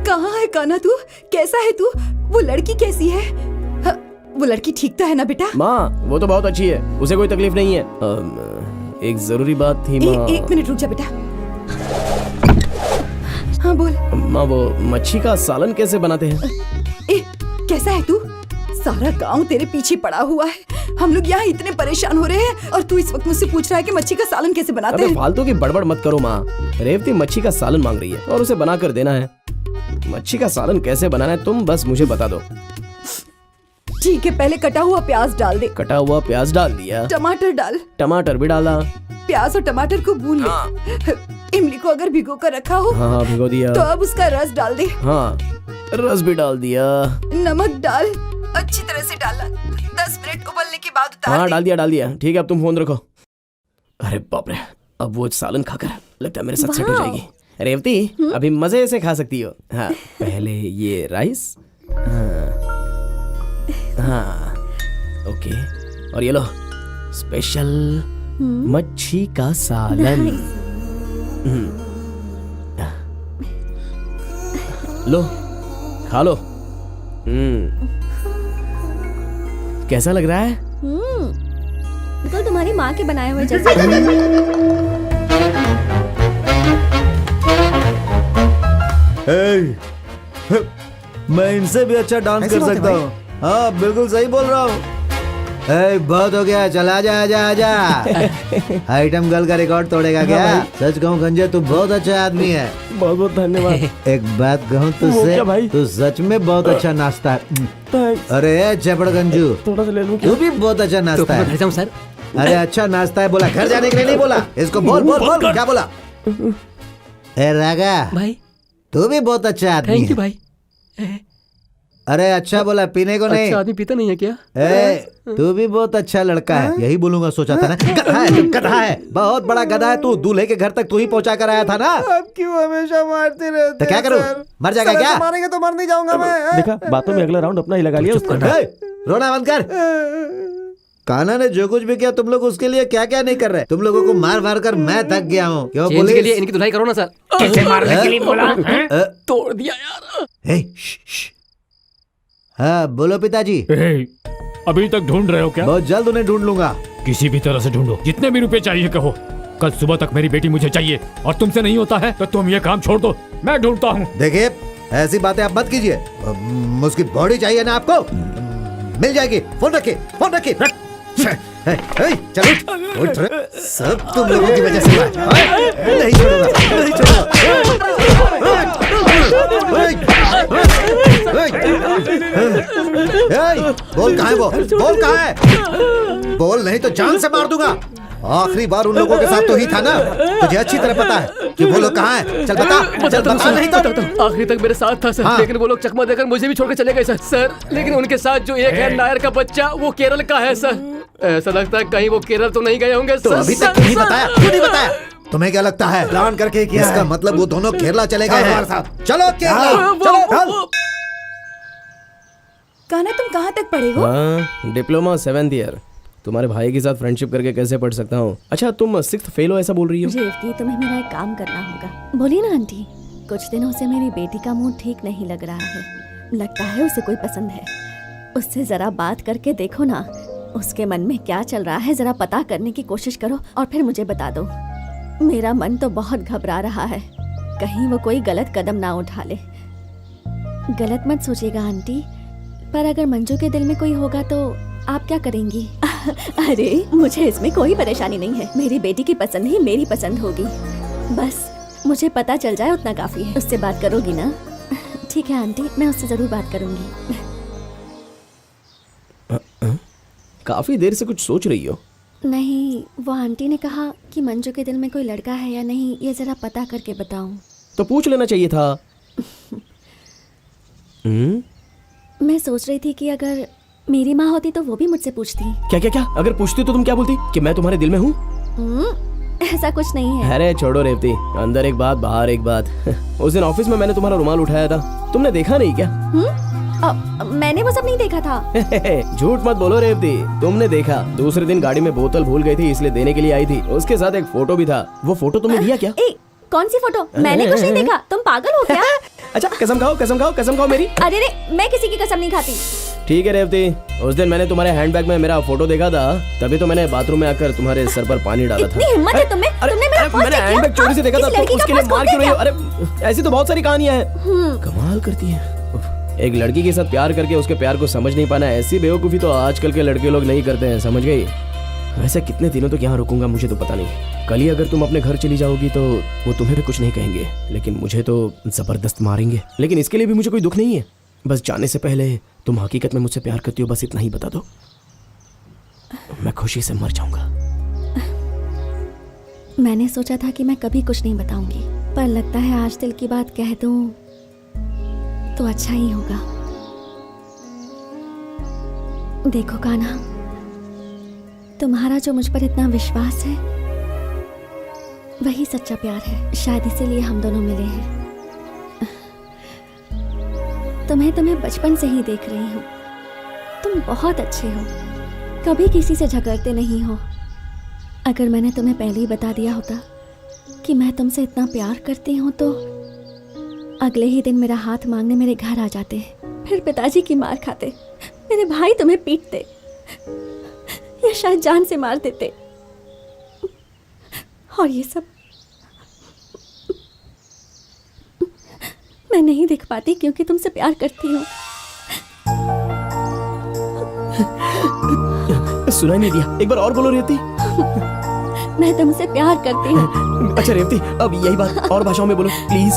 कहाँ है कान्हा तू? कैसा है तू? वो लड़की कैसी है? वो लड़की ठीक तो है ना बेटा? माँ, वो तो बहुत अच्छी है, उसे कोई तकलीफ नहीं है। एक जरूरी बात थी माँ। एक मिनट रुक जा बेटा। हाँ बोल। माँ, वो मच्छी का सालन कैसे बनाते हैं? कैसा है तू? सारा गांव तेरे पीछे पड़ा हुआ है, हम लोग यहाँ इतने परेशान हो रहे हैं और तू इस वक्त मुझसे पूछ रहा है कि मच्छी का सालन कैसे बनाते हैं? फालतू की बड़बड़ मत करो माँ। रेवती मच्छी का सालन मांग रही है और उसे बना कर देना है। मच्छी का सालन कैसे बनाना है तुम बस मुझे बता दो। ठीक है, पहले कटा हुआ प्याज डाल दे। कटा हुआ प्याज डाल दिया। टमाटर डाल। टमाटर भी डाला। प्याज और टमाटर को भून ले। इमली को अगर भिगो कर रखा हो हाँ भिगो दिया, तो अब उसका रस डाल दे। हाँ रस भी डाल दिया। नमक डाल, अच्छी तरह से डालना। 10 मिनट उबलने के बाद उतार हाँ डाल दिया। ठीक है, अब तुम फोन रखो। अरे बाप रे, अब वो सालन खाकर लगता है मेरे साथ सेट हो जाएगी। रेवती, अभी मजे से खा सकती हो। हाँ पहले ये राइस, हाँ ओके, और ये लो स्पेशल मच्छी का सालन। लो खा लो। कैसा लग रहा है? बिल्कुल तुम्हारी माँ के बनाए हुए जैसे। मैं इनसे भी अच्छा डांस कर सकता हूँ। हाँ बिल्कुल सही बोल रहा हूँ। बहुत हो गया, चल आजा। आइटम गर्ल का रिकॉर्ड तोड़ेगा क्या? सच कहूँ गंजे, तू बहुत अच्छा आदमी है। बहुत बहुत धन्यवाद। एक बात कहूँ तुझसे, तू सच में बहुत अच्छा नाश्ता है। अरे चपड़ गंजू, थोड़ा सा ले लूं? तू भी बहुत अच्छा नाश्ता है। तो सर, अरे अच्छा नाश्ता है बोला, घर जाने के लिए नहीं बोला। इसको बोल क्या बोला? ए रागा भाई, तू भी बहुत अच्छा आदमी है। थैंक यू भाई। अरे अच्छा बोला, पीने को नहीं। अच्छा आदमी पीता नहीं है क्या? तू भी बहुत अच्छा लड़का है, यही बोलूंगा सोचा था ना। गधा है तू, गधा है, बहुत बड़ा गधा है तू। दूल्हे के घर तक तू ही पहुंचा कर आया था ना। अब क्यों हमेशा मारते रहते? तो क्या करूं, मर जाएगा क्या? मारेंगे तो मर नहीं जाऊंगा मैं। देखा, बातों में अगला राउंड अपना ही लगा लिया उसको। रोना बंद कर। कान्हा ने जो कुछ भी किया तुम लोग उसके लिए क्या क्या नहीं कर रहे। तुम लोगों को मार मार कर मैं थक गया हूँ। क्यों चेंज पुलिस? के लिए इनकी धुलाई करो ना सर। कैसे मारने के लिए बोला? तोड़ दिया यार। हाँ बोलो पिताजी। अभी तक ढूंढ रहे हो क्या? बहुत जल्द उन्हें ढूंढ लूंगा। किसी भी तरह से ढूंढो, जितने भी रुपए चाहिए कहो। कल सुबह तक मेरी बेटी मुझे चाहिए और तुमसे नहीं होता है तो तुम ये काम छोड़ दो, मैं ढूंढता हूँ। देखिए ऐसी बातें आप मत कीजिए। उसकी बॉडी चाहिए ना आपको, मिल जाएगी। फोन रखिए, फोन रखिए। चलो उठ रहे। सब तुम लोगों की वजह से हुआ है। नहीं छोड़ूंगा, नहीं छोड़ूंगा। बोल कहाँ है वो? बोल कहाँ है? बोल नहीं तो जान से मार दूंगा। आखिरी बार उन लोगों के साथ तो ही था ना, तुझे अच्छी तरह पता है कि वो लोग कहाँ हैं। चल बता, चल बता। नहीं तो आखिरी तक मेरे साथ था सर। हाँ। लेकिन वो लोग चकमा देकर मुझे भी छोड़कर चले गए सर। लेकिन उनके साथ जो एक है नायर का बच्चा, वो केरल का है सर। ऐसा लगता है कहीं वो केरल तो नहीं गए होंगे तो सर। अभी तक क्यों नहीं बताया? क्यों नहीं बताया? तुम्हें क्या लगता है प्लान करके किया इसका है। मतलब वो दोनों केरला चले गए हैं। चलो हाँ, केरला, चलो। कान्हा तुम कहाँ तक पढ़े हो? Diploma 7th year. तुम्हारे भाई के साथ फ्रेंडशिप करके कैसे पढ़ सकता हूँ? अच्छा तुम 6th फेल हो ऐसा बोल रही हो? रेवती, तुम्हें मेरा एक काम करना होगा। बोलिए ना आंटी, कुछ दिनों से मेरी बेटी का मूड ठीक नहीं लग रहा है। लगता है उसे कोई पसंद है। उससे जरा बात करके देखो ना, उसके मन में क्या चल रहा है जरा पता करने की कोशिश करो और फिर मुझे बता दो। मेरा मन तो बहुत घबरा रहा है, कहीं वो कोई गलत कदम ना उठा ले। गलत मत सोचिएगा आंटी, पर अगर मंजू के दिल में कोई होगा तो आप क्या करेंगी? अरे मुझे इसमें कोई परेशानी नहीं है। मेरी बेटी की पसंद ही मेरी पसंद होगी। बस मुझे पता चल जाए उतना काफी है। उससे बात करोगी ना? ठीक है आंटी, मैं उससे जरूर बात करूंगी। काफी देर से कुछ सोच रही हो? नहीं, वो आंटी ने कहा कि मंजू के दिल में कोई लड़का है या नहीं ये जरा पता करके बताऊं। तो पूछ लेना चाहिए था। मैं सोच रही थी कि अगर मेरी माँ होती तो वो भी मुझसे पूछती। क्या क्या क्या? अगर पूछती तो तुम क्या बोलती? कि मैं तुम्हारे दिल में हूँ? ऐसा कुछ नहीं है। अरे छोड़ो रेवती, अंदर एक बात बाहर एक बात। उस दिन ऑफिस में मैंने तुम्हारा रुमाल उठाया था, तुमने देखा नहीं क्या? मैंने वो सब नहीं देखा था। झूठ मत बोलो रेवती, तुमने देखा। दूसरे दिन गाड़ी में बोतल भूल गई थी इसलिए देने के लिए आई थी। उसके साथ एक फोटो भी था, वो फोटो तुमने दिया क्या? कौन सी फोटो? मैंने कुछ नहीं देखा, तुम पागल हो क्या? अच्छा कसम खाओ, कसम खाओ, कसम खाओ मेरी। अरे रे, मैं किसी की कसम नहीं खाती। ठीक है रेवती, उस दिन मैंने तुम्हारे हैंडबैग में मेरा फोटो देखा था, तभी तो मैंने बाथरूम में आकर तुम्हारे सर पर पानी डाला था। इतनी हिम्मत है तुम्हें? तुमने मेरा पर्स मैंने चेक किया? हैंडबैग चोरी से देखा था, इस तो लड़की का उसके लिए पर्स मार क्यों खोल रही हो? दिया? अरे ऐसी तो बहुत सारी कहानियां हैं। कमाल करती है। एक लड़की के साथ प्यार करके उसके प्यार को समझ नहीं पाना, ऐसी बेवकूफी तो आजकल के लड़के लोग नहीं करते हैं, समझ गई? वैसे कितने दिनों तक यहाँ रुकूंगा मुझे तो पता नहीं। कल ही अगर तुम अपने घर चली जाओगी तो वो तुम्हें भी कुछ नहीं कहेंगे, लेकिन मुझे तो जबरदस्त मारेंगे। लेकिन इसके लिए भी मुझे कोई दुख नहीं है। बस जाने से पहले तुम हकीकत में मुझसे प्यार करती हो, बस इतना ही बता दो, मैं खुशी से मर जाऊंगा। मैंने सोचा था कि मैं कभी कुछ नहीं बताऊंगी, पर लगता है आज दिल की बात कह दूं तो अच्छा ही होगा। देखो कान्हा, तुम्हारा जो मुझ पर इतना विश्वास है वही सच्चा प्यार है। शायद इसीलिए हम दोनों मिले हैं। तुम्हें बचपन से ही देख रही हूँ। तुम बहुत अच्छे हो, कभी किसी से झगड़ते नहीं हो। अगर मैंने तुम्हें पहले ही बता दिया होता कि मैं तुमसे इतना प्यार करती हूँ तो अगले ही दिन मेरा हाथ मांगने मेरे घर आ जाते, फिर पिताजी की मार खाते, मेरे भाई तुम्हें पीटते या शायद जान से मार देते। और ये सब मैं नहीं देख पाती क्योंकि तुमसे प्यार करती हूँ। सुनाई नहीं दिया, एक बार और बोलो रेवती। मैं तुमसे प्यार करती हूँ। अच्छा रेवती, अब यही बात और भाषाओं में बोलो प्लीज।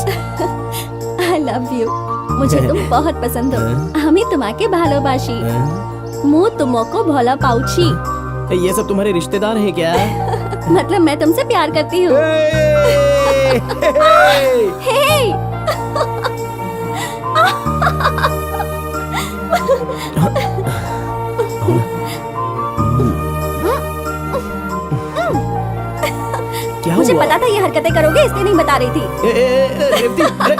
I love you. मुझे तुम बहुत पसंद हो। हमें तुम्हारे भालोबाशी, मुँह तुमको भोला पाउची। ये सब तुम्हारे रिश्तेदार हैं क्या? मतलब मैं तुमसे प्यार करती हूँ। क्या मुझे हुआ? पता था ये हरकतें करोगे, इसलिए नहीं बता रही थी। रेवती, अरे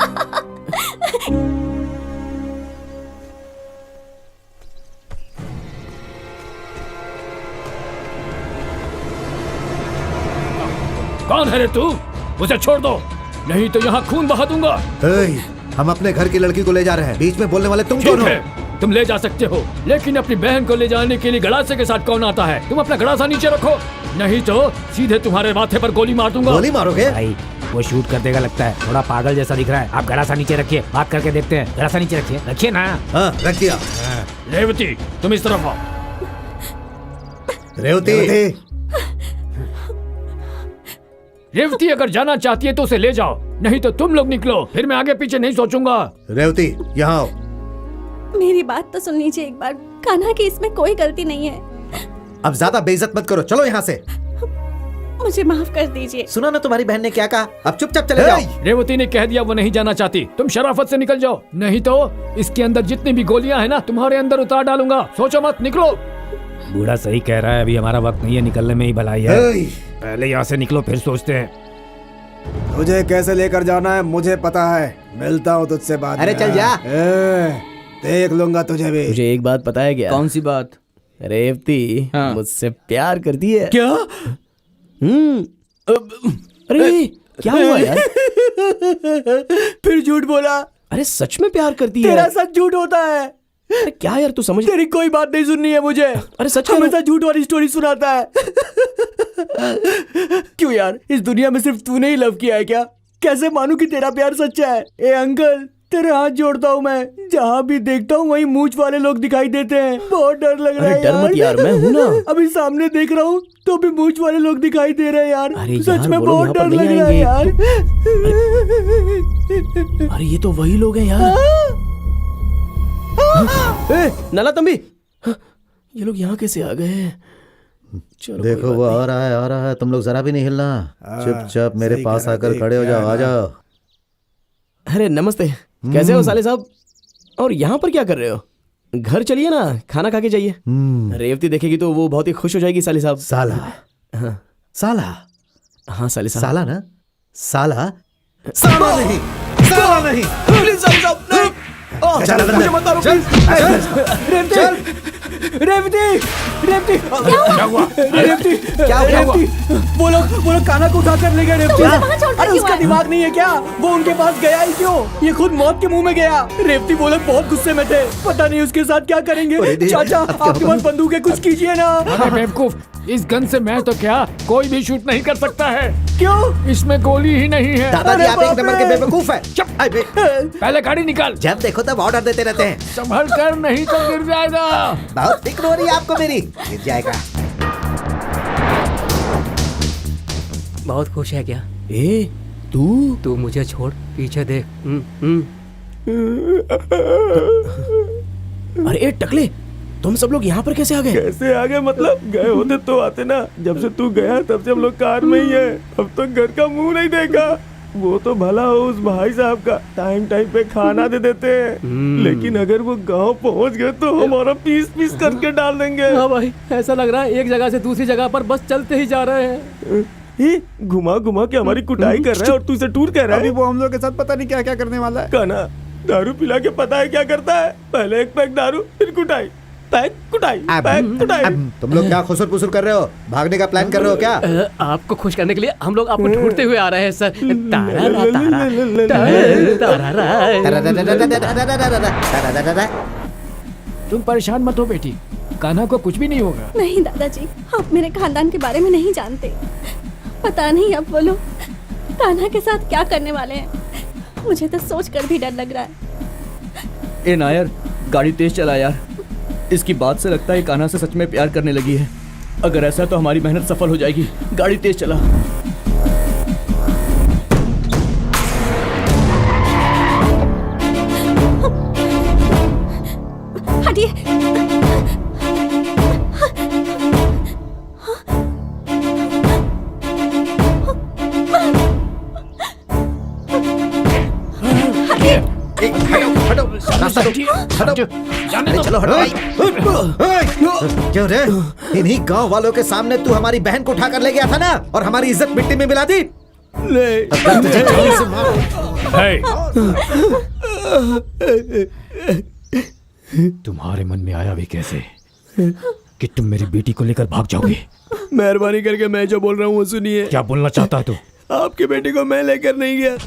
कौन है रे तू? उसे छोड़ दो, नहीं तो यहाँ खून बहा दूंगा। हम अपने घर की लड़की को ले जा रहे हैं, बीच में बोलने वाले तुम कौन ठीक हो? है, तुम ले जा सकते हो, लेकिन अपनी बहन को ले जाने के लिए गड़ासे के साथ कौन आता है? तुम अपना गड़ासा नीचे रखो, नहीं तो सीधे तुम्हारे माथे पर गोली मार दूंगा। गोली मारोगे? भाई वो शूट कर देगा लगता है, थोड़ा पागल जैसा दिख रहा है। आप गड़ासा नीचे रखिए, बात करके देखते हैं। गड़ासा नीचे रखिए, रखिए ना। हाँ, रख दिया। रेवती, तुम इस तरफ आओ। रेवती, रेवती अगर जाना चाहती है तो उसे ले जाओ, नहीं तो तुम लोग निकलो, फिर मैं आगे पीछे नहीं सोचूंगा। रेवती यहाँ आओ। मेरी बात तो सुन लीजिए एक बार। कान्हा की इसमें कोई गलती नहीं है। अब ज्यादा बेइज्जत मत करो, चलो यहाँ से। मुझे माफ कर दीजिए। सुना ना तुम्हारी बहन ने क्या कहा, अब चुपचाप चले जाओ। रेवती ने कह दिया वो नहीं जाना चाहती, तुम शराफत से निकल जाओ, नहीं तो इसके अंदर जितनी भी गोलियां हैं ना तुम्हारे अंदर उतार डालूंगा। सोचो मत, निकलो। बूढ़ा सही कह रहा है, अभी हमारा वक्त नहीं है, निकलने में ही भलाई है। पहले यहाँ से निकलो, फिर सोचते हैं। तुझे कैसे लेकर जाना है मुझे पता है, मिलता हूँ तुझसे बाद में। अरे चल जा। देख लूंगा तुझे भी। मुझे एक बात पता है क्या? कौन सी बात? रेवती मुझसे प्यार करती है। क्या? अरे क्या हुआ यार? फिर झूठ बोला। अरे सच में प्यार करती है? तेरा सच झूठ होता है। अरे क्या यार, तू समझ। तेरी कोई बात नहीं सुननी है मुझे। अरे सच हमेशा झूठ वाली स्टोरी सुनाता है। क्यों यार, इस दुनिया में सिर्फ तूने ही लव किया है क्या? कैसे मानूं कि तेरा प्यार सच्चा है? ए अंकल, तेरे हाथ जोड़ता हूँ मैं, जहाँ भी देखता हूँ वहीं मूंछ वाले लोग दिखाई देते हैं। बहुत डर लग रहा है। डर मत यार, मैं हूँ ना। अभी सामने देख रहा हूँ तो भी मूंछ वाले लोग दिखाई दे रहे हैं यार। अरे सच यार, में वो लोग बहुत यहाँ डर पर लग नहीं रहा है यार। अरे ये तो वही लोग हैं यार। ए, नला तंबी, ये लोग यहाँ कैसे आ गए? चलो देखो वो आ रहा है, तुम लोग जरा भी नहीं हिलना, चुपचाप मेरे पास आकर खड़े हो जाओ, आ जाओ। अरे नमस्ते, कैसे हो साले साहब? और यहाँ पर क्या कर रहे हो? घर चलिए ना, खाना खा के जाइए। रेवती देखेगी तो वो बहुत ही खुश हो जाएगी साले साहब। साला? हाँ साला? हाँ साले साहब। साला ना? साला? साला नहीं, साला नहीं। प्लीज साले साहब, नहीं। चल मुझे मत मारो, प्लीज। रेवती, रेवती, क्या हुआ? रेवती, क्या हुआ? वो लोग कान्हा को उठा कर ले गए। रेवती, अरे उसका दिमाग नहीं है क्या? वो उनके पास गया ही क्यों? ये खुद मौत के मुंह में गया। रेवती वो लोग बहुत गुस्से में थे, पता नहीं उसके साथ क्या करेंगे। चाचा, आपके पास बंदूक है, कुछ कीजिए ना। अरे बेवकूफ, इस गन से मैं तो क्या कोई भी शूट नहीं कर सकता है। क्यों? इसमें गोली ही नहीं है। दादाजी आप एक नंबर के बेवकूफ है। पहले गाड़ी निकाल। जब देखो तब ऑर्डर देते रहते हैं। संभल कर, नहीं तो गिर जाएगा। बहुत फिक्र हो रही है आपको मेरी, गिर जाएगा। बहुत खुश है क्या? ए, तू मुझे छोड़, पीछे देख। अरे ए टकले, तुम सब लोग यहाँ पर कैसे आ गए? कैसे आ गए मतलब? गए होते तो आते ना। जब से तू गया तब से हम लोग कार में ही है। अब तक घर का मुंह नहीं देखा। वो तो भला हो उस भाई साहब का, टाइम टाइम पे खाना दे देते हैं, लेकिन अगर वो गांव पहुंच गए तो हमारा पीस पीस करके डाल देंगे। हाँ भाई, ऐसा लग रहा है एक जगह से दूसरी जगह पर बस चलते ही जा रहे हैं। घुमा घुमा के हमारी कुटाई कर रहा है और तू इसे टूर कह रहा अभी है। वो हम लोग के साथ पता नहीं क्या क्या करने वाला है। कान्हा दारू पिला के पता है क्या करता है? पहले एक पैक दारू, फिर कुटाई, पैक कुटाई, पैक कुटाई। तुम लोग क्या खुसुर पुसुर कर रहे हो? भागने का प्लान कर रहे हो क्या? आपको खुश करने के लिए हम लोग आपको ढूंढते हुए आ रहे हैं सर। तुम परेशान मत हो बेटी, कान्हा को कुछ भी नहीं होगा। नहीं दादाजी, आप मेरे खानदान के बारे में नहीं जानते। पता नहीं अब वो लोग कान्हा के साथ क्या करने वाले हैं। मुझे तो सोच कर भी डर लग रहा है। ए नायर, गाड़ी तेज चला यार। इसकी बात से लगता है कान्हा से सच में प्यार करने लगी है। अगर ऐसा है तो हमारी मेहनत सफल हो जाएगी। गाड़ी तेज चला। हटिए। रास्ता रोकिए, हटो, अरे चलो हटो। क्यों रे, इन्हीं गांव वालों के सामने तू हमारी बहन को उठाकर ले गया था ना, और हमारी इज्जत मिट्टी में मिला दी। अगर तुझे जान से मार। तुम्हारे मन में आया भी कैसे कि तुम मेरी बेटी को लेकर भाग जाओगे? मेहरबानी करके मैं जो बोल रहा हूँ वो सुनिए। क्या बोलना चाहता है तू? आपकी बेटी को मैं लेकर नहीं गया।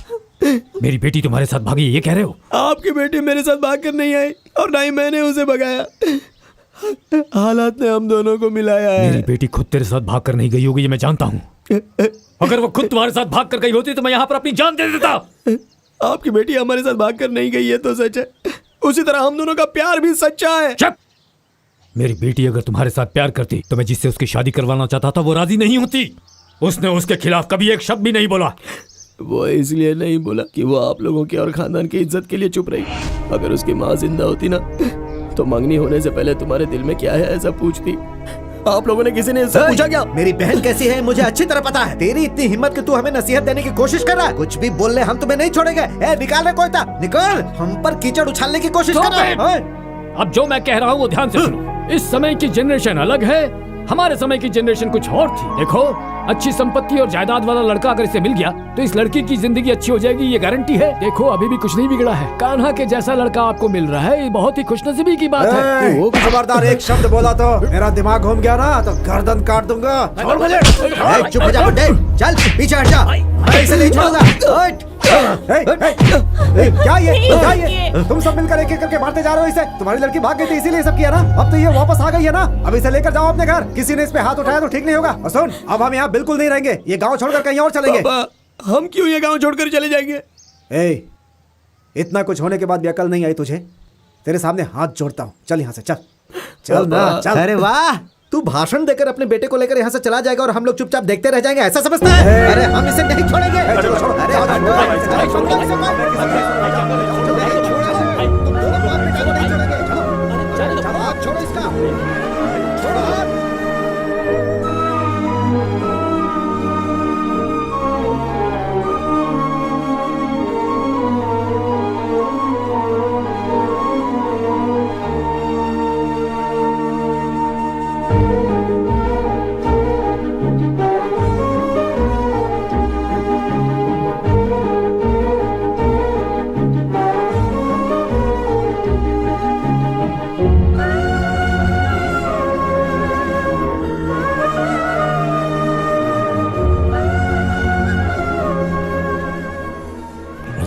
मेरी बेटी तुम्हारे साथ भागी, ये कह रहे हो? आपकी बेटी मेरे साथ भाग कर नहीं आई और ना ही मैंने उसे भगाया। हालात ने हम दोनों को मिलाया है। मेरी बेटी खुद तेरे साथ भाग कर नहीं गई होगी, ये मैं जानता हूँ। अगर वो खुद तुम्हारे साथ भाग कर गई होती तो मैं यहाँ पर अपनी जान दे देता। आपकी बेटी हमारे साथ भाग कर नहीं गई है तो सच है, उसी तरह हम दोनों का प्यार भी सच्चा है। चुप! मेरी बेटी अगर तुम्हारे साथ प्यार करती तो मैं जिससे उसकी शादी करवाना चाहता था वो राजी नहीं होती। उसने उसके खिलाफ कभी एक शब्द भी नहीं बोला। वो इसलिए नहीं बोला कि वो आप लोगों की और खानदान की इज्जत के लिए चुप रही। अगर उसकी माँ जिंदा होती ना तो मंगनी होने से पहले तुम्हारे दिल में क्या है ऐसा पूछती। आप लोगों ने किसी ने इससे पूछा क्या? मेरी बहन कैसी है मुझे अच्छी तरह पता है। तेरी इतनी हिम्मत कि तू हमें नसीहत देने की कोशिश कर रहा है। कुछ भी बोल ले हम तुम्हें नहीं छोड़ेंगे। ए निकाल रे कोयता, निकाल। हम पर कीचड़ उछालने की कोशिश कर रहा है। अब जो मैं कह रहा हूँ वो ध्यान से सुनो। इस समय की जनरेशन अलग है, हमारे समय की जनरेशन कुछ और थी। देखो, अच्छी संपत्ति और जायदाद वाला लड़का अगर इसे मिल गया तो इस लड़की की जिंदगी अच्छी हो जाएगी, ये गारंटी है। देखो अभी भी कुछ नहीं बिगड़ा है। कान्हा के जैसा लड़का आपको मिल रहा है, ये बहुत ही खुशनसीबी की बात है। खबरदार, एक शब्द बोला तो मेरा दिमाग घूम गया ना तो गर्दन काट दूंगा। छोड़ मुझे। चुप हो जा बुड्ढे, चल पीछे हट जा, मैं इसे नहीं छोड़ूंगा। क्या ये तुम सब मिलकर एक एक करके मारते जा रहे हो इसे? तुम्हारी लड़की भाग गई थी इसीलिए सब किया ना? अब तो ये वापस आ गई है ना, अब इसे लेकर जाओ अपने घर। किसी ने इस पे हाथ उठाया तो ठीक नहीं होगा। और सुन, अब हम यहाँ बिल्कुल नहीं रहेंगे, ये गांव छोड़कर कहीं और चलेंगे। हम क्यों ये गांव छोड़कर चले जाएंगे? इतना कुछ होने के बाद भी अकल नहीं आई तुझे? तेरे सामने हाथ जोड़ता हूँ, चल यहाँ से, चल चल ना चल। अरे वाह, तू भाषण देकर अपने बेटे को लेकर यहाँ से चला जाएगा और हम लोग चुपचाप देखते रह जाएंगे, ऐसा समझता है? अरे हम इसे नहीं छोड़ेंगे। छोड़ो इसका।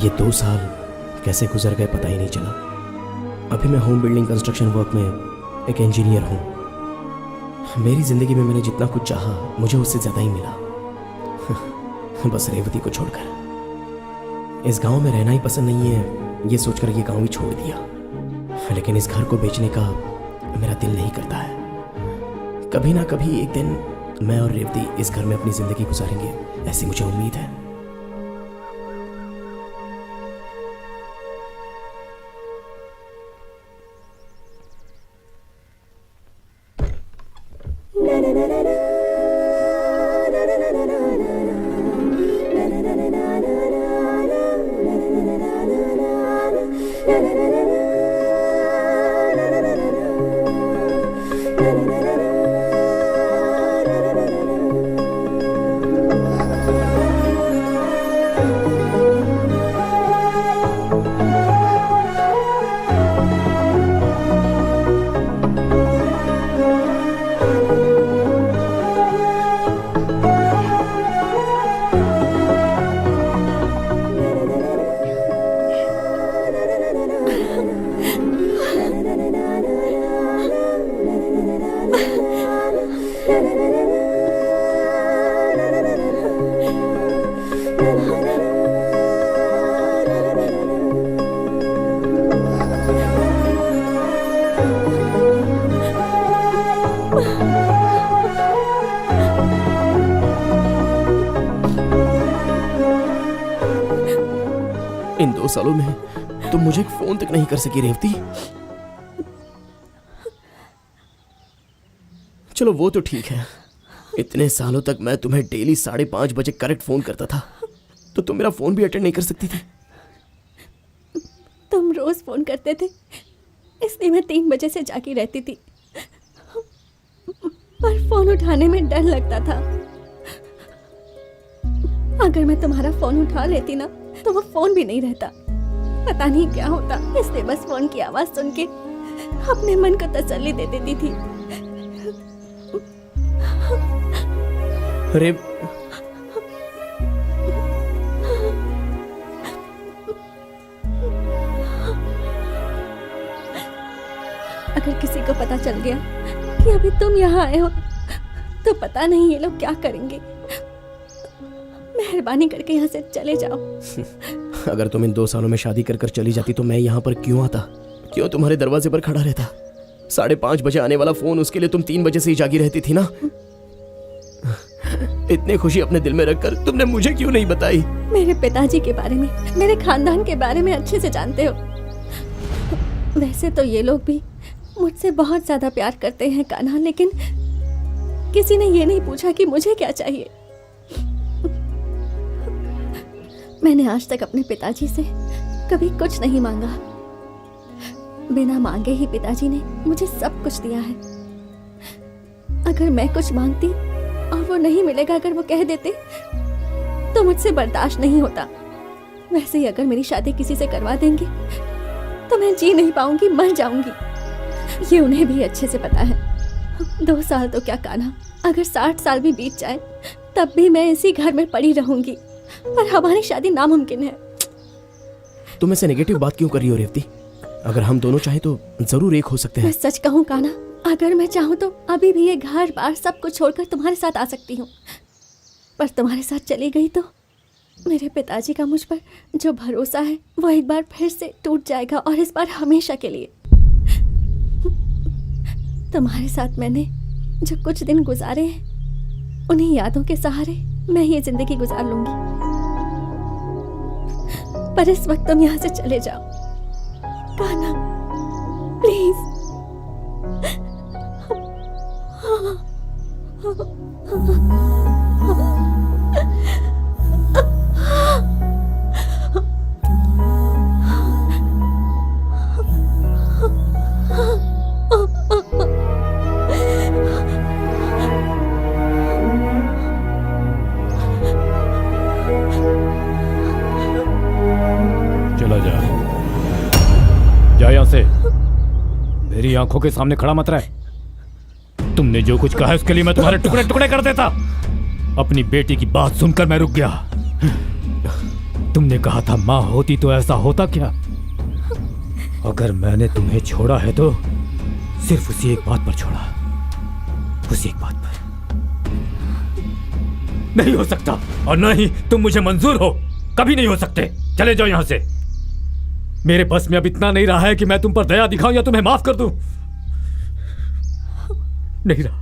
ये 2 साल कैसे गुजर गए पता ही नहीं चला। अभी मैं होम बिल्डिंग कंस्ट्रक्शन वर्क में एक इंजीनियर हूँ। मेरी ज़िंदगी में मैंने जितना कुछ चाहा मुझे उससे ज़्यादा ही मिला। बस रेवती को छोड़कर। इस गांव में रहना ही पसंद नहीं है, ये सोचकर ये गांव ही छोड़ दिया। लेकिन इस घर को बेचने का मेरा दिल नहीं करता है। कभी ना कभी एक दिन मैं और रेवती इस घर में अपनी ज़िंदगी गुजारेंगे, ऐसी मुझे उम्मीद है। इन 2 सालों में तुम मुझे एक फोन तक नहीं कर सकी रेवती। चलो वो तो ठीक है, इतने सालों तक मैं तुम्हें डेली 5:30 बजे करेक्ट फोन करता था, तो तुम मेरा फोन भी अटेंड नहीं कर सकती थी। तुम तुम रोज फोन करते थे, इसलिए मैं 3 बजे से जागी रहती थी, पर फोन उठाने में डर लगता था। अगर मैं तुम्हारा फोन उठा लेती ना तो वो फोन भी नहीं रहता, पता नहीं क्या होता। इसलिए बस फोन की आवाज सुन के अपने मन को तसल्ली दे देती थी। अरे अगर किसी को पता चल गया कि अभी तुम यहाँ आए हो तो पता नहीं ये लोग क्या करेंगे। मेहरबानी करके यहाँ से चले जाओ। अगर तुम इन 2 सालों में शादी कर चली जाती तो मैं यहाँ पर क्यों आता, क्यों तुम्हारे दरवाजे पर खड़ा रहता? 5:30 बजे आने वाला फोन, उसके लिए तुम 3 बजे से ही जागी रहती थी ना। इतनी खुशी अपने दिल में रखकर तुमने मुझे क्यों नहीं बताई? मेरे पिताजी के बारे में, मेरे खानदान के बारे में अच्छे से जानते हो। वैसे तो ये लोग भी मुझसे बहुत ज्यादा प्यार करते हैं कान्हा, लेकिन किसी ने ये नहीं पूछा कि मुझे क्या चाहिए। मैंने आज तक अपने पिताजी से कभी कुछ नहीं मांगा। बिना मांगे ही पिताजी ने मुझे सब कुछ दिया है। अगर मैं कुछ मांगती और वो नहीं मिलेगा, अगर वो कह देते, तो मुझसे बर्दाश्त नहीं होता। वैसे ही अगर मेरी शादी किसी से करवा देंगे तो मैं जी नहीं पाऊंगी, मर जाऊंगी। ये उन्हें भी अच्छे से पता है। 2 साल तो क्या कान्हा, अगर 60 साल भी बीत जाए तब भी मैं इसी घर में पड़ी रहूंगी, पर हमारी शादी नामुमकिन है। तुम ऐसे नेगेटिव बात क्यों कर रही हो रेवती? अगर हम दोनों चाहे तो जरूर एक हो सकते हैं। मैं सच कहूँ कान्हा, अगर मैं चाहूँ तो अभी भी ये घर बार सब कुछ छोड़कर तुम्हारे साथ आ सकती हूँ, पर तुम्हारे साथ चली गई तो मेरे पिताजी का मुझ पर जो भरोसा है वो एक बार फिर से टूट जाएगा, और इस बार हमेशा के लिए। तुम्हारे साथ मैंने जो कुछ दिन गुजारे हैं, उन्हीं यादों के सहारे मैं ये जिंदगी गुजार लूंगी। पर इस वक्त तुम यहाँ से चले जाओ कान्हा, प्लीज। चला जा, जा यहाँ से। मेरी आंखों के सामने खड़ा मत रह। तुमने जो कुछ कहा है उसके लिए मैं तुम्हारे टुकड़े टुकड़े कर देता। अपनी बेटी की बात सुनकर मैं रुक गया। तुमने कहा था माँ होती तो ऐसा होता क्या? अगर मैंने तुम्हें छोड़ा है तो सिर्फ उसी एक बात पर छोड़ा, उसी एक बात पर। नहीं हो सकता, और न ही तुम मुझे मंजूर हो, कभी नहीं हो सकते। चले जाओ यहां से। मेरे बस में अब इतना नहीं रहा है कि मैं तुम पर दया दिखाऊं या तुम्हें माफ कर दूं। नहीं रहा।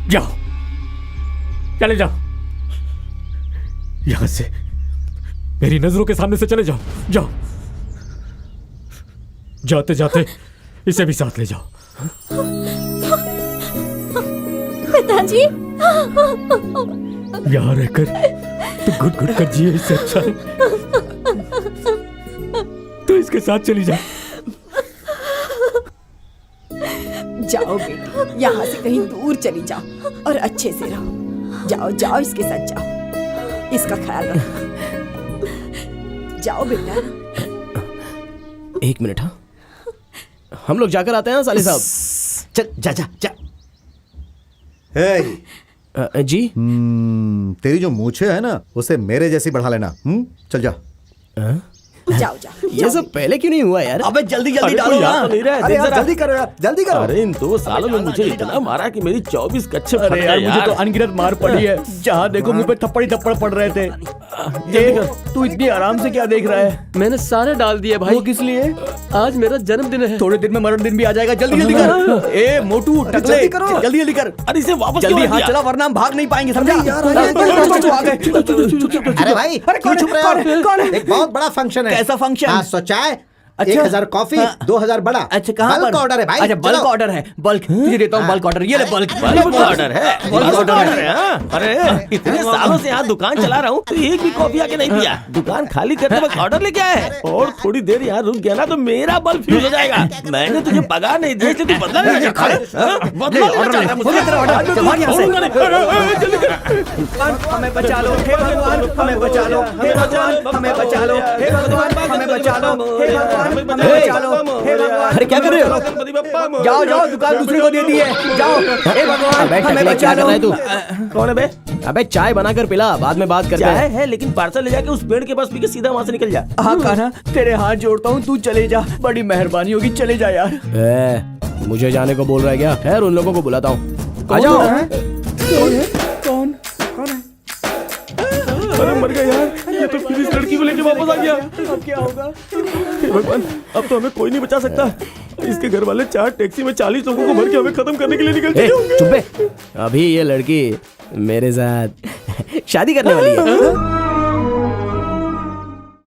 जाओ, चले जाओ यहां से। मेरी नजरों के सामने से चले जाओ। जाओ, जाते जाते इसे भी साथ ले जाओ। पिताजी, यहाँ रहकर तो घुट घुट कर जिए, इससे अच्छा है तो इसके साथ चली जा। जाओ बेटी, यहाँ से कहीं दूर चली जाओ और अच्छे से रहो। जाओ जाओ, इसके साथ जाओ, इसका ख्याल रखो। जाओ बेटा। 1 मिनट। हाँ, हम लोग जाकर आते हैं साले साहब। चल जा जा जा। जी। तेरी जो मूछें है ना उसे मेरे जैसी बढ़ा लेना। चल जा। जाओ जाओ। ये सब पहले क्यों नहीं हुआ यार? अबे जल्दी जल्दी डालो ना। अरे यार जल्दी करो यार, जल्दी करो। अरे इन 2 सालों में मुझे इतना मारा कि मेरी 24 कच्चे फट अरे गए यार मुझे यार। तो अनगिनत मार पड़ी है। जहाँ देखो मुंह पे थप्पड़ ही थप्पड़ पड़ रहे थे। ये तू इतनी आराम से क्या देख रहा है? मैंने सारे डाल दिए भाई। वो किस लिए? आज मेरा जन्मदिन है। थोड़े दिन में मरण दिन भी आ जाएगा। जल्दी जल्दी कर। ए मोटू टकले, जल्दी करो। जल्दी जल्दी कर। अरे इसे वापस जल्दी क्यों हाथ दिया? चला वरना हम भाग नहीं पाएंगे, समझा? यार, अरे भाई क्यों चुप रहे हो? एक बहुत बड़ा फंक्शन है। कैसा फंक्शन? हाँ, सोचा है अच्छा। 1000 कॉफी, 2000 बड़ा। अच्छा कहाँ बल्क पर ऑर्डर है भाई। अच्छा बल्क चलो। ऑर्डर है, बल्क तुझे देता हूँ बल्क ऑर्डर, ये ले बल्क बल्क ऑर्डर है, बल्क ऑर्डर है। हाँ? अरे इतने सालों से यहाँ दुकान चला रहा हूँ तो एक भी कॉफी आके नहीं पिया। दुकान खाली करते वक्त ऑर्डर लेके आया है और थोड़ी देर यहाँ रुक गया ना तो मेरा बल्ब फ्यूज हो जाएगा। मैंने तुझे पगार नहीं दी इसलिए तू बदला नहीं चाहता है? हाँ? बदला लेना चाहता है मुझसे? हमें बचा लो हे भगवान, हमें बचा लो हे भगवान, हमें बचा लो हे भगवान, हमें बचा लो हे भगवान, हमें बचा लो हे भगवान। अरे क्या कर रहे हो? जाओ जाओ, दुकान दूसरे को दे दी है, जाओ हे भगवान, अबे हमें टकले, बचा क्या कर लो। रहा है तू? कौन है बे? अबे चाय बनाकर पिला, बाद में बात करते चाय हैं। है लेकिन पार्सल ले जाके उस पेड़ के पास पी के सीधा वहाँ से निकल जा। हाँ कान्हा, तेरे हाथ जोड़ता हूँ, तू चले जा, बड़ी मेहरबानी होगी, चले जा यार। मुझे जाने को बोल रहा है क्या? खैर उन लोगों को बुलाता हूँ, आ जाओ। कौन? अरे मर गया यार, ये तो फिर इस लड़की को लेके वापस आ गया। अब क्या होगा? हे भगवान, अब तो हमें कोई नहीं बचा सकता। इसके घर वाले 4 टैक्सी में 40 लोगों को भर के हमें खत्म करने के लिए निकल चुके होंगे। चुप बे, अभी ये लड़की मेरे साथ शादी करने वाली है।